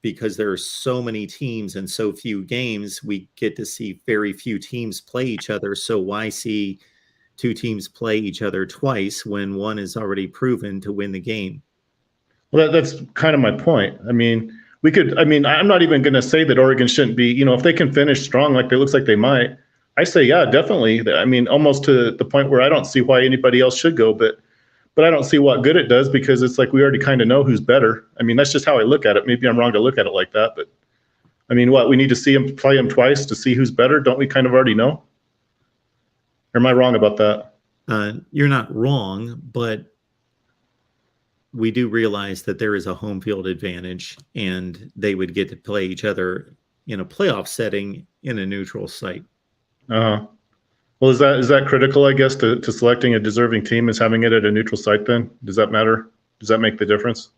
because there are so many teams and so few games, we get to see very few teams play each other. So why see two teams play each other twice when one is already proven to win the game? Well, that's kind of my point. I mean, I'm not even going to say that Oregon shouldn't be, if they can finish strong like it looks like they might, I say, yeah, definitely. I mean, almost to the point where I don't see why anybody else should go, but I don't see what good it does because it's like we already kind of know who's better. I mean, that's just how I look at it. Maybe I'm wrong to look at it like that, but I mean, we need to see them play them twice to see who's better. Don't we kind of already know? Or am I wrong about that? You're not wrong, but we do realize that there is a home field advantage and they would get to play each other in a playoff setting in a neutral site. Well, is that critical, I guess, to selecting a deserving team is having it at a neutral site then? Does that matter? Does that make the difference?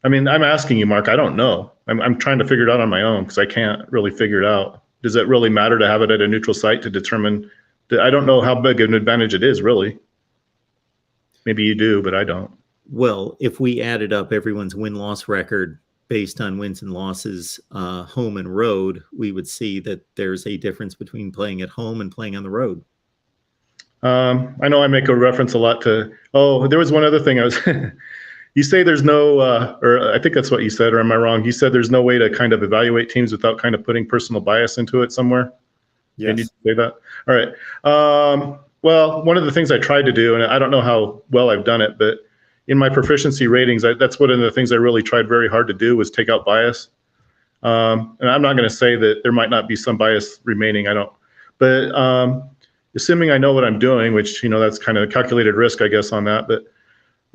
I mean, I'm asking you, Mark. I don't know. I'm trying to figure it out on my own because I can't really figure it out. Does it really matter to have it at a neutral site to determine? I don't know how big an advantage it is, really. Maybe you do, but I don't. Well, if we added up everyone's win-loss record based on wins and losses, home and road, we would see that there's a difference between playing at home and playing on the road. I know I make a reference a lot to, there was one other thing you say there's no, or I think that's what you said, or am I wrong? You said there's no way to kind of evaluate teams without kind of putting personal bias into it somewhere. Yes. Can you say that? All right. Well, one of the things I tried to do, and I don't know how well I've done it, but in my proficiency ratings, that's one of the things I really tried very hard to do was take out bias. And I'm not going to say that there might not be some bias remaining. I don't. But assuming I know what I'm doing, which, that's kind of a calculated risk, I guess, on that. But,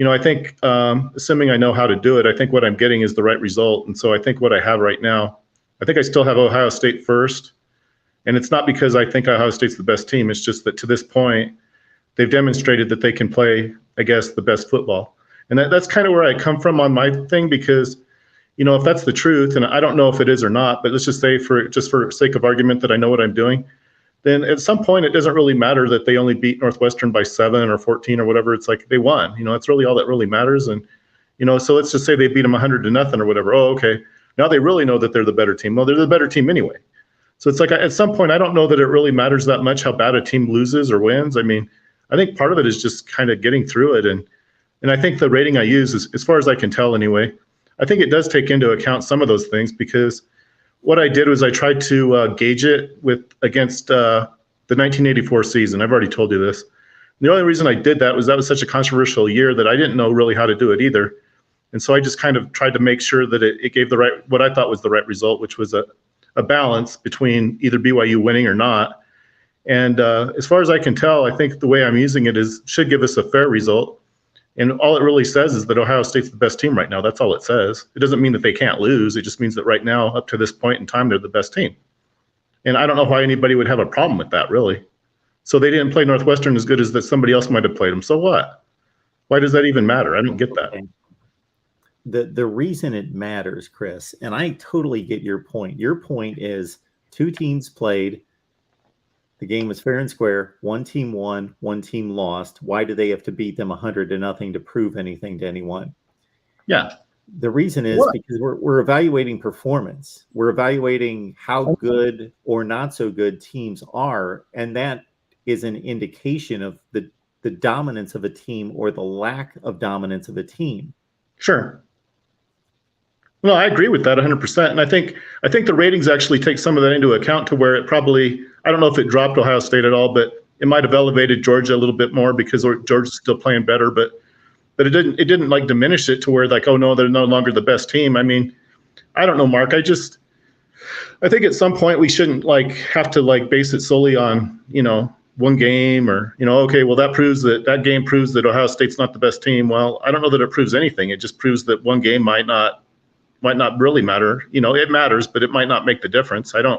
I think assuming I know how to do it, I think what I'm getting is the right result. And so I think what I have right now, I think I still have Ohio State first. And it's not because I think Ohio State's the best team. It's just that to this point, they've demonstrated that they can play, I guess, the best football. And that's kind of where I come from on my thing because, if that's the truth, and I don't know if it is or not, but let's just say for sake of argument that I know what I'm doing, then at some point it doesn't really matter that they only beat Northwestern by 7 or 14 or whatever. It's like they won. That's really all that really matters. And, so let's just say they beat them 100-0 or whatever. Oh, okay. Now they really know that they're the better team. Well, they're the better team anyway. So it's like at some point, I don't know that it really matters that much how bad a team loses or wins. I mean, I think part of it is just kind of getting through it. And I think the rating I use is, as far as I can tell anyway, I think it does take into account some of those things because what I did was I tried to gauge it against the 1984 season. I've already told you this. The only reason I did that was such a controversial year that I didn't know really how to do it either. And so I just kind of tried to make sure that it gave what I thought was the right result, which was a balance between either BYU winning or not. And as far as I can tell, I think the way I'm using it should give us a fair result. And all it really says is that Ohio State's the best team right now. That's all it says. It doesn't mean that they can't lose. It just means that right now, up to this point in time, they're the best team. And I don't know why anybody would have a problem with that, really. So they didn't play Northwestern as good as that somebody else might have played them. So what? Why does that even matter? I don't get that. The reason it matters, Chris, and I totally get your point. Your point is two teams played. The game was fair and square. One team won, one team lost. Why do they have to beat them 100-0 to prove anything to anyone? Yeah. The reason is because we're evaluating performance. We're evaluating how good or not so good teams are, and that is an indication of the dominance of a team or the lack of dominance of a team. Sure. Well, I agree with that 100%. And I think the ratings actually take some of that into account to where it probably, I don't know if it dropped Ohio State at all, but it might have elevated Georgia a little bit more because Georgia's still playing better, but it didn't like diminish it to where like, oh no, they're no longer the best team. I mean, I don't know, Mark. I think at some point we shouldn't have to base it solely on, one game or, okay, well that game proves that Ohio State's not the best team. Well, I don't know that it proves anything. It just proves that one game might not really matter. It matters, but it might not make the difference. And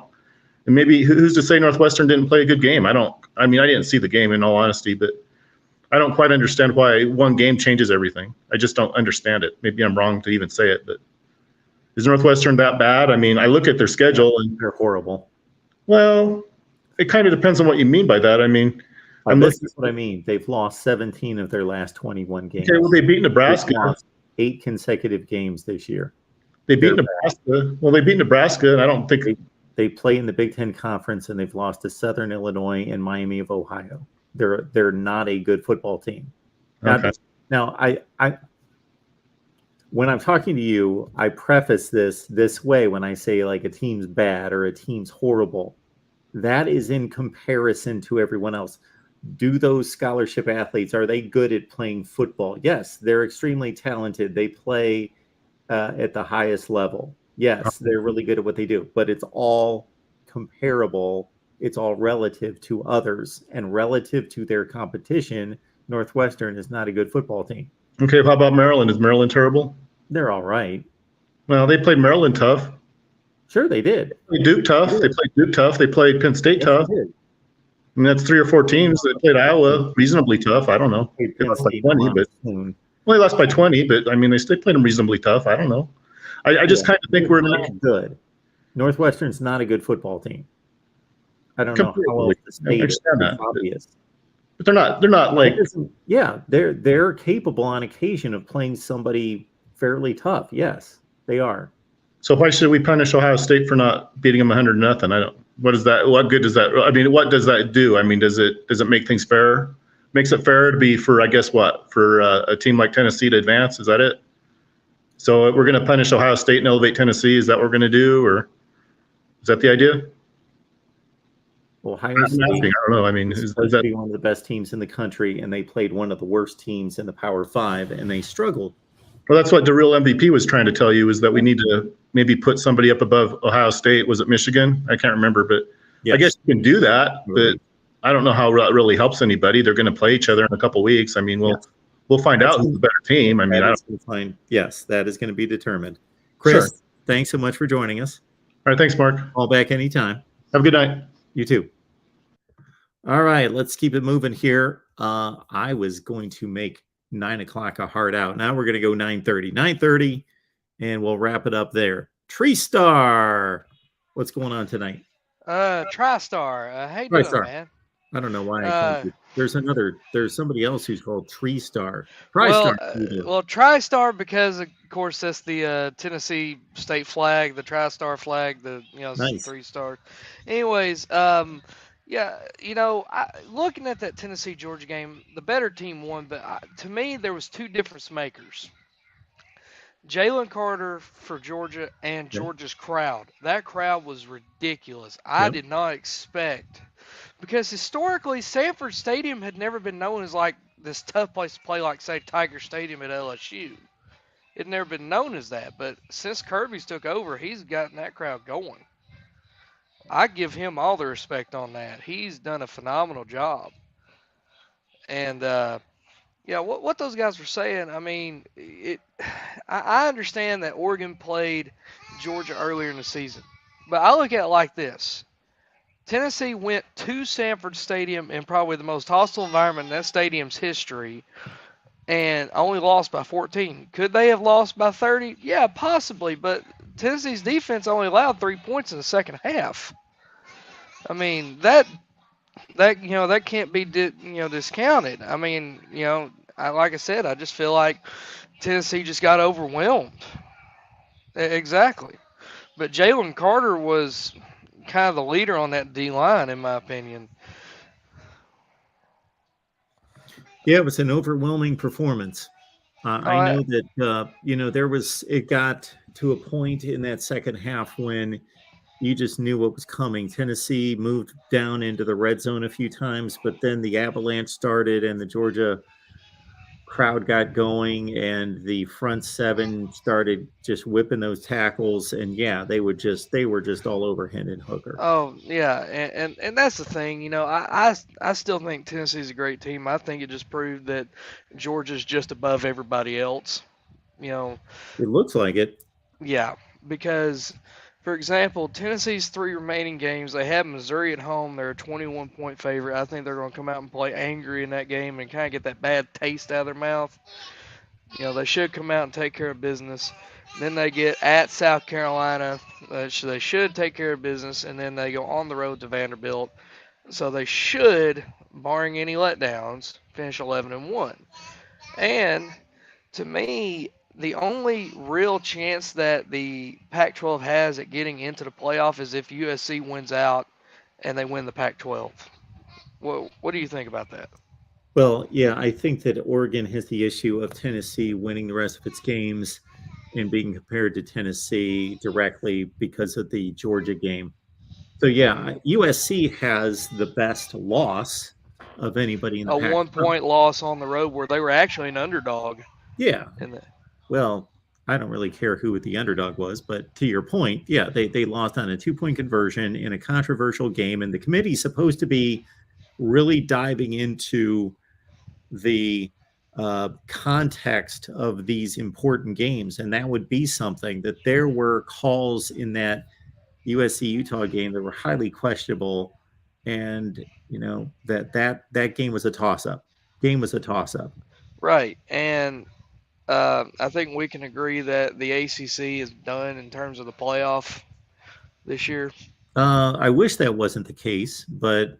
maybe who's to say Northwestern didn't play a good game? I didn't see the game in all honesty, but I don't quite understand why one game changes everything. I just don't understand it. Maybe I'm wrong to even say it, but is Northwestern that bad? I look at their schedule and they're horrible. Well, it kind of depends on what you mean by that. This is what I mean. They've lost 17 of their last 21 games. Okay, well, they beat Nebraska. They've lost 8 consecutive games this year. They beat Nebraska. Well, they beat Nebraska, and I don't think they play in the Big Ten Conference, and they've lost to Southern Illinois and Miami of Ohio. They're not a good football team. Okay. Now, when I'm talking to you, I preface this way when I say a team's bad or a team's horrible. That is in comparison to everyone else. Do those scholarship athletes, are they good at playing football? Yes, they're extremely talented. They play at the highest level. Yes, they're really good at what they do, but it's all comparable. It's all relative to others, and relative to their competition. Northwestern is not a good football team. Okay, how about Maryland? Is Maryland terrible? They're all right. Well, they played Maryland tough. Sure, they did. They played Duke tough. They played Duke tough. They played Penn State tough. That's 3 or 4 teams that played Iowa reasonably tough. I don't know. They lost by 20, but they lost by 20. But they still played them reasonably tough. I don't know. I just kind of think we're not good. Northwestern's not a good football team. I don't know how else to state it. It's obvious. But they're not they're capable on occasion of playing somebody fairly tough. Yes, they are. So why should we punish Ohio State for not beating them 100-0? What is that? What good does that? What does that do? Does it make things fairer? Makes it fairer to be for a team like Tennessee to advance? Is that it? So we're going to punish Ohio State and elevate Tennessee. Is that what we're going to do, or is that the idea? Ohio State, I don't know. is supposed to be one of the best teams in the country, and they played one of the worst teams in the Power 5, and they struggled. Well, that's what the real MVP was trying to tell you, is that we need to maybe put somebody up above Ohio State. Was it Michigan? I can't remember, but yes. I guess you can do that, but I don't know how it really helps anybody. They're going to play each other in a couple of weeks. We'll find out who's the better team. Yes, that is going to be determined. Chris, Thanks so much for joining us. All right, thanks, Mark. Call back anytime. Have a good night. You too. All right, let's keep it moving here. I was going to make 9 o'clock a hard out. Now we're going to go 9:30. 9:30, and we'll wrap it up there. Tree Star, what's going on tonight? TriStar. How you doing, man? I don't know why I called you. There's somebody else who's called Tree Star. TriStar. Well, TriStar because of course that's the Tennessee state flag, the TriStar flag, nice. 3 stars. Anyways, looking at that Tennessee Georgia game, the better team won, but to me there was 2 difference makers. Jalen Carter for Georgia and Georgia's crowd. That crowd was ridiculous. I did not expect, because historically Sanford Stadium had never been known as this tough place to play, like say Tiger Stadium at LSU. It had never been known as that, but since Kirby's took over, he's gotten that crowd going. I give him all the respect on that. He's done a phenomenal job. And what those guys were saying, I understand that Oregon played Georgia earlier in the season, but I look at it like this. Tennessee went to Sanford Stadium in probably the most hostile environment in that stadium's history and only lost by 14. Could they have lost by 30? Yeah, possibly, but Tennessee's defense only allowed 3 points in the second half. That can't be discounted. Like I said, I just feel like Tennessee just got overwhelmed. Exactly. But Jalen Carter was kind of the leader on that D-line, in my opinion. Yeah, it was an overwhelming performance. I know that, it got to a point in that second half when you just knew what was coming. Tennessee moved down into the red zone a few times, but then the avalanche started and the Georgia crowd got going and the front seven started just whipping those tackles, and yeah, they were just all over Hendon Hooker. Oh yeah, and that's the thing. You know, I still think Tennessee's a great team. I think it just proved that Georgia's just above everybody else. You know, It looks like it. yeah, because for example, Tennessee's 3 remaining games, they have Missouri at home. They're a 21-point favorite. I think they're going to come out and play angry in that game and kind of get that bad taste out of their mouth. You know, they should come out and take care of business. Then they get at South Carolina. So they should take care of business, and then they go on the road to Vanderbilt. So they should, barring any letdowns, finish 11-1. And to me, the only real chance that the Pac-12 has at getting into the playoff is if USC wins out and they win the Pac-12. What do you think about that? Well, yeah, I think that Oregon has the issue of Tennessee winning the rest of its games and being compared to Tennessee directly because of the Georgia game. So yeah, USC has the best loss of anybody in the A Pac. 1-point loss on the road where they were actually an underdog. Yeah. In the, Well, I don't really care who the underdog was, but to your point, yeah, they lost on a 2-point conversion in a controversial game, and the committee's supposed to be really diving into the context of these important games, and that would be something that there were calls in that USC Utah game that were highly questionable, and you know that game was a toss up. right, and I think we can agree that the ACC is done in terms of the playoff this year. I wish that wasn't the case, but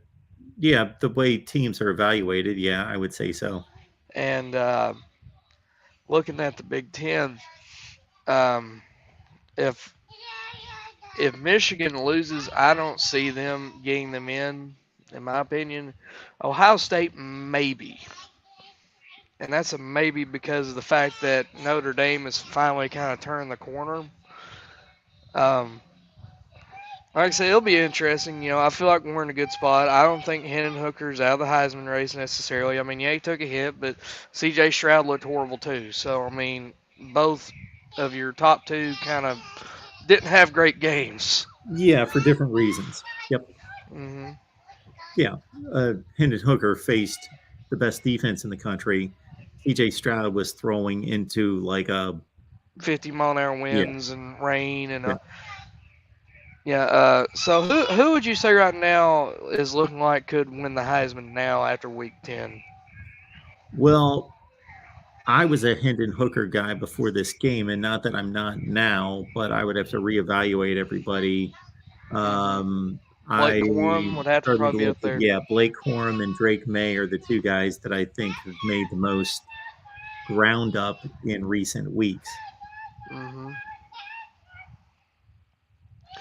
yeah, the way teams are evaluated, yeah, I would say so. And looking at the Big Ten, um, if Michigan loses, I don't see them getting them in my opinion. Ohio State maybe, and that's a maybe because of the fact that Notre Dame has finally kind of turned the corner. Like I say, it'll be interesting. You know, I feel like we're in a good spot. I don't think Hendon Hooker's out of the Heisman race necessarily. I mean, yeah, he took a hit, but C.J. Stroud looked horrible too. So, I mean, both of your top two kind of didn't have great games. Yeah, for different reasons. Yep. Mm-hmm. Yeah, Hendon Hooker faced the best defense in the country. C.J. Stroud was throwing into like a 50-mile-an-hour winds and rain and yeah. So who would you say right now is looking like could win the Heisman now after Week 10? Well, I was a Hendon Hooker guy before this game, and not that I'm not now, but I would have to reevaluate everybody. Blake Corum would have to probably be up there. Yeah, Blake Corum and Drake May are the two guys that I think have made the most ground up in recent weeks. Mm-hmm.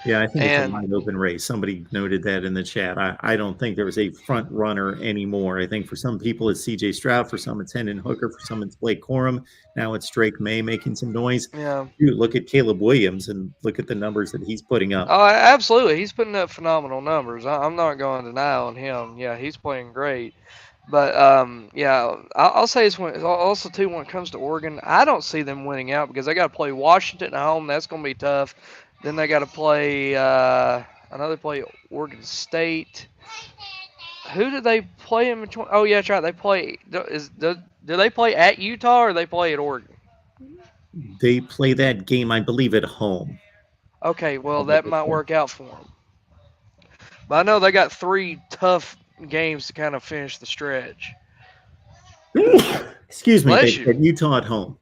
Yeah, I think it's a wide open race. Somebody noted that in the chat. I don't think there was a front runner anymore. I think for some people it's C.J. Stroud, for some it's Hendon Hooker, for some it's Blake Corum. Now it's Drake May making some noise. Yeah. Dude, look at Caleb Williams and look at the numbers that he's putting up. Oh, absolutely. He's putting up phenomenal numbers. I'm not going to deny on him. Yeah, he's playing great. But, yeah, I'll say it's also, too, when it comes to Oregon, I don't see them winning out because they got to play Washington at home. That's going to be tough. Then they got to play Oregon State. Who did they play in between? Oh, yeah, that's right. They play. Do they play at Utah or they play at Oregon? They play that game, I believe, at home. Okay, well, that might work out for them. But I know they got 3 tough games to kind of finish the stretch. Excuse me, at Utah at home.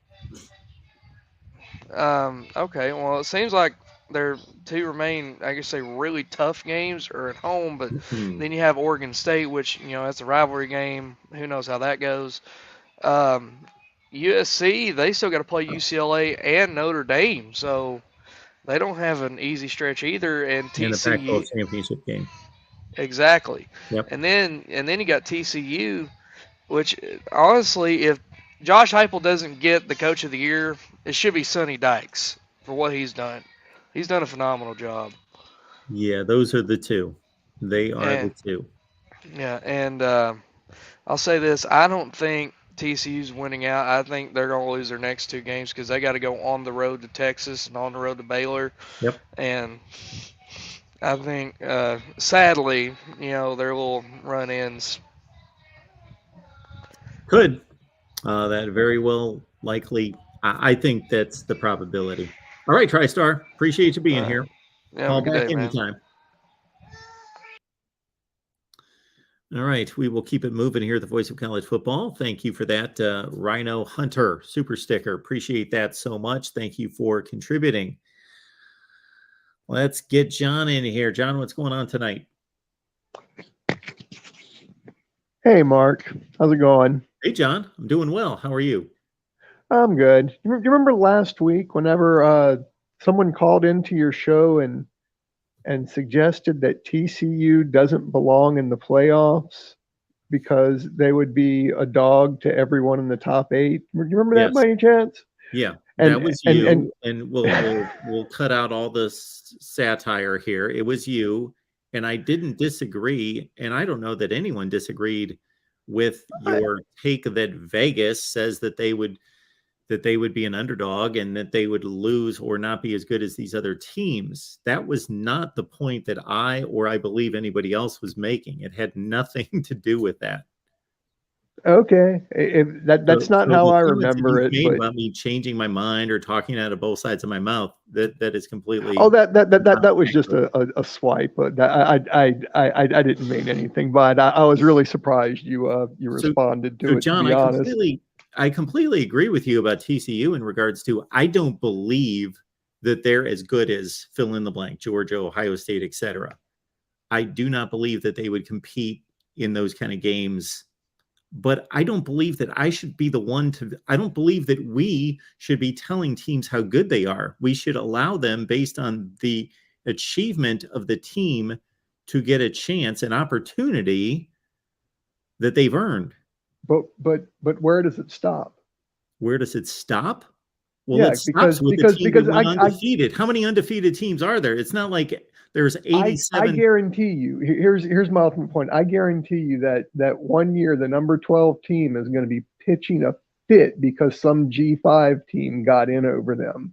Okay, well, it seems like their 2 remain, I guess, say really tough games are at home, but then you have Oregon State, which, you know, that's a rivalry game. Who knows how that goes. USC, they still got to play UCLA and Notre Dame, so they don't have an easy stretch either. And TCU, the Pac-12 championship game. Exactly. Yep. And then you got TCU, which honestly, if Josh Heupel doesn't get the Coach of the Year, it should be Sonny Dykes for what he's done. He's done a phenomenal job. Yeah, those are the two. They are the two. Yeah, and I'll say this: I don't think TCU's winning out. I think they're going to lose their next 2 games because they got to go on the road to Texas and on the road to Baylor. Yep. And I think, sadly, their little run-ins. Could. That very well likely. I think that's the probability. All right, TriStar. Appreciate you being here. Yeah, have Call a good back day, man. anytime. All right, we will keep it moving here at the Voice of College Football. Thank you for that, Rhino Hunter super sticker. Appreciate that so much. Thank you for contributing. Let's get John in here. John, what's going on tonight? Hey, Mark. How's it going? Hey, John. I'm doing well. How are you? I'm good. You remember last week whenever someone called into your show and suggested that TCU doesn't belong in the playoffs because they would be a dog to everyone in the top 8? Do you remember that by any chance? Yeah, And- that was and- you. and- And we'll cut out all the satire here. It was you, and I didn't disagree. And I don't know that anyone disagreed with your take that Vegas says that they would be an underdog and that they would lose or not be as good as these other teams. That was not the point that I believe anybody else was making. It had nothing to do with that. Okay. That's not how I remember it. Made But about me changing my mind or talking out of both sides of my mouth. That is completely. oh, that was just a swipe. But I didn't mean anything. But I was really surprised you responded to it. John, to be honest. I completely agree with you about TCU in regards to I don't believe that they're as good as fill in the blank, Georgia, Ohio State, etc. I do not believe that they would compete in those kind of games. But I don't believe that I should be the one I don't believe that we should be telling teams how good they are. We should allow them based on the achievement of the team to get a chance, an opportunity that they've earned. But where does it stop? Where does it stop? Well, Yeah, it stops with the team that went undefeated. How many undefeated teams are there? It's not like there's 87. I guarantee you. Here's my ultimate point. I guarantee you that one year the number 12 team is going to be pitching a fit because some G5 team got in over them,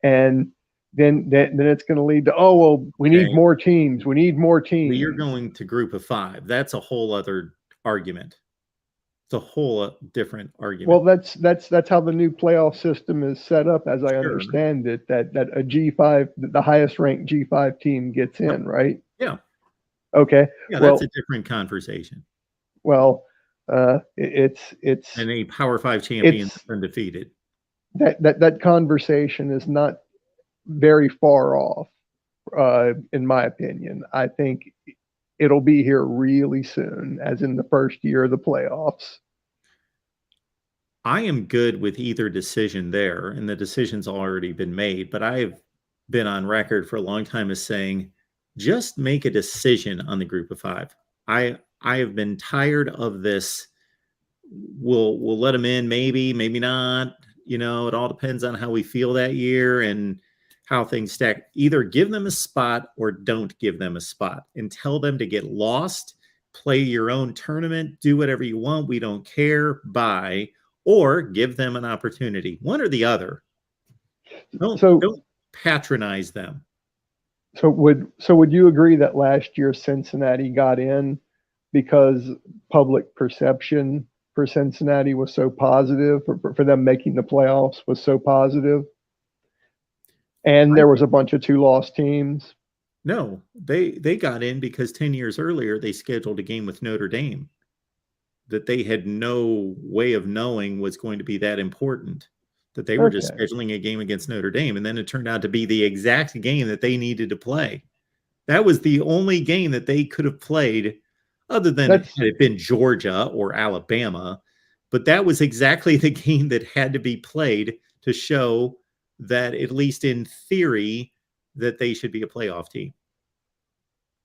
and then it's going to lead to we need more teams. We need more teams. Well, you're going to group of 5. That's a whole other argument. It's a whole different argument. Well, that's how the new playoff system is set up, as I understand it. That a G5, the highest ranked G5 team gets in, right? Yeah. Okay. Yeah, that's a different conversation. Well, it's and a Power 5 champion undefeated. That conversation is not very far off, in my opinion. I think it'll be here really soon, as in the first year of the playoffs. I am good with either decision there, and the decision's already been made, but I've been on record for a long time as saying, just make a decision on the group of 5. I have been tired of this. We'll let them in, maybe not. It all depends on how we feel that year and how things stack. Either give them a spot or don't give them a spot and tell them to get lost, play your own tournament, do whatever you want. We don't care. Bye. Or give them an opportunity, one or the other. Don't patronize them. So would you agree that last year Cincinnati got in because public perception for Cincinnati was so positive, for them making the playoffs was so positive? And there was a bunch of 2-loss teams? No, they got in because 10 years earlier they scheduled a game with Notre Dame that they had no way of knowing was going to be that important, that they were just scheduling a game against Notre Dame. And then it turned out to be the exact game that they needed to play. That was the only game that they could have played other than had it been Georgia or Alabama. But that was exactly the game that had to be played to show that, at least in theory, that they should be a playoff team.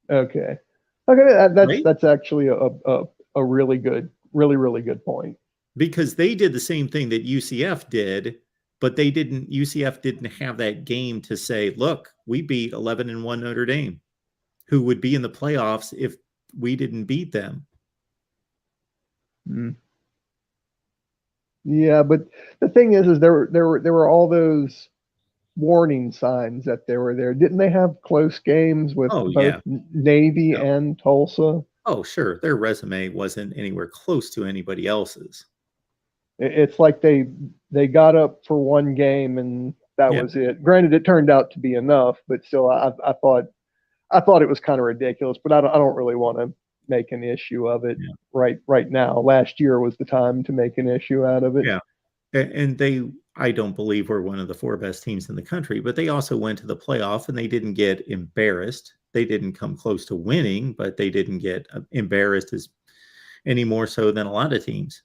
Okay. That's actually a really good point. Because they did the same thing that UCF did, but UCF didn't have that game to say, look, we beat 11-1 Notre Dame, who would be in the playoffs if we didn't beat them. Yeah, but the thing is there were all those warning signs that they were there. Didn't they have close games with Oh, both yeah. Navy Yeah. and Tulsa? Oh, sure. Their resume wasn't anywhere close to anybody else's. It's like they got up for one game and that Yeah. was it. Granted, it turned out to be enough, but still, I thought it was kind of ridiculous. But I don't really want to make an issue of it Yeah. right now. Last year was the time to make an issue out of it. Yeah. And they, I don't believe, were one of the 4 best teams in the country, but they also went to the playoff and they didn't get embarrassed. They didn't come close to winning, but they didn't get embarrassed as any more so than a lot of teams.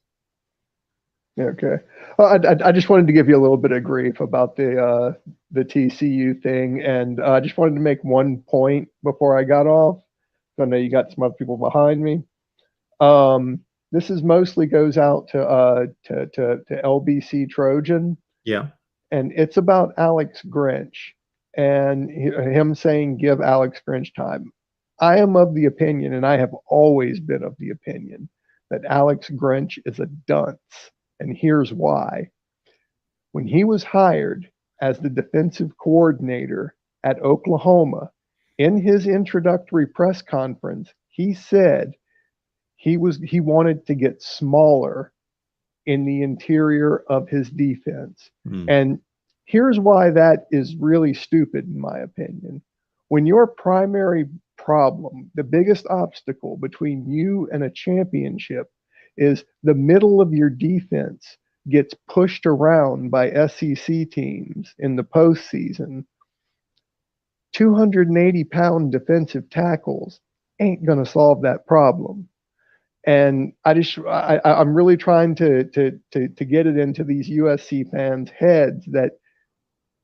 Okay. Well, I just wanted to give you a little bit of grief about the TCU thing, and I just wanted to make one point before I got off. I know you got some other people behind me. This is mostly goes out to LBC Trojan, Yeah. and it's about Alex Grinch and him saying give Alex Grinch time. I am of the opinion, and I have always been of the opinion, that Alex Grinch is a dunce. And here's why. When he was hired as the defensive coordinator at Oklahoma, in his introductory press conference, he said he wanted to get smaller in the interior of his defense. And here's why that is really stupid, in my opinion. When your primary problem, the biggest obstacle between you and a championship, is the middle of your defense gets pushed around by SEC teams in the postseason, 280-pound defensive tackles ain't going to solve that problem. And I'm really trying to get it into these USC fans' heads that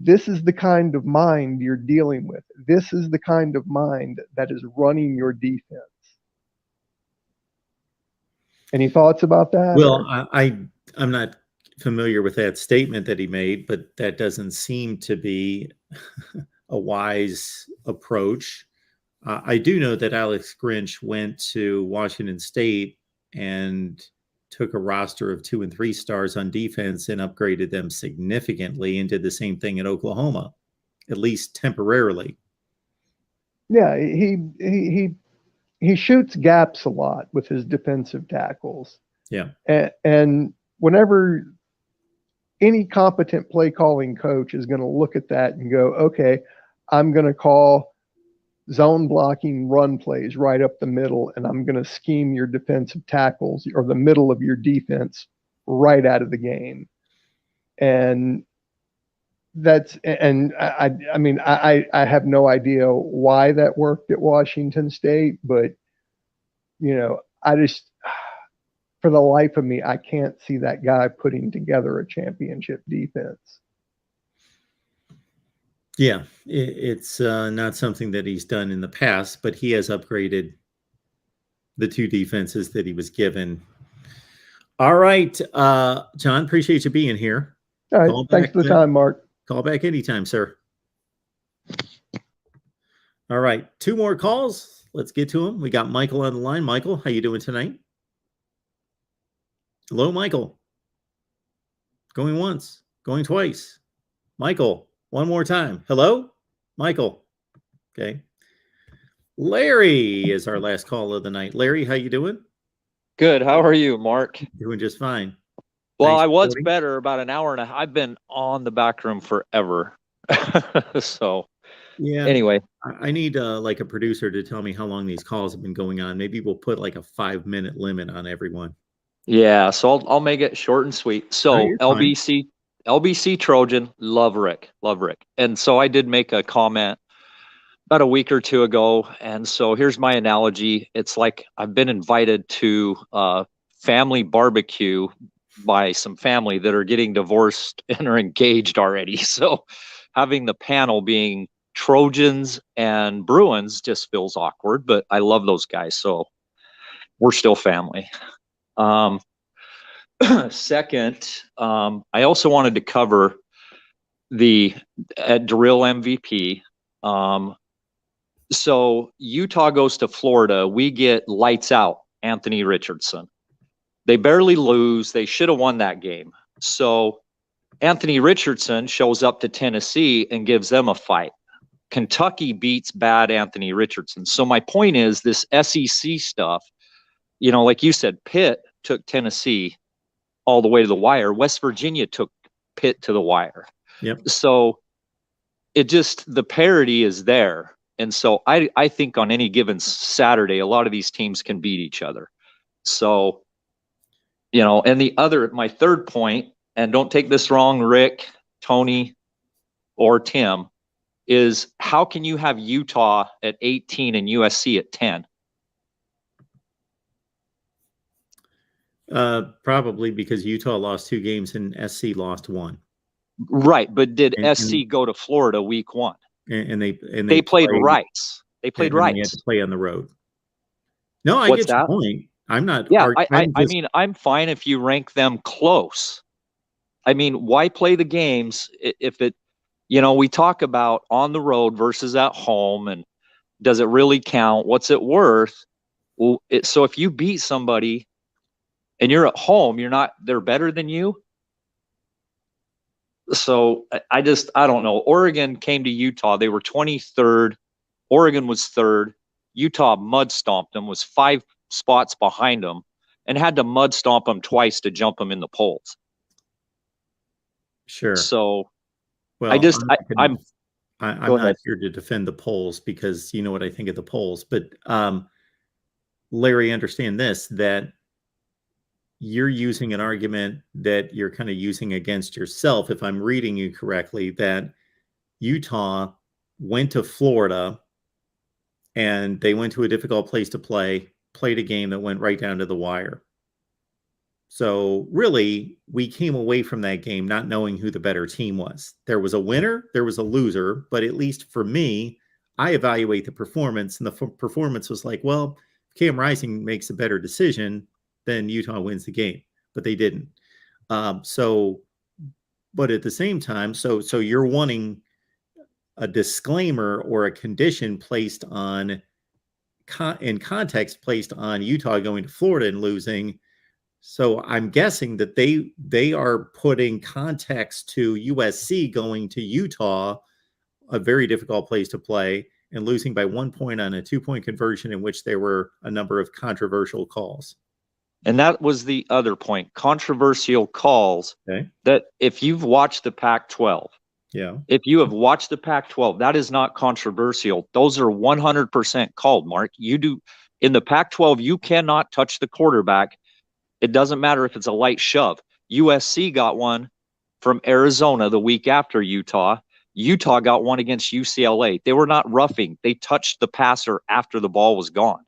this is the kind of mind you're dealing with. This is the kind of mind that is running your defense. Any thoughts about that? Well, I'm not familiar with that statement that he made, but that doesn't seem to be a wise approach. I do know that Alex Grinch went to Washington State and took a roster of 2 and 3 stars on defense and upgraded them significantly, and did the same thing at Oklahoma, at least temporarily. Yeah, he shoots gaps a lot with his defensive tackles. Yeah. And whenever any competent play calling coach is going to look at that and go, okay, I'm going to call zone blocking run plays right up the middle, and I'm going to scheme your defensive tackles or the middle of your defense right out of the game. And I have no idea why that worked at Washington State, but I just, for the life of me, I can't see that guy putting together a championship defense. Yeah, it's not something that he's done in the past, but he has upgraded the 2 defenses that he was given. All right, John, appreciate you being here. All right, thanks for the time, Mark. Call back anytime, sir. All right, 2 more calls. Let's get to them. We got Michael on the line. Michael, how you doing tonight? Hello, Michael. Going once, going twice. Michael, one more time. Hello, Michael. Okay. Larry is our last call of the night. Larry, how you doing? Good. How are you, Mark? Doing just fine. Well, Thanks I for was voting. better about an hour and a half. I've been on the back room forever. So Yeah. anyway, I need like a producer to tell me how long these calls have been going on. Maybe we'll put like a 5-minute limit on everyone. yeah. So I'll make it short and sweet. So you're fine. LBC Trojan, love Rick. And so I did make a comment about a week or 2 ago. And so here's my analogy. It's like I've been invited to a family barbecue by some family that are getting divorced and are engaged already. So having the panel being Trojans and Bruins just feels awkward, but I love those guys. So we're still family. Second, I also wanted to cover the drill MVP. So Utah goes to Florida. We get lights out Anthony Richardson. They barely lose. They should have won that game. So Anthony Richardson shows up to Tennessee and gives them a fight. Kentucky beats bad Anthony Richardson. So my point is this SEC stuff, you know, like you said, Pitt took Tennessee all the way to the wire. West Virginia took Pitt to the wire. Yep. So it just, the parity is there. And so I think on any given Saturday, a lot of these teams can beat each other. So, you know, and my third point, and don't take this wrong, Rick, Tony, or Tim, is how can you have Utah at 18 and USC at 10? Probably because Utah lost 2 games and SC lost 1. Right, but did SC go to Florida week 1? And they played Rice. They played Rice. They had to play on the road. No, I What's get your that? point. I'm not. Yeah, I mean, I'm fine if you rank them close. I mean, why play the games if it, you know, we talk about on the road versus at home, and does it really count? What's it worth? Well, so if you beat somebody and you're at home, they're better than you. So I don't know. Oregon came to Utah. They were 23rd. Oregon was 3rd. Utah mud stomped them, was 5 spots behind them, and had to mud stomp them twice to jump them in the polls. Sure. So well, I'm not here to defend the polls because you know what I think of the polls. But Larry, understand this, that you're using an argument that you're kind of using against yourself, if I'm reading you correctly, that Utah went to Florida and they went to a difficult place to play, played a game that went right down to the wire. So really, we came away from that game not knowing who the better team was. There was a winner, there was a loser, but at least for me, I evaluate the performance, and the performance was like, well, if Cam Rising makes a better decision, then Utah wins the game, but they didn't. But at the same time, so you're wanting a disclaimer or a condition placed on, in context placed on Utah going to Florida and losing. So I'm guessing that they are putting context to USC going to Utah, a very difficult place to play, and losing by 1 point on a 2-point conversion in which there were a number of controversial calls. And that was the other point, controversial calls. Okay. That if you've watched the Pac-12, if you have watched the Pac-12, that is not controversial. Those are 100% called, Mark. You do in the Pac-12, you cannot touch the quarterback. It doesn't matter if it's a light shove. USC got one from Arizona the week after Utah. Utah got one against UCLA. They were not roughing. They touched the passer after the ball was gone.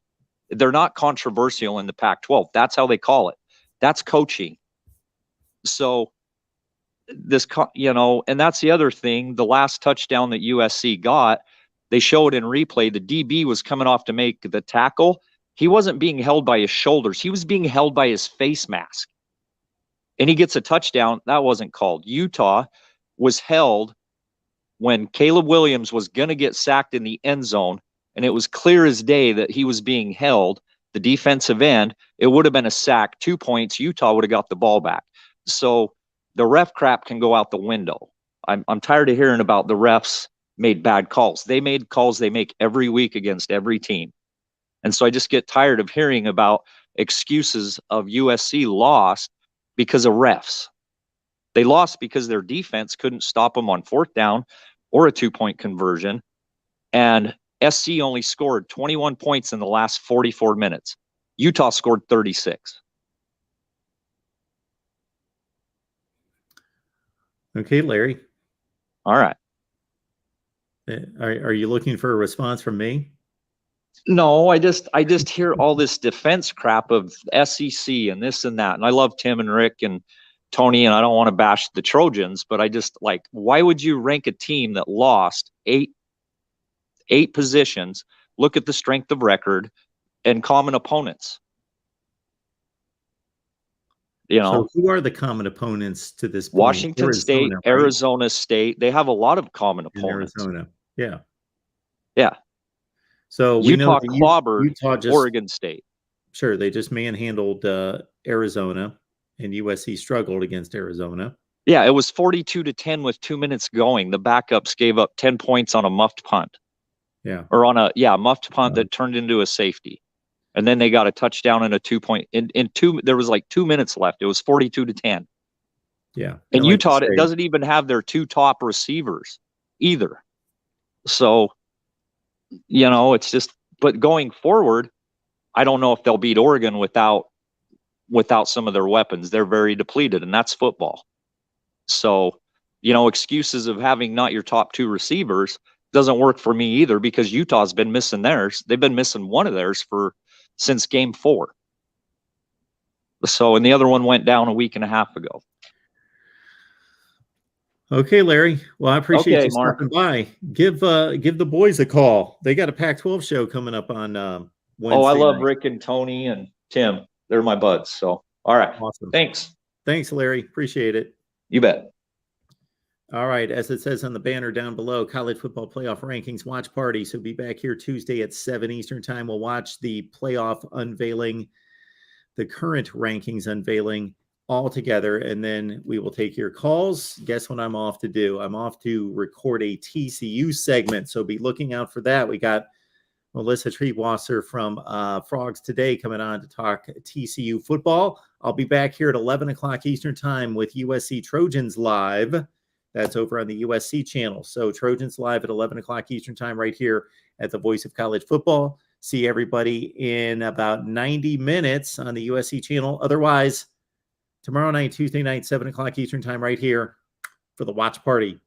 They're not controversial in the Pac-12. That's how they call it. That's coaching. So this, you know, and that's the other thing. The last touchdown that USC got, they showed in replay. The DB was coming off to make the tackle. He wasn't being held by his shoulders. He was being held by his face mask. And he gets a touchdown. That wasn't called. Utah was held when Caleb Williams was going to get sacked in the end zone. And it was clear as day that he was being held, the defensive end. It would have been a sack, 2 points. Utah would have got the ball back. So the ref crap can go out the window. I'm tired of hearing about the refs made bad calls. They made calls they make every week against every team. And so I just get tired of hearing about excuses of USC lost because of refs. They lost because their defense couldn't stop them on 4th down or a 2-point conversion. And SC only scored 21 points in the last 44 minutes. Utah scored 36. Okay, Larry. All right. Are you looking for a response from me? No, I just hear all this defense crap of SEC and this and that. And I love Tim and Rick and Tony, and I don't want to bash the Trojans, but I just like, why would you rank a team that lost eight positions, look at the strength of record and common opponents? You know, so who are the common opponents to this point? Washington State, right? Arizona State. They have a lot of common opponents. In Arizona. Yeah. Yeah. So we Utah know clobbered Utah just, Oregon State. Sure. They just manhandled Arizona And USC struggled against Arizona. Yeah, it was 42-10 with 2 minutes going. The backups gave up 10 points on a muffed punt. Yeah. Or on a muffed punt that turned into a safety. And then they got a touchdown and a 2-point there was like 2 minutes left. It was 42-10. Yeah. And Utah doesn't even have their two top receivers either. So, it's just, but going forward, I don't know if they'll beat Oregon without some of their weapons. They're very depleted, and that's football. So, excuses of having not your top two receivers doesn't work for me either, because Utah's been missing theirs. They've been missing one of theirs since game 4. So, and the other one went down a week and a half ago. Okay, Larry. Well, I appreciate you Mark. stopping by. Give the boys a call. They got a Pac-12 show coming up on Wednesday. Oh, I love night. Rick and Tony and Tim. They're my buds. So, all right. Awesome. Thanks. Thanks, Larry. Appreciate it. You bet. All right. As it says on the banner down below, college football playoff rankings watch party. So be back here Tuesday at 7 Eastern time. We'll watch the playoff unveiling, the current rankings unveiling all together, and then we will take your calls. Guess what I'm off to do? I'm off to record a TCU segment, so be looking out for that. We got Melissa Treatwasser from Frogs Today coming on to talk TCU football. I'll be back here at 11 o'clock Eastern time with USC Trojans Live. That's over on the USC channel. So Trojans Live at 11 o'clock Eastern time right here at the Voice of College Football. See everybody in about 90 minutes on the USC channel. Otherwise, tomorrow night, Tuesday night, 7 o'clock Eastern time right here for the watch party.